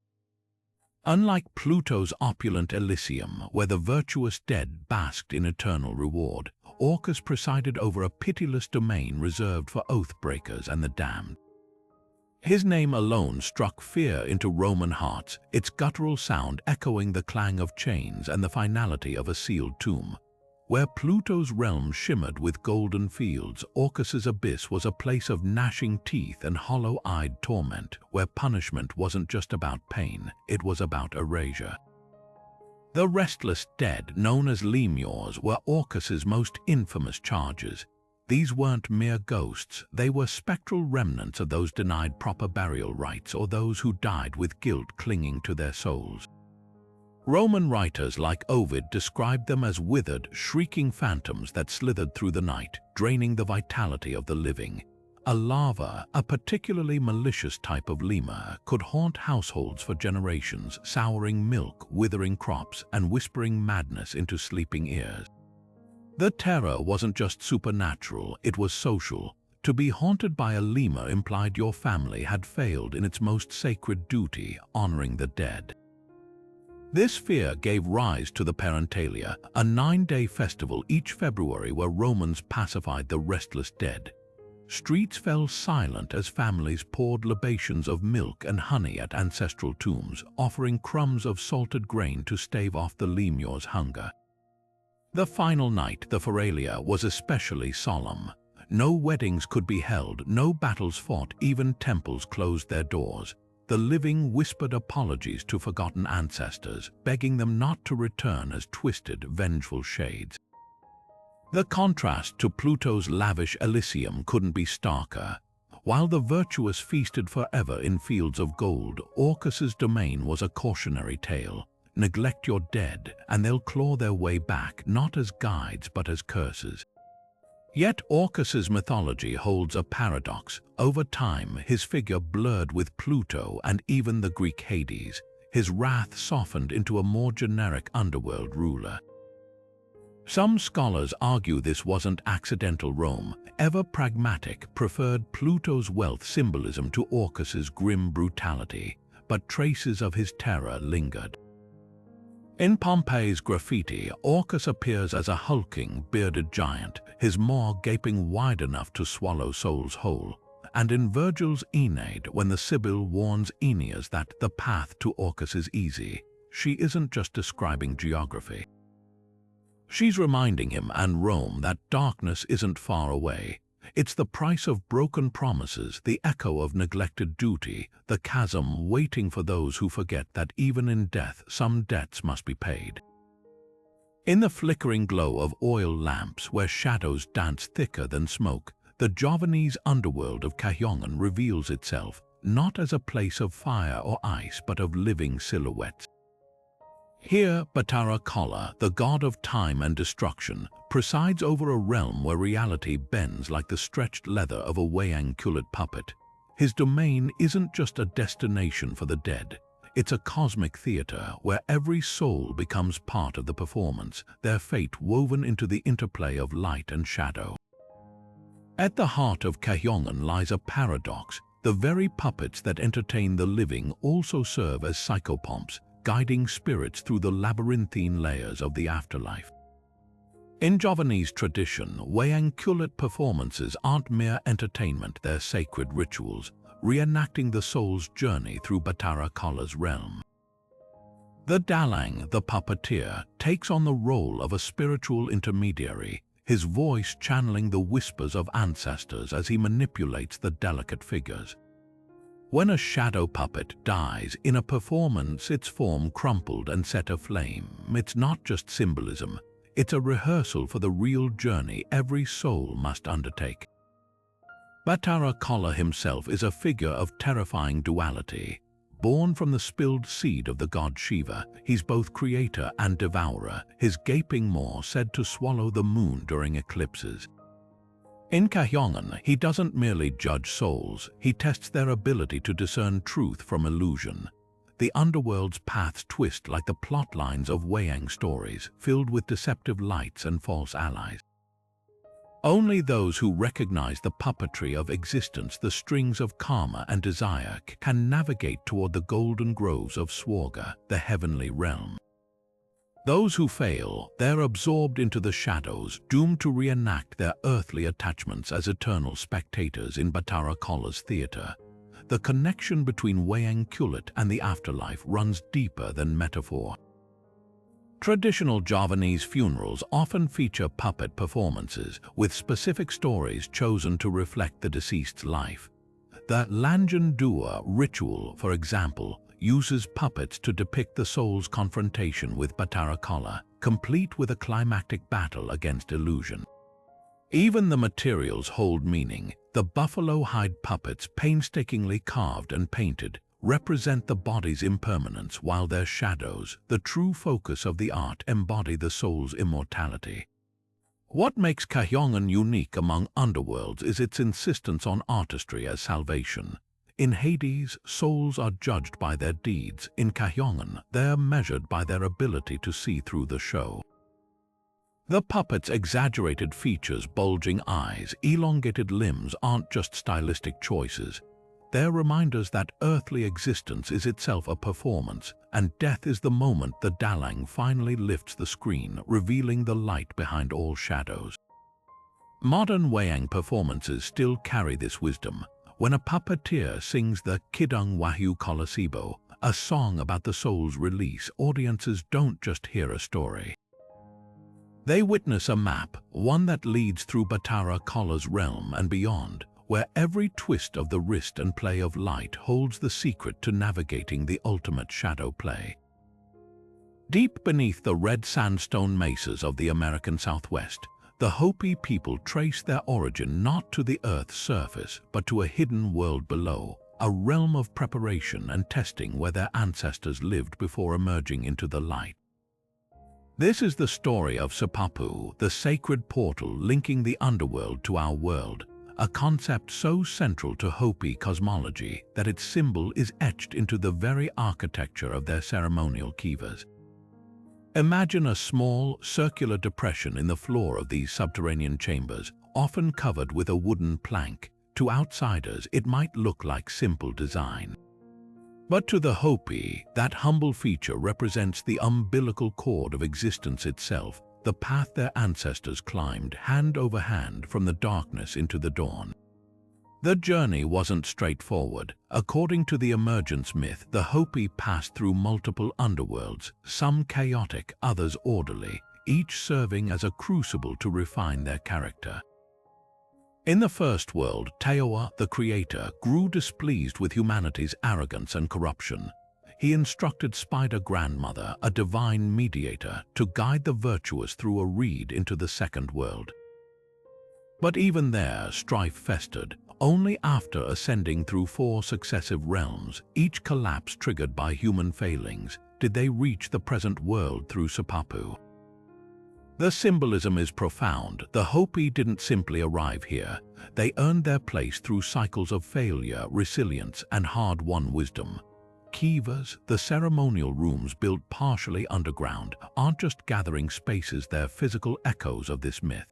Unlike Pluto's opulent Elysium, where the virtuous dead basked in eternal reward, Orcus presided over a pitiless domain reserved for oath-breakers and the damned. His name alone struck fear into Roman hearts, its guttural sound echoing the clang of chains and the finality of a sealed tomb. Where Pluto's realm shimmered with golden fields, Orcus's abyss was a place of gnashing teeth and hollow-eyed torment, where punishment wasn't just about pain, it was about erasure. The restless dead, known as lemures, were Orcus's most infamous charges. These weren't mere ghosts, they were spectral remnants of those denied proper burial rites or those who died with guilt clinging to their souls. Roman writers like Ovid described them as withered, shrieking phantoms that slithered through the night, draining the vitality of the living. A larva, a particularly malicious type of lemur, could haunt households for generations, souring milk, withering crops, and whispering madness into sleeping ears. The terror wasn't just supernatural, it was social. To be haunted by a lemur implied your family had failed in its most sacred duty, honoring the dead. This fear gave rise to the Parentalia, a 9-day festival each February where Romans pacified the restless dead. Streets fell silent as families poured libations of milk and honey at ancestral tombs, offering crumbs of salted grain to stave off the lemur's hunger. The final night, the Feralia, was especially solemn. No weddings could be held, no battles fought, even temples closed their doors. The living whispered apologies to forgotten ancestors, begging them not to return as twisted, vengeful shades. The contrast to Pluto's lavish Elysium couldn't be starker. While the virtuous feasted forever in fields of gold, Orcus's domain was a cautionary tale. Neglect your dead, and they'll claw their way back, not as guides but as curses. Yet Orcus's mythology holds a paradox. Over time, his figure blurred with Pluto and even the Greek Hades. His wrath softened into a more generic underworld ruler. Some scholars argue this wasn't accidental. Rome, ever pragmatic, preferred Pluto's wealth symbolism to Orcus's grim brutality, but traces of his terror lingered. In Pompeii's graffiti, Orcus appears as a hulking, bearded giant, his maw gaping wide enough to swallow souls whole. And in Virgil's Aeneid, when the Sibyl warns Aeneas that the path to Orcus is easy, she isn't just describing geography. She's reminding him and Rome that darkness isn't far away. It's the price of broken promises, the echo of neglected duty, the chasm waiting for those who forget that even in death some debts must be paid. In the flickering glow of oil lamps where shadows dance thicker than smoke, the Javanese underworld of Kahjongan reveals itself, not as a place of fire or ice but of living silhouettes. Here, Batara Kola, the god of time and destruction, presides over a realm where reality bends like the stretched leather of a wayang kulit puppet. His domain isn't just a destination for the dead. It's a cosmic theater where every soul becomes part of the performance, their fate woven into the interplay of light and shadow. At the heart of Kahjongan lies a paradox. The very puppets that entertain the living also serve as psychopomps, guiding spirits through the labyrinthine layers of the afterlife. In Javanese tradition, wayang kulit performances aren't mere entertainment, they're sacred rituals, reenacting the soul's journey through Batara Kola's realm. The Dalang, the puppeteer, takes on the role of a spiritual intermediary, his voice channeling the whispers of ancestors as he manipulates the delicate figures. When a shadow puppet dies in a performance, its form crumpled and set aflame. It's not just symbolism, it's a rehearsal for the real journey every soul must undertake. Batara Kola himself is a figure of terrifying duality. Born from the spilled seed of the god Shiva, he's both creator and devourer, his gaping maw said to swallow the moon during eclipses. In Kahjongan, he doesn't merely judge souls, he tests their ability to discern truth from illusion. The underworld's paths twist like the plot lines of wayang stories, filled with deceptive lights and false allies. Only those who recognize the puppetry of existence, the strings of karma and desire, can navigate toward the golden groves of Swarga, the heavenly realm. Those who fail, they're absorbed into the shadows, doomed to reenact their earthly attachments as eternal spectators in Batara Kola's theater. The connection between wayang kulit and the afterlife runs deeper than metaphor. Traditional Javanese funerals often feature puppet performances, with specific stories chosen to reflect the deceased's life. The Lanjan Dua ritual, for example, uses puppets to depict the soul's confrontation with Batara Kola, complete with a climactic battle against illusion. Even the materials hold meaning. The buffalo hide puppets, painstakingly carved and painted, represent the body's impermanence, while their shadows, the true focus of the art, embody the soul's immortality. What makes Kahjongan unique among underworlds is its insistence on artistry as salvation. In Hades, souls are judged by their deeds. In Kahjongan, they're measured by their ability to see through the show. The puppets' exaggerated features, bulging eyes, elongated limbs aren't just stylistic choices. They're reminders that earthly existence is itself a performance, and death is the moment the Dalang finally lifts the screen, revealing the light behind all shadows. Modern wayang performances still carry this wisdom. When a puppeteer sings the Kidung Wahyu Kolasibo, a song about the soul's release, audiences don't just hear a story. They witness a map, one that leads through Batara Kola's realm and beyond, where every twist of the wrist and play of light holds the secret to navigating the ultimate shadow play. Deep beneath the red sandstone mesas of the American Southwest, the Hopi people trace their origin not to the Earth's surface, but to a hidden world below, a realm of preparation and testing where their ancestors lived before emerging into the light. This is the story of Sipapu, the sacred portal linking the underworld to our world, a concept so central to Hopi cosmology that its symbol is etched into the very architecture of their ceremonial kivas. Imagine a small, circular depression in the floor of these subterranean chambers, often covered with a wooden plank. To outsiders, it might look like simple design. But to the Hopi, that humble feature represents the umbilical cord of existence itself, the path their ancestors climbed hand over hand from the darkness into the dawn. The journey wasn't straightforward. According to the emergence myth, the Hopi passed through multiple underworlds, some chaotic, others orderly, each serving as a crucible to refine their character. In the first world, Teowa, the creator, grew displeased with humanity's arrogance and corruption. He instructed Spider Grandmother, a divine mediator, to guide the virtuous through a reed into the second world. But even there, strife festered. Only after ascending through 4 successive realms, each collapse triggered by human failings, did they reach the present world through Sipapu. The symbolism is profound. The Hopi didn't simply arrive here. They earned their place through cycles of failure, resilience, and hard-won wisdom. Kivas, the ceremonial rooms built partially underground, aren't just gathering spaces, they're physical echoes of this myth.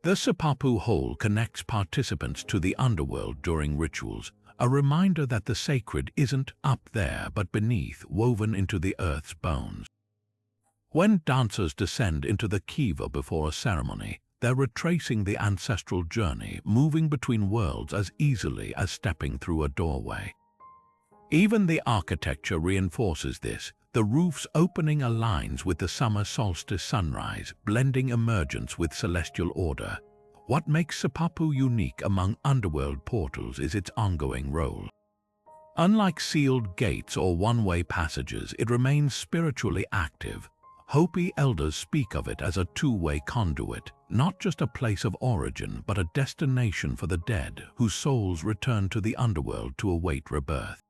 The Sipapu hole connects participants to the underworld during rituals, a reminder that the sacred isn't up there but beneath, woven into the earth's bones. When dancers descend into the kiva before a ceremony, they're retracing the ancestral journey, moving between worlds as easily as stepping through a doorway. Even the architecture reinforces this. The roof's opening aligns with the summer solstice sunrise, blending emergence with celestial order. What makes Sipapu unique among underworld portals is its ongoing role. Unlike sealed gates or one-way passages, it remains spiritually active. Hopi elders speak of it as a two-way conduit, not just a place of origin, but a destination for the dead whose souls return to the underworld to await rebirth.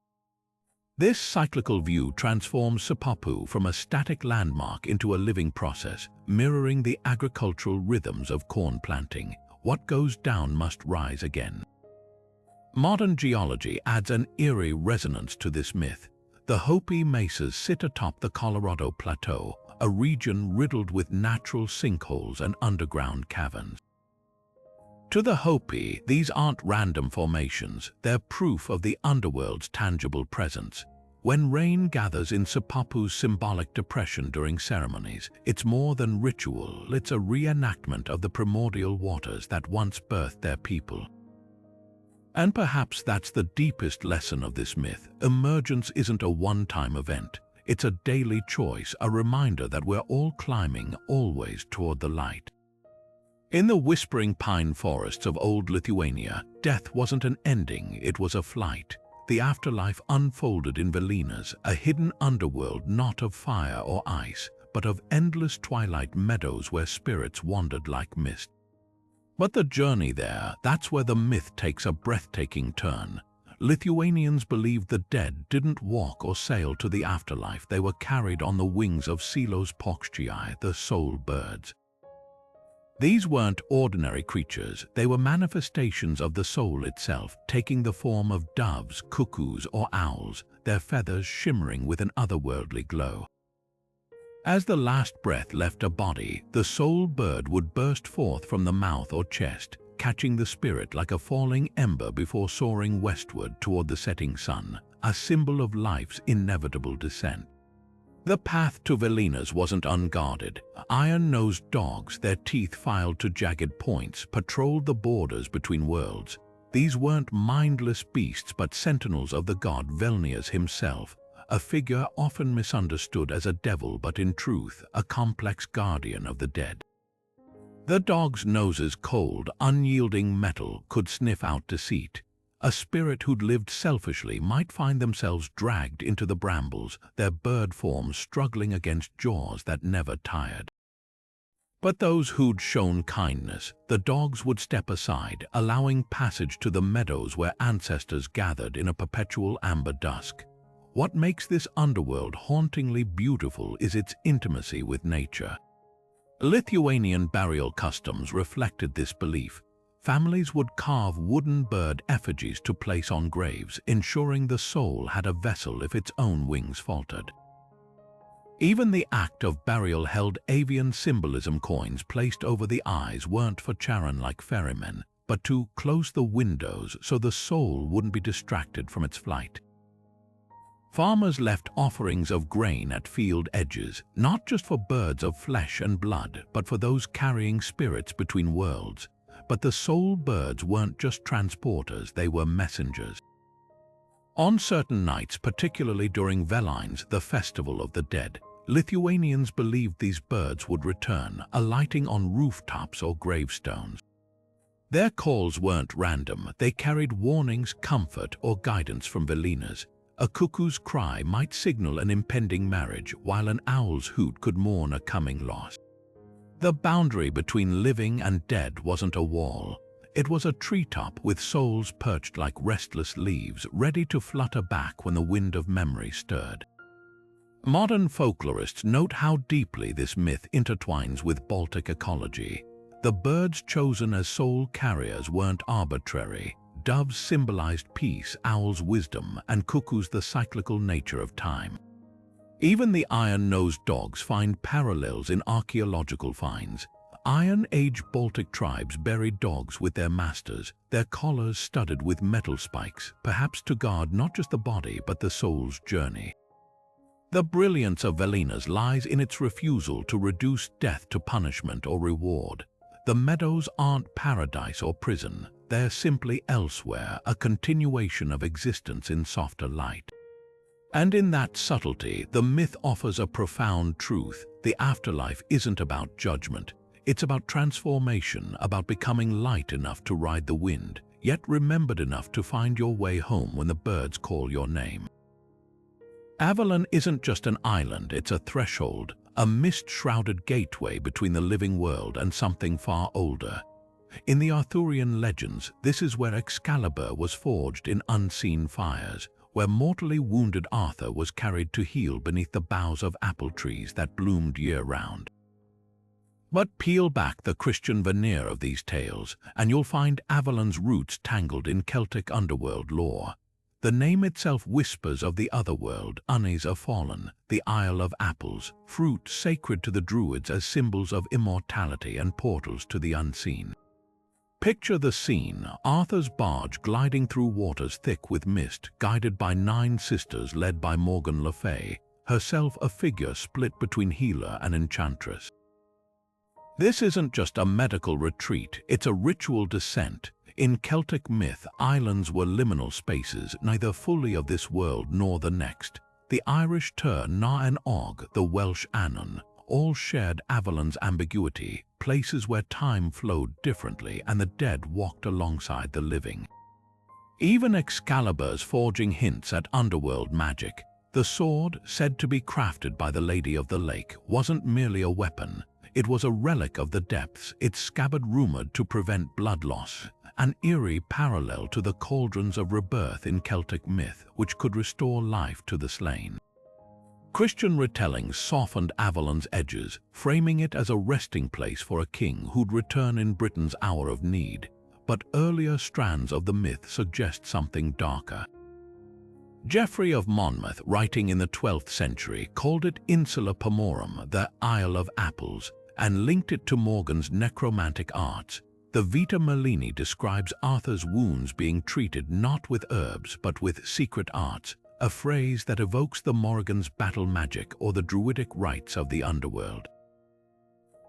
This cyclical view transforms Sipapu from a static landmark into a living process, mirroring the agricultural rhythms of corn planting. What goes down must rise again. Modern geology adds an eerie resonance to this myth. The Hopi mesas sit atop the Colorado Plateau, a region riddled with natural sinkholes and underground caverns. To the Hopi, these aren't random formations, they're proof of the underworld's tangible presence. When rain gathers in Sipapu's symbolic depression during ceremonies, it's more than ritual, it's a reenactment of the primordial waters that once birthed their people. And perhaps that's the deepest lesson of this myth. Emergence isn't a one-time event. It's a daily choice, a reminder that we're all climbing always toward the light. In the whispering pine forests of old Lithuania, death wasn't an ending, it was a flight. The afterlife unfolded in Velinas, a hidden underworld not of fire or ice, but of endless twilight meadows where spirits wandered like mist. But the journey there, that's where the myth takes a breathtaking turn. Lithuanians believed the dead didn't walk or sail to the afterlife, they were carried on the wings of Silos Paukščiai, the soul birds. These weren't ordinary creatures, they were manifestations of the soul itself, taking the form of doves, cuckoos, or owls, their feathers shimmering with an otherworldly glow. As the last breath left a body, the soul bird would burst forth from the mouth or chest, catching the spirit like a falling ember before soaring westward toward the setting sun, a symbol of life's inevitable descent. The path to Velinas wasn't unguarded. Iron-nosed dogs, their teeth filed to jagged points, patrolled the borders between worlds. These weren't mindless beasts but sentinels of the god Velnias himself, a figure often misunderstood as a devil but in truth a complex guardian of the dead. The dog's nose's cold, unyielding metal could sniff out deceit. A spirit who'd lived selfishly might find themselves dragged into the brambles, their bird forms struggling against jaws that never tired. But those who'd shown kindness, the dogs would step aside, allowing passage to the meadows where ancestors gathered in a perpetual amber dusk. What makes this underworld hauntingly beautiful is its intimacy with nature. Lithuanian burial customs reflected this belief. Families would carve wooden bird effigies to place on graves, ensuring the soul had a vessel if its own wings faltered. Even the act of burial held avian symbolism. Coins placed over the eyes weren't for Charon like ferrymen, but to close the windows so the soul wouldn't be distracted from its flight. Farmers left offerings of grain at field edges, not just for birds of flesh and blood, but for those carrying spirits between worlds. But the soul birds weren't just transporters, they were messengers. On certain nights, particularly during Velines, the festival of the dead, Lithuanians believed these birds would return, alighting on rooftops or gravestones. Their calls weren't random, they carried warnings, comfort, or guidance from Velinas. A cuckoo's cry might signal an impending marriage, while an owl's hoot could mourn a coming loss. The boundary between living and dead wasn't a wall. It was a treetop with souls perched like restless leaves, ready to flutter back when the wind of memory stirred. Modern folklorists note how deeply this myth intertwines with Baltic ecology. The birds chosen as soul carriers weren't arbitrary. Doves symbolized peace, owls wisdom, and cuckoos the cyclical nature of time. Even the iron-nosed dogs find parallels in archaeological finds. Iron Age Baltic tribes buried dogs with their masters, their collars studded with metal spikes, perhaps to guard not just the body but the soul's journey. The brilliance of Velina's lies in its refusal to reduce death to punishment or reward. The meadows aren't paradise or prison, they're simply elsewhere, a continuation of existence in softer light. And in that subtlety, the myth offers a profound truth. The afterlife isn't about judgment. It's about transformation, about becoming light enough to ride the wind, yet remembered enough to find your way home when the birds call your name. Avalon isn't just an island, it's a threshold, a mist-shrouded gateway between the living world and something far older. In the Arthurian legends, this is where Excalibur was forged in unseen fires, where mortally wounded Arthur was carried to heal beneath the boughs of apple trees that bloomed year-round. But peel back the Christian veneer of these tales, and you'll find Avalon's roots tangled in Celtic underworld lore. The name itself whispers of the otherworld, Unes are fallen, the Isle of Apples, fruit sacred to the Druids as symbols of immortality and portals to the unseen. Picture the scene, Arthur's barge gliding through waters thick with mist, guided by 9 sisters led by Morgan Le Fay, herself a figure split between healer and enchantress. This isn't just a medical retreat, it's a ritual descent. In Celtic myth, islands were liminal spaces, neither fully of this world nor the next. The Irish Tur Na and Og, the Welsh Annwn, all shared Avalon's ambiguity, places where time flowed differently and the dead walked alongside the living. Even Excalibur's forging hints at underworld magic. The sword, said to be crafted by the Lady of the Lake, wasn't merely a weapon. It was a relic of the depths, its scabbard rumored to prevent blood loss. An eerie parallel to the cauldrons of rebirth in Celtic myth, which could restore life to the slain. Christian retellings softened Avalon's edges, framing it as a resting place for a king who'd return in Britain's hour of need. But earlier strands of the myth suggest something darker. Geoffrey of Monmouth, writing in the 12th century, called it Insula Pomorum, the Isle of Apples, and linked it to Morgan's necromantic arts. The Vita Merlini describes Arthur's wounds being treated not with herbs but with secret arts, a phrase that evokes the Morrigan's battle magic or the druidic rites of the underworld.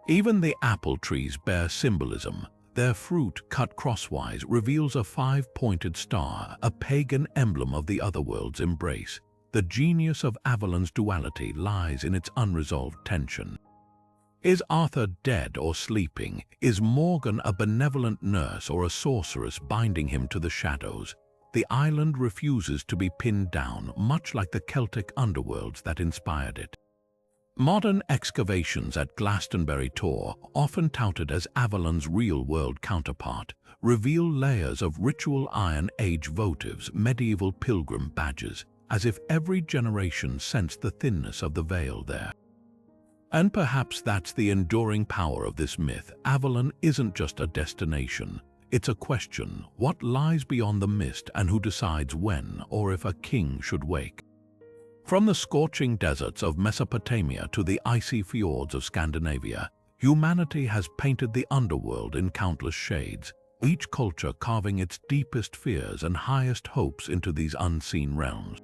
Even the apple trees bear symbolism. Their fruit, cut crosswise, reveals a 5-pointed star, a pagan emblem of the otherworld's embrace. The genius of Avalon's duality lies in its unresolved tension. Is Arthur dead or sleeping? Is Morgan a benevolent nurse or a sorceress binding him to the shadows? The island refuses to be pinned down, much like the Celtic underworlds that inspired it. Modern excavations at Glastonbury Tor, often touted as Avalon's real-world counterpart, reveal layers of ritual Iron Age votives, medieval pilgrim badges, as if every generation sensed the thinness of the veil there. And perhaps that's the enduring power of this myth. Avalon isn't just a destination. It's a question: what lies beyond the mist and who decides when or if a king should wake? From the scorching deserts of Mesopotamia to the icy fjords of Scandinavia, humanity has painted the underworld in countless shades, each culture carving its deepest fears and highest hopes into these unseen realms.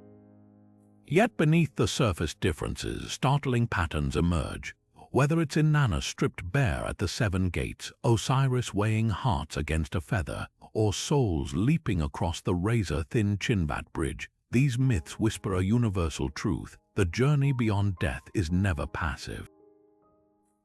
Yet beneath the surface differences, startling patterns emerge. Whether it's Inanna stripped bare at the 7 gates, Osiris weighing hearts against a feather, or souls leaping across the razor-thin Chinvat bridge, these myths whisper a universal truth: the journey beyond death is never passive.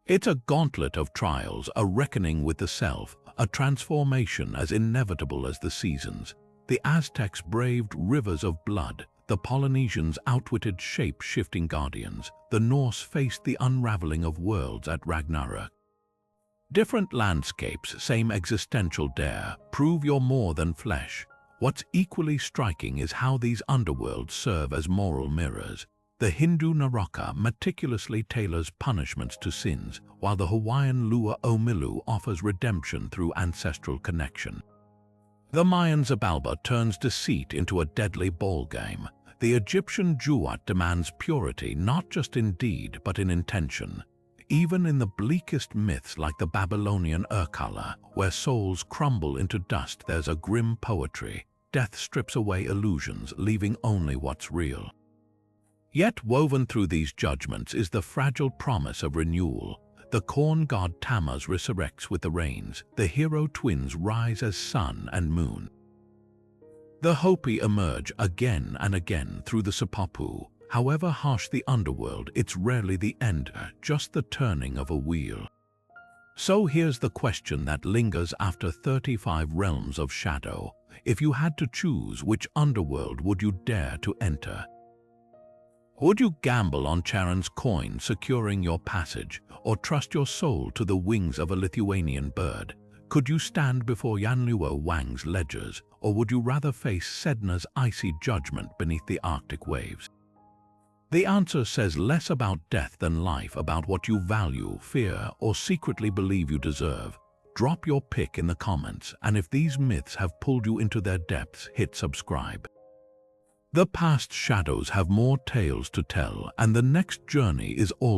It's a gauntlet of trials, a reckoning with the self, a transformation as inevitable as the seasons. The Aztecs braved rivers of blood, the Polynesians outwitted shape-shifting guardians, the Norse faced the unraveling of worlds at Ragnarök. Different landscapes, same existential dare, prove you're more than flesh. What's equally striking is how these underworlds serve as moral mirrors. The Hindu Naroka meticulously tailors punishments to sins, while the Hawaiian Lua o Milu offers redemption through ancestral connection. The Mayan Xibalba turns deceit into a deadly ballgame. The Egyptian Duat demands purity not just in deed but in intention. Even in the bleakest myths like the Babylonian Urkala, where souls crumble into dust, there's a grim poetry. Death strips away illusions, leaving only what's real. Yet woven through these judgments is the fragile promise of renewal. The corn god Tammuz resurrects with the rains. The hero twins rise as sun and moon. The Hopi emerge again and again through the Sipapu. However harsh the underworld, it's rarely the end, just the turning of a wheel. So here's the question that lingers after 35 realms of shadow. If you had to choose, which underworld would you dare to enter? Would you gamble on Charon's coin securing your passage, or trust your soul to the wings of a Lithuanian bird? Could you stand before Yanluo Wang's ledgers, or would you rather face Sedna's icy judgment beneath the Arctic waves? The answer says less about death than life, about what you value, fear, or secretly believe you deserve. Drop your pick in the comments, and if these myths have pulled you into their depths, hit subscribe. The past shadows have more tales to tell, and the next journey is all